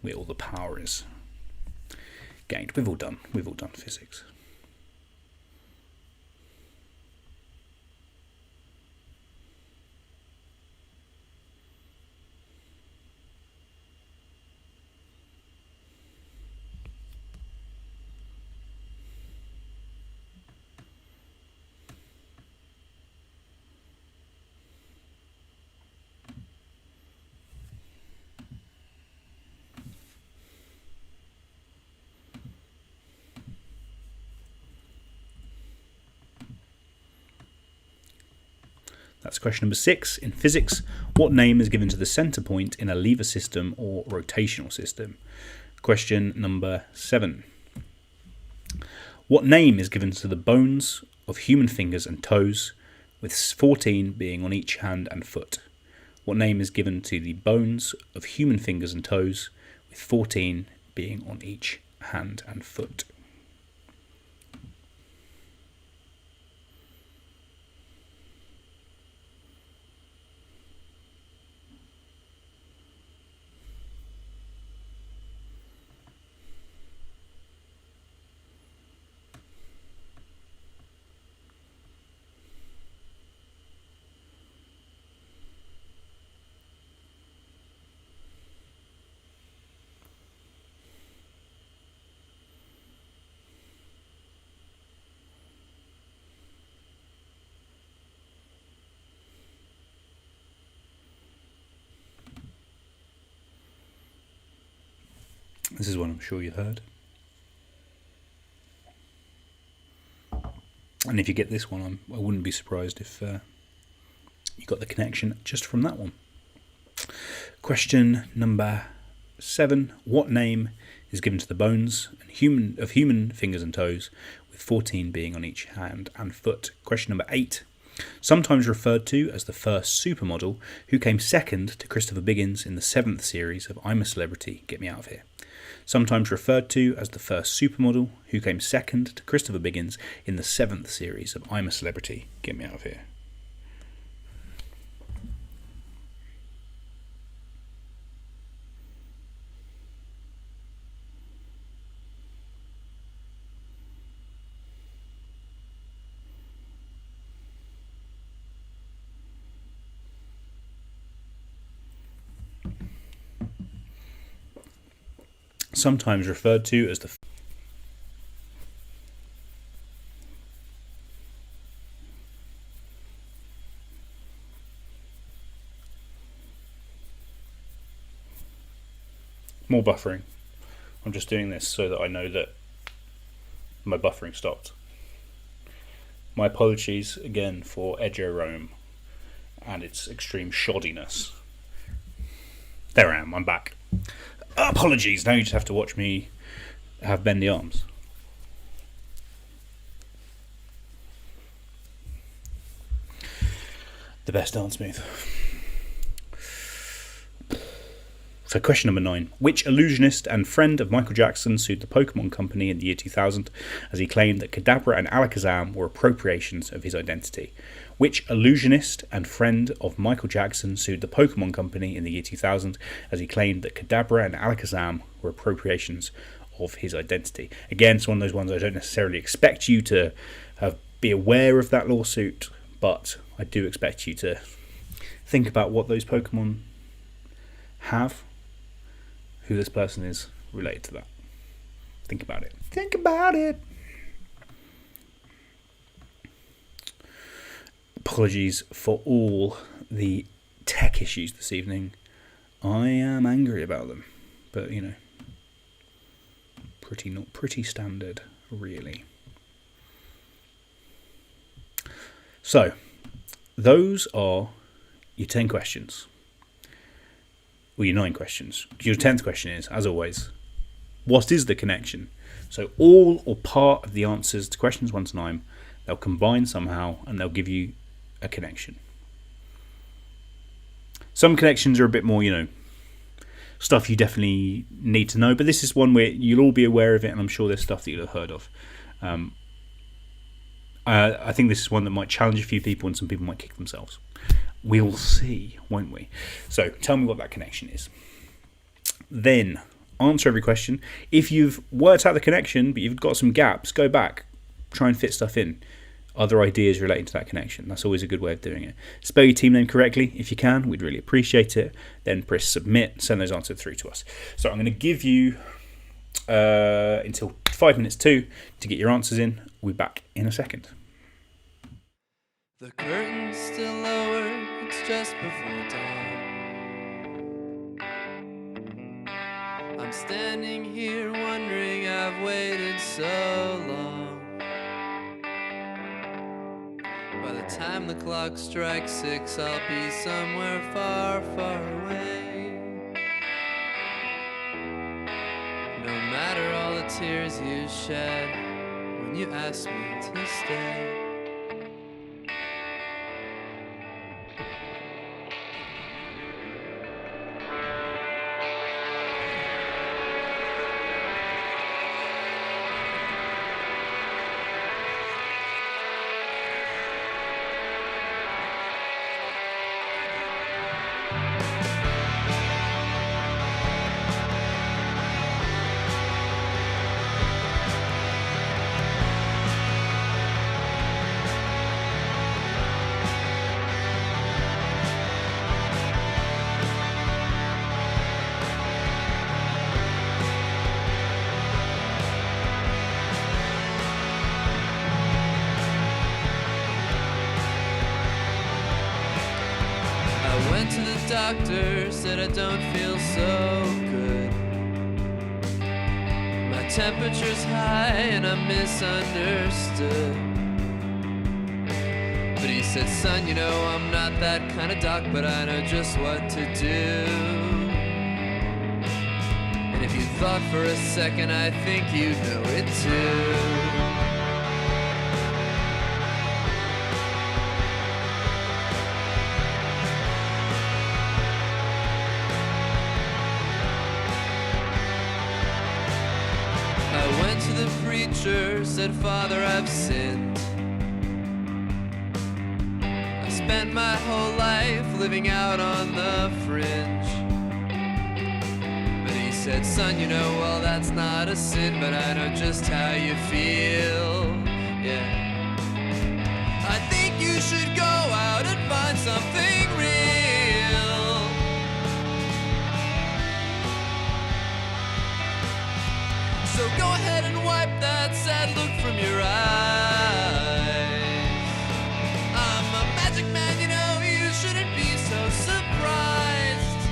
where all the power is gained. We've all done physics. That's question number 6. In physics, what name is given to the centre point in a lever system or rotational system? Question number 7. What name is given to the bones of human fingers and toes, with 14 being on each hand and foot? What name is given to the bones of human fingers and toes, with 14 being on each hand and foot? This is one I'm sure you've heard. And if you get this one, I wouldn't be surprised if you got the connection just from that one. Question number 7. What name is given to the bones of human fingers and toes, with 14 being on each hand and foot? Question number 8. Sometimes referred to as the first supermodel, who came second to Christopher Biggins in the 7th series of I'm a Celebrity, Get Me Out of Here. Sometimes referred to as the first supermodel, who came second to Christopher Biggins in the 7th series of I'm a Celebrity, Get Me Out of Here. Sometimes referred to as the more buffering. I'm just doing this so that I know that my buffering stopped. My apologies again for Edge Rome and its extreme shoddiness. There I am, I'm back. Apologies, now you just have to watch me have bendy arms. The best dance move. So question number 9. Which illusionist and friend of Michael Jackson sued the Pokemon Company in the year 2000 as he claimed that Kadabra and Alakazam were appropriations of his identity? Which illusionist and friend of Michael Jackson sued the Pokemon Company in the year 2000 as he claimed that Kadabra and Alakazam were appropriations of his identity? Again, it's one of those ones I don't necessarily expect you to be aware of that lawsuit, but I do expect you to think about what those Pokemon have, who this person is related to that. Think about it. Think about it! Apologies for all the tech issues this evening. I am angry about them, but you know, pretty standard, really. So, those are your 10 questions. Well, your 9 questions. Your 10th question is, as always, what is the connection? So all or part of the answers to questions 1 to 9, they'll combine somehow and they'll give you a connection. Some connections are a bit more, stuff you definitely need to know, but this is one where you'll all be aware of it, and I'm sure there's stuff that you'll have heard of. I think this is one that might challenge a few people, and some people might kick themselves. We'll see, won't we? So tell me what that connection is. Then answer every question. If you've worked out the connection but you've got some gaps, go back, try and fit stuff in. Other ideas relating to that connection. That's always a good way of doing it. Spell your team name correctly if you can. We'd really appreciate it. Then press submit. Send those answers through to us. So I'm going to give you until 5 minutes to get your answers in. We'll be back in a second. The curtain's still lowered, it's just before dawn. I'm standing here wondering I've waited so long. By the time the clock strikes 6, I'll be somewhere far, far away. No matter all the tears you shed when you asked me to stay. doctor said I don't feel so good. My temperature's high and I'm misunderstood. But he said, son, you know I'm not that kind of doc, but I know just what to do. And if you thought for a second, I think you know it too. I went to the preacher, said, Father, I've sinned. I spent my whole life living out on the fringe. But he said, son, you know, well, that's not a sin, but I know just how you feel. Yeah. I think you should go out and find something real. So go ahead and wipe that sad look from your eyes. I'm a magic man, you know, you shouldn't be so surprised.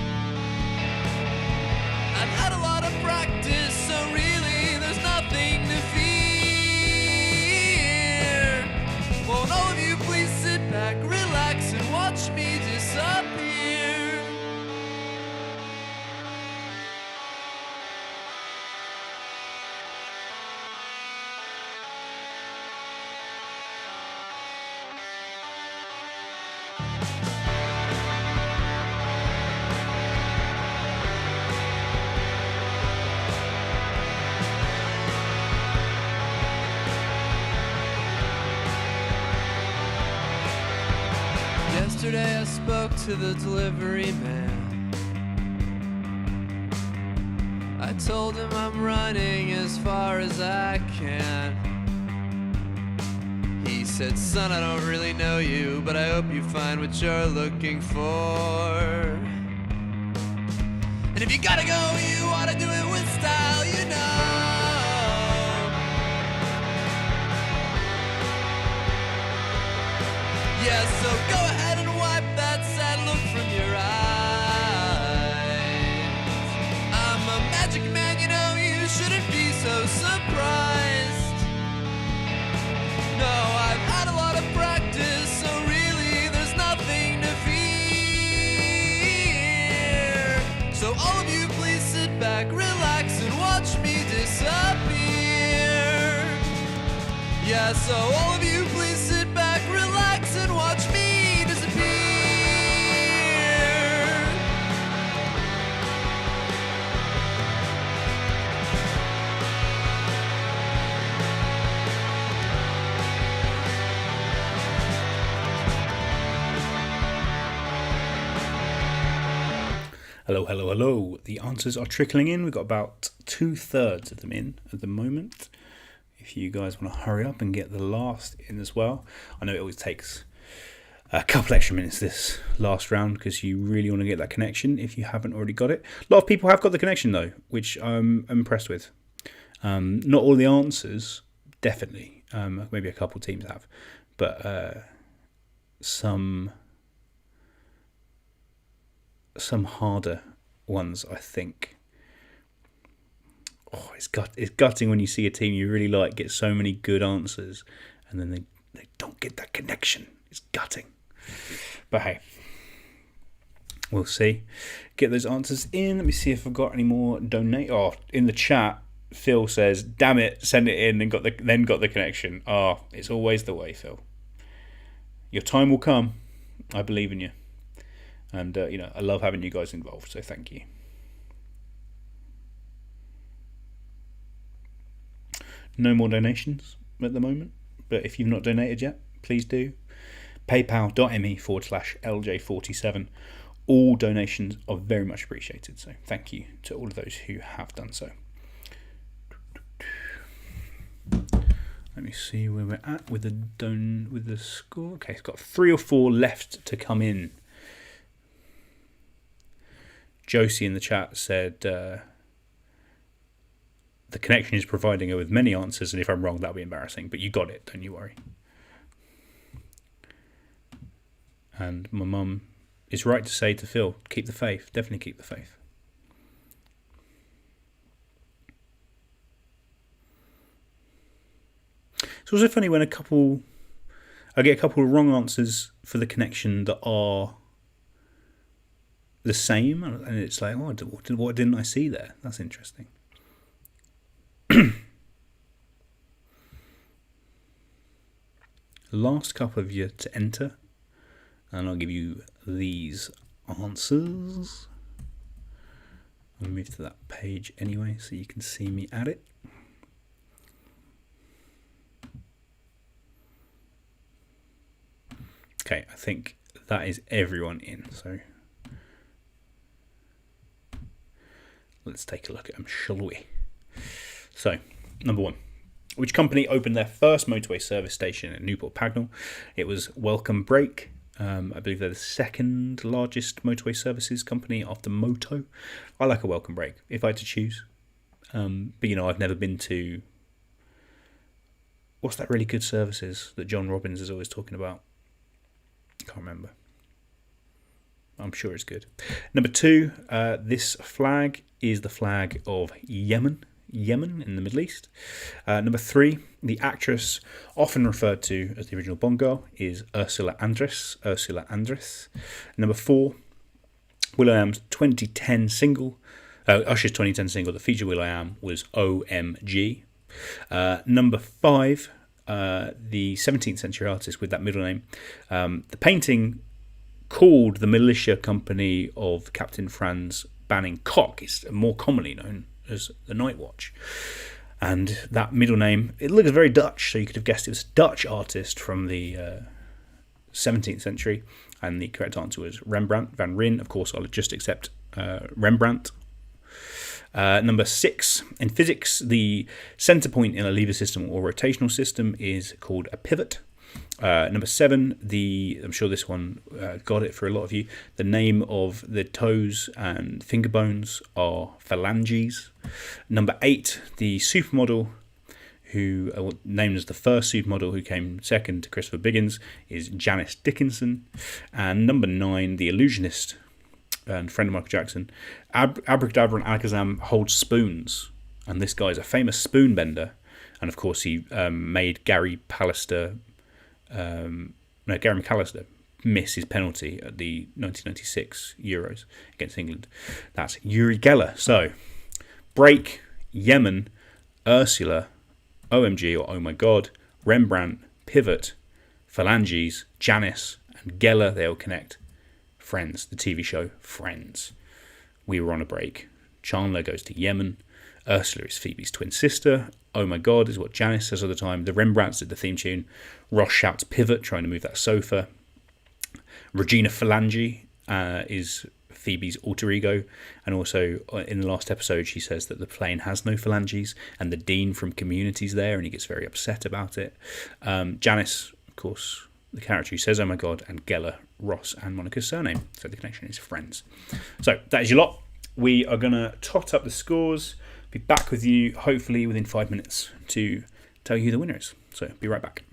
I've had a lot of practice, so really there's nothing to fear. Won't all of you please sit back, relax, and watch me disappear? Yesterday I spoke to the delivery man. I told him I'm running as far as I can. He said, son, I don't really know you, but I hope you find what you're looking for. And if you gotta go, you ought to do it with style, you know. Yeah, so go ahead and wipe that sad look from your eyes. I'm a magic man, you know, you shouldn't be so surprised. No, I've had a lot of practice, so really there's nothing to fear. So all of you please sit back, relax, and watch me disappear. Yeah, so all of you please sit back, relax, and watch me disappear. Hello, hello, hello. The answers are trickling in. We've got about 2/3 of them in at the moment. If you guys want to hurry up and get the last in as well. I know it always takes a couple extra minutes this last round because you really want to get that connection if you haven't already got it. A lot of people have got the connection though, which I'm impressed with. Not all the answers, definitely. Maybe a couple teams have. But some harder ones, I think. Oh, it's gutting when you see a team you really like get so many good answers and then they don't get that connection. It's gutting. But hey, we'll see. Get those answers in. Let me see if I've got any more donate. Oh, in the chat, Phil says, "Damn it, send it in and got the connection." Oh, it's always the way, Phil. Your time will come. I believe in you. And, I love having you guys involved, so thank you. No more donations at the moment, but if you've not donated yet, please do. paypal.me/LJ47. All donations are very much appreciated, so thank you to all of those who have done so. Let me see where we're at with the score. Okay, it's got 3 or 4 left to come in. Josie in the chat said the connection is providing her with many answers, and if I'm wrong, that'll be embarrassing. But you got it, don't you worry. And my mum it's right to say to Phil, keep the faith. Definitely keep the faith. It's also funny when I get a couple of wrong answers for the connection that are the same, and it's like, oh, what didn't I see there? That's interesting. Last couple of you to enter, and I'll give you these answers. I'll move to that page anyway so you can see me at it. Okay, I think that is everyone in, so let's take a look at them, shall we? So, number 1. Which company opened their first motorway service station in Newport Pagnell? It was Welcome Break. I believe they're the second largest motorway services company after Moto. I like a Welcome Break if I had to choose. But, I've never been to... What's that really good services that John Robbins is always talking about? Can't remember. I'm sure it's good. Number 2, this flag is the flag of Yemen in the Middle East. Number 3, the actress often referred to as the original Bond girl is Ursula Andress. Number 4, will.i.am's 2010 single, Usher's 2010 single that featured will.i.am was OMG. Number 5, the 17th century artist with that middle name. The painting called the militia company of Captain Franz Banning Koch is more commonly known as the Night Watch. And that middle name, it looks very Dutch, so you could have guessed it was a Dutch artist from the 17th century. And the correct answer was Rembrandt van Rijn. Of course, I'll just accept Rembrandt. Number 6, in physics, the center point in a lever system or rotational system is called a pivot. Number 7, I'm sure this one got it for a lot of you. The name of the toes and finger bones are phalanges. Number 8, the supermodel who named as the first supermodel who came second to Christopher Biggins is Janice Dickinson. And number 9, the illusionist and friend of Michael Jackson, Abracadabra and Alakazam holds spoons, and this guy's a famous spoon bender, and of course he made Gary McAllister miss his penalty at the 1996 Euros against England. That's Uri Geller. So, Break, Yemen, Ursula, OMG or Oh My God, Rembrandt, Pivot, Phalanges, Janice, and Geller, they all connect. Friends, the TV show Friends. We were on a break. Chandler goes to Yemen. Ursula is Phoebe's twin sister. Oh My God is what Janice says all the time. The Rembrandts did the theme tune. Ross shouts Pivot, trying to move that sofa. Regina Phalange is Phoebe's alter ego. And also, in the last episode, she says that the plane has no phalanges. And the dean from Community's there, and he gets very upset about it. Janice, of course, the character who says, oh my God, and Geller, Ross, and Monica's surname. So the connection is Friends. So that is your lot. We are going to tot up the scores. Be back with you, hopefully, within 5 minutes to tell you who the winner is. So be right back.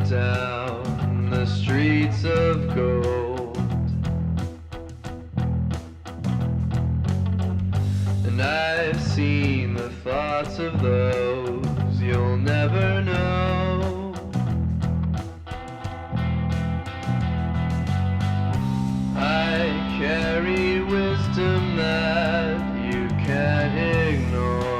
Down the streets of gold, and I've seen the thoughts of those you'll never know. I carry wisdom that you can't ignore.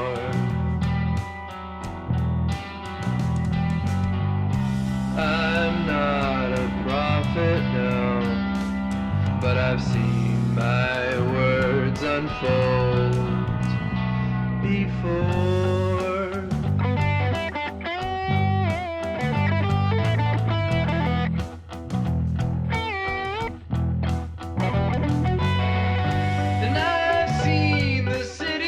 I'm not a prophet, no, but I've seen my words unfold before. And I've seen the city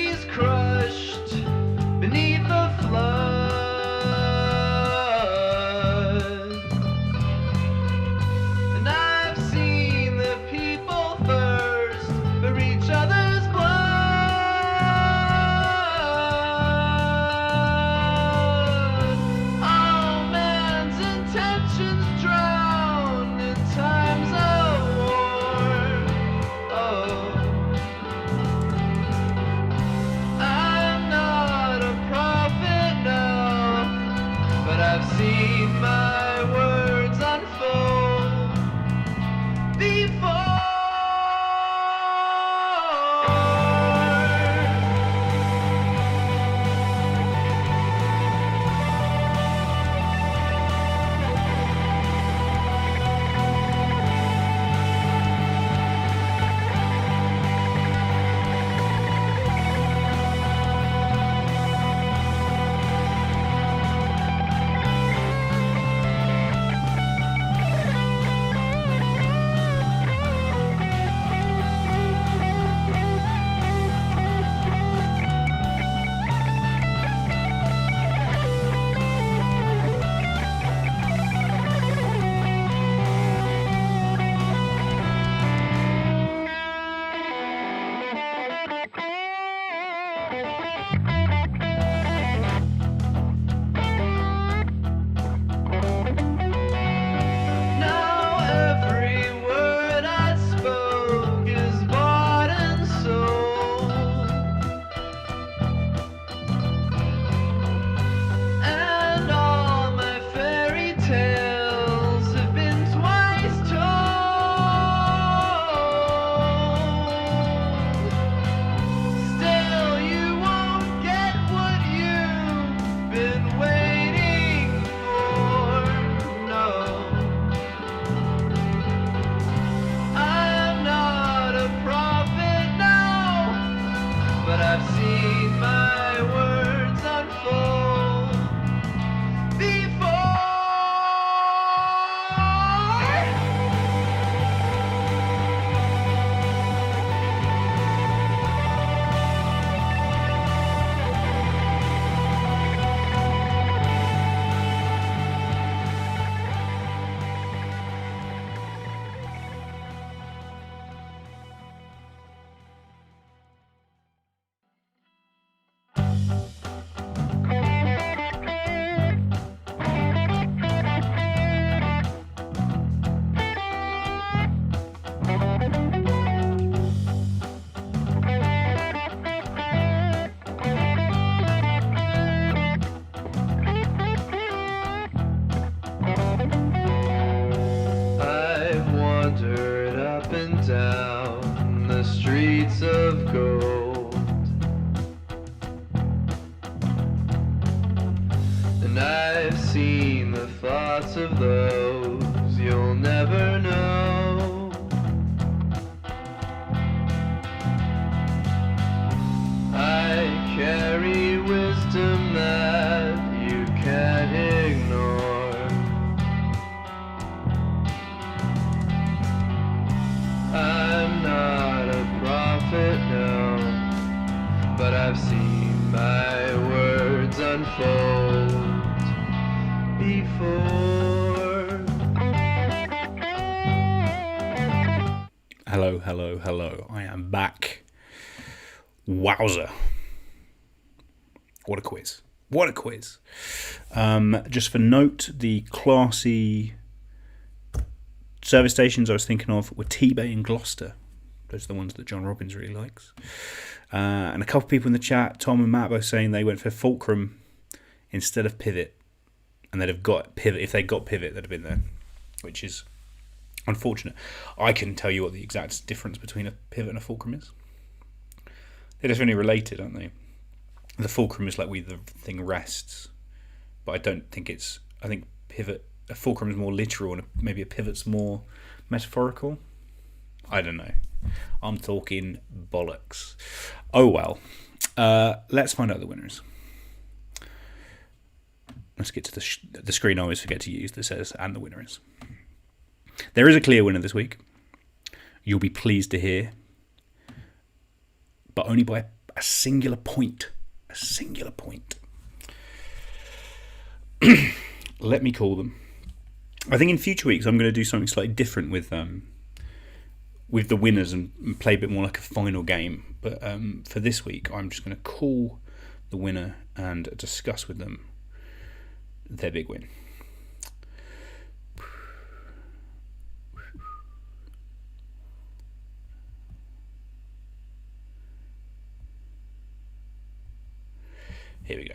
I've seen my words unfold before. Now every word I spoke is bought and sold, and all my fairy tales have been twice told. Still, you won't get what you've been waiting for. No. I'm not a prophet now, but I've seen my words unfold before. I've wandered up and down the streets of gold, and I've seen the thoughts of those you'll never know. I carry wisdom that you can't ignore. I'm not a prophet, no, but I've seen my words unfold before. Hello, hello, hello. I am back. Wowza. What a quiz. What a quiz. Just for note, the classy service stations I was thinking of were T-Bay and Gloucester. Those are the ones that John Robbins really likes. And a couple of people in the chat, Tom and Matt, both saying they went for Fulcrum instead of Pivot. And they'd have got Pivot. If they got Pivot, they'd have been there, which is unfortunate. I couldn't tell you what the exact difference between a Pivot and a Fulcrum is. They're definitely related, aren't they? The Fulcrum is like where the thing rests. But I don't think it's... I think Pivot... A fulcrum is more literal and maybe a pivot's more metaphorical. I don't know. I'm talking bollocks. Oh well. Let's find out the winners. Let's get to the screen I always forget to use that says and the winners. There is a clear winner this week. You'll be pleased to hear. But only by a singular point. A singular point. Let me call them. I think in future weeks I'm going to do something slightly different with the winners and play a bit more like a final game. But for this week, I'm just going to call the winner and discuss with them their big win. Here we go.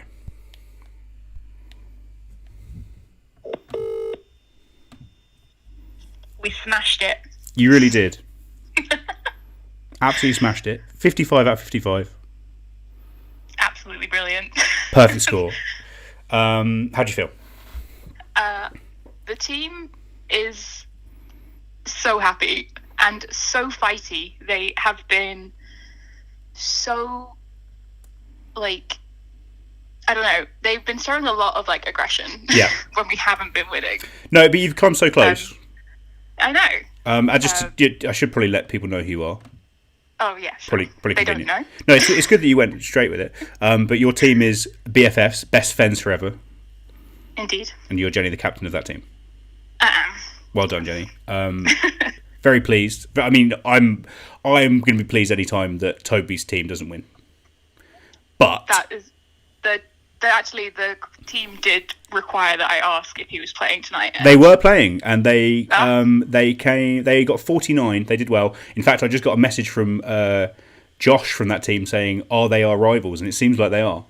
smashed it. You really did. Absolutely smashed it. 55 out of 55. Absolutely brilliant. Perfect score. How do you feel? The team is so happy and so fighty. They have been so, like, I don't know, they've been showing a lot of, like, aggression when we haven't been winning. No, but you've come so close. I know. I should probably let people know who you are. Oh, yeah. Sure. Probably they convenient. don't know. No, it's good that you went straight with it. But your team is BFFs, best friends forever. Indeed. And you're Jenny, the captain of that team. Well done, Jenny. Very pleased. But I mean, I'm going to be pleased any time that Toby's team doesn't win. But that is the team did require that I ask if he was playing tonight. They were playing, and they got 49. They did well. In fact, I just got a message from Josh from that team saying, "Are they our rivals?" And it seems like they are.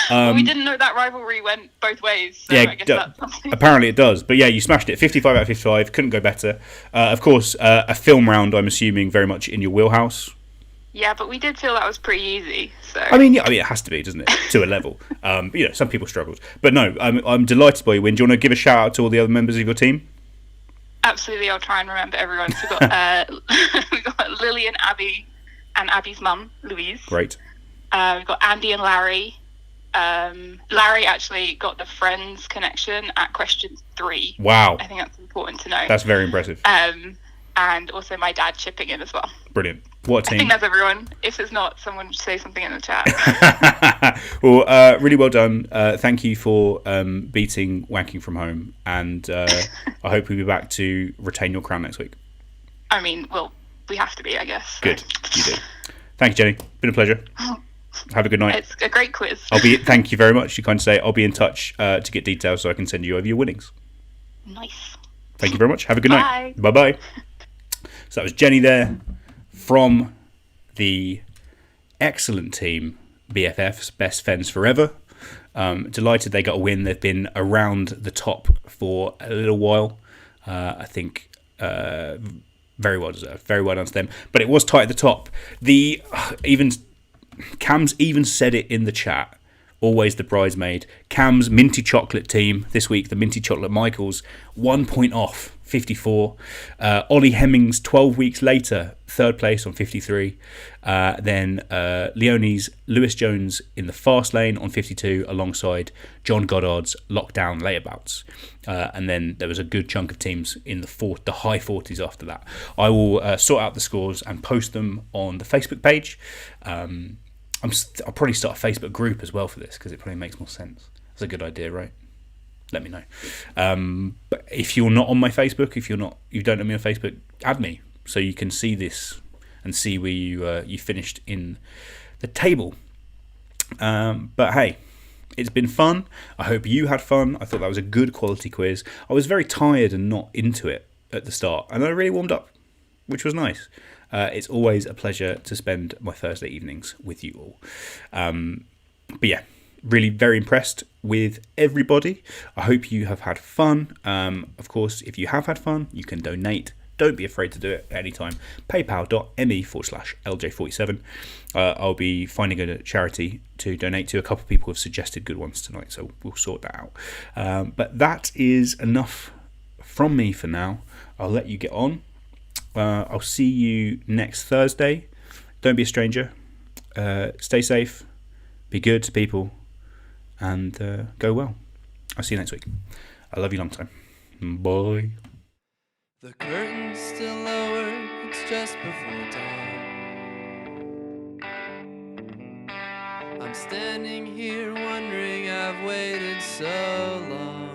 Well, we didn't know that rivalry went both ways. So I guess that's something. Apparently it does. But yeah, you smashed it. 55 out of 55. Couldn't go better. Of course, a film round, I'm assuming, very much in your wheelhouse. Yeah, but we did feel that was pretty easy. So I mean, it has to be, doesn't it? To a level. Some people struggled. But no, I'm delighted by your win. Do you want to give a shout out to all the other members of your team? Absolutely, I'll try and remember everyone. So we've got Lily and Abby, and Abby's mum, Louise. Great. We've got Andy and Larry. Larry actually got the Friends connection at question 3. Wow. I think that's important to know. That's very impressive. And also my dad chipping in as well. Brilliant. What a team. I think that's everyone. If it's not, someone say something in the chat. Well, really well done. Thank you for beating Wanking from Home. And I hope we'll be back to retain your crown next week. I mean, well, we have to be, I guess. Good. You do. Thank you, Jenny. Been a pleasure. Have a good night. It's a great quiz. Thank you very much. You kind of say I'll be in touch to get details so I can send you over your winnings. Nice. Thank you very much. Have a good night. Bye. So that was Jenny there from the excellent team BFFs, Best Friends Forever. Delighted they got a win. They've been around the top for a little while. I think very well deserved. Very well done to them. But it was tight at the top. Cam's even said it in the chat. Always the bridesmaid. Cam's Minty Chocolate team this week, the Minty Chocolate Michaels, 1 point off, 54. Ollie Hemmings, 12 weeks later, third place on 53. Then Leonie's Lewis Jones in the fast lane on 52, alongside John Goddard's lockdown layabouts. And then there was a good chunk of teams in the high 40s after that. I will sort out the scores and post them on the Facebook page. I'll probably start a Facebook group as well for this, because it probably makes more sense. That's a good idea, right? Let me know. But if you're not on my Facebook, you don't know me on Facebook, add me so you can see this and see where you finished in the table. But hey, it's been fun. I hope you had fun. I thought that was a good quality quiz. I was very tired and not into it at the start, and I really warmed up, which was nice. It's always a pleasure to spend my Thursday evenings with you all. But yeah, really very impressed with everybody. I hope you have had fun. Of course, if you have had fun, you can donate. Don't be afraid to do it at any time. paypal.me/LJ47. I'll be finding a charity to donate to. A couple of people have suggested good ones tonight, so we'll sort that out. But that is enough from me for now. I'll let you get on. I'll see you next Thursday. Don't be a stranger. Stay safe. Be good to people. And go well. I'll see you next week. I love you long time. Bye. The curtain's still lowered. It's just before dawn. I'm standing here wondering I've waited so long.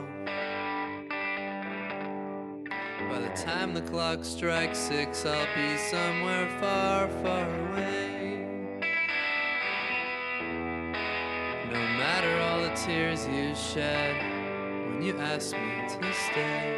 By the time the clock strikes 6, I'll be somewhere far, far away. No matter all the tears you shed when you asked me to stay.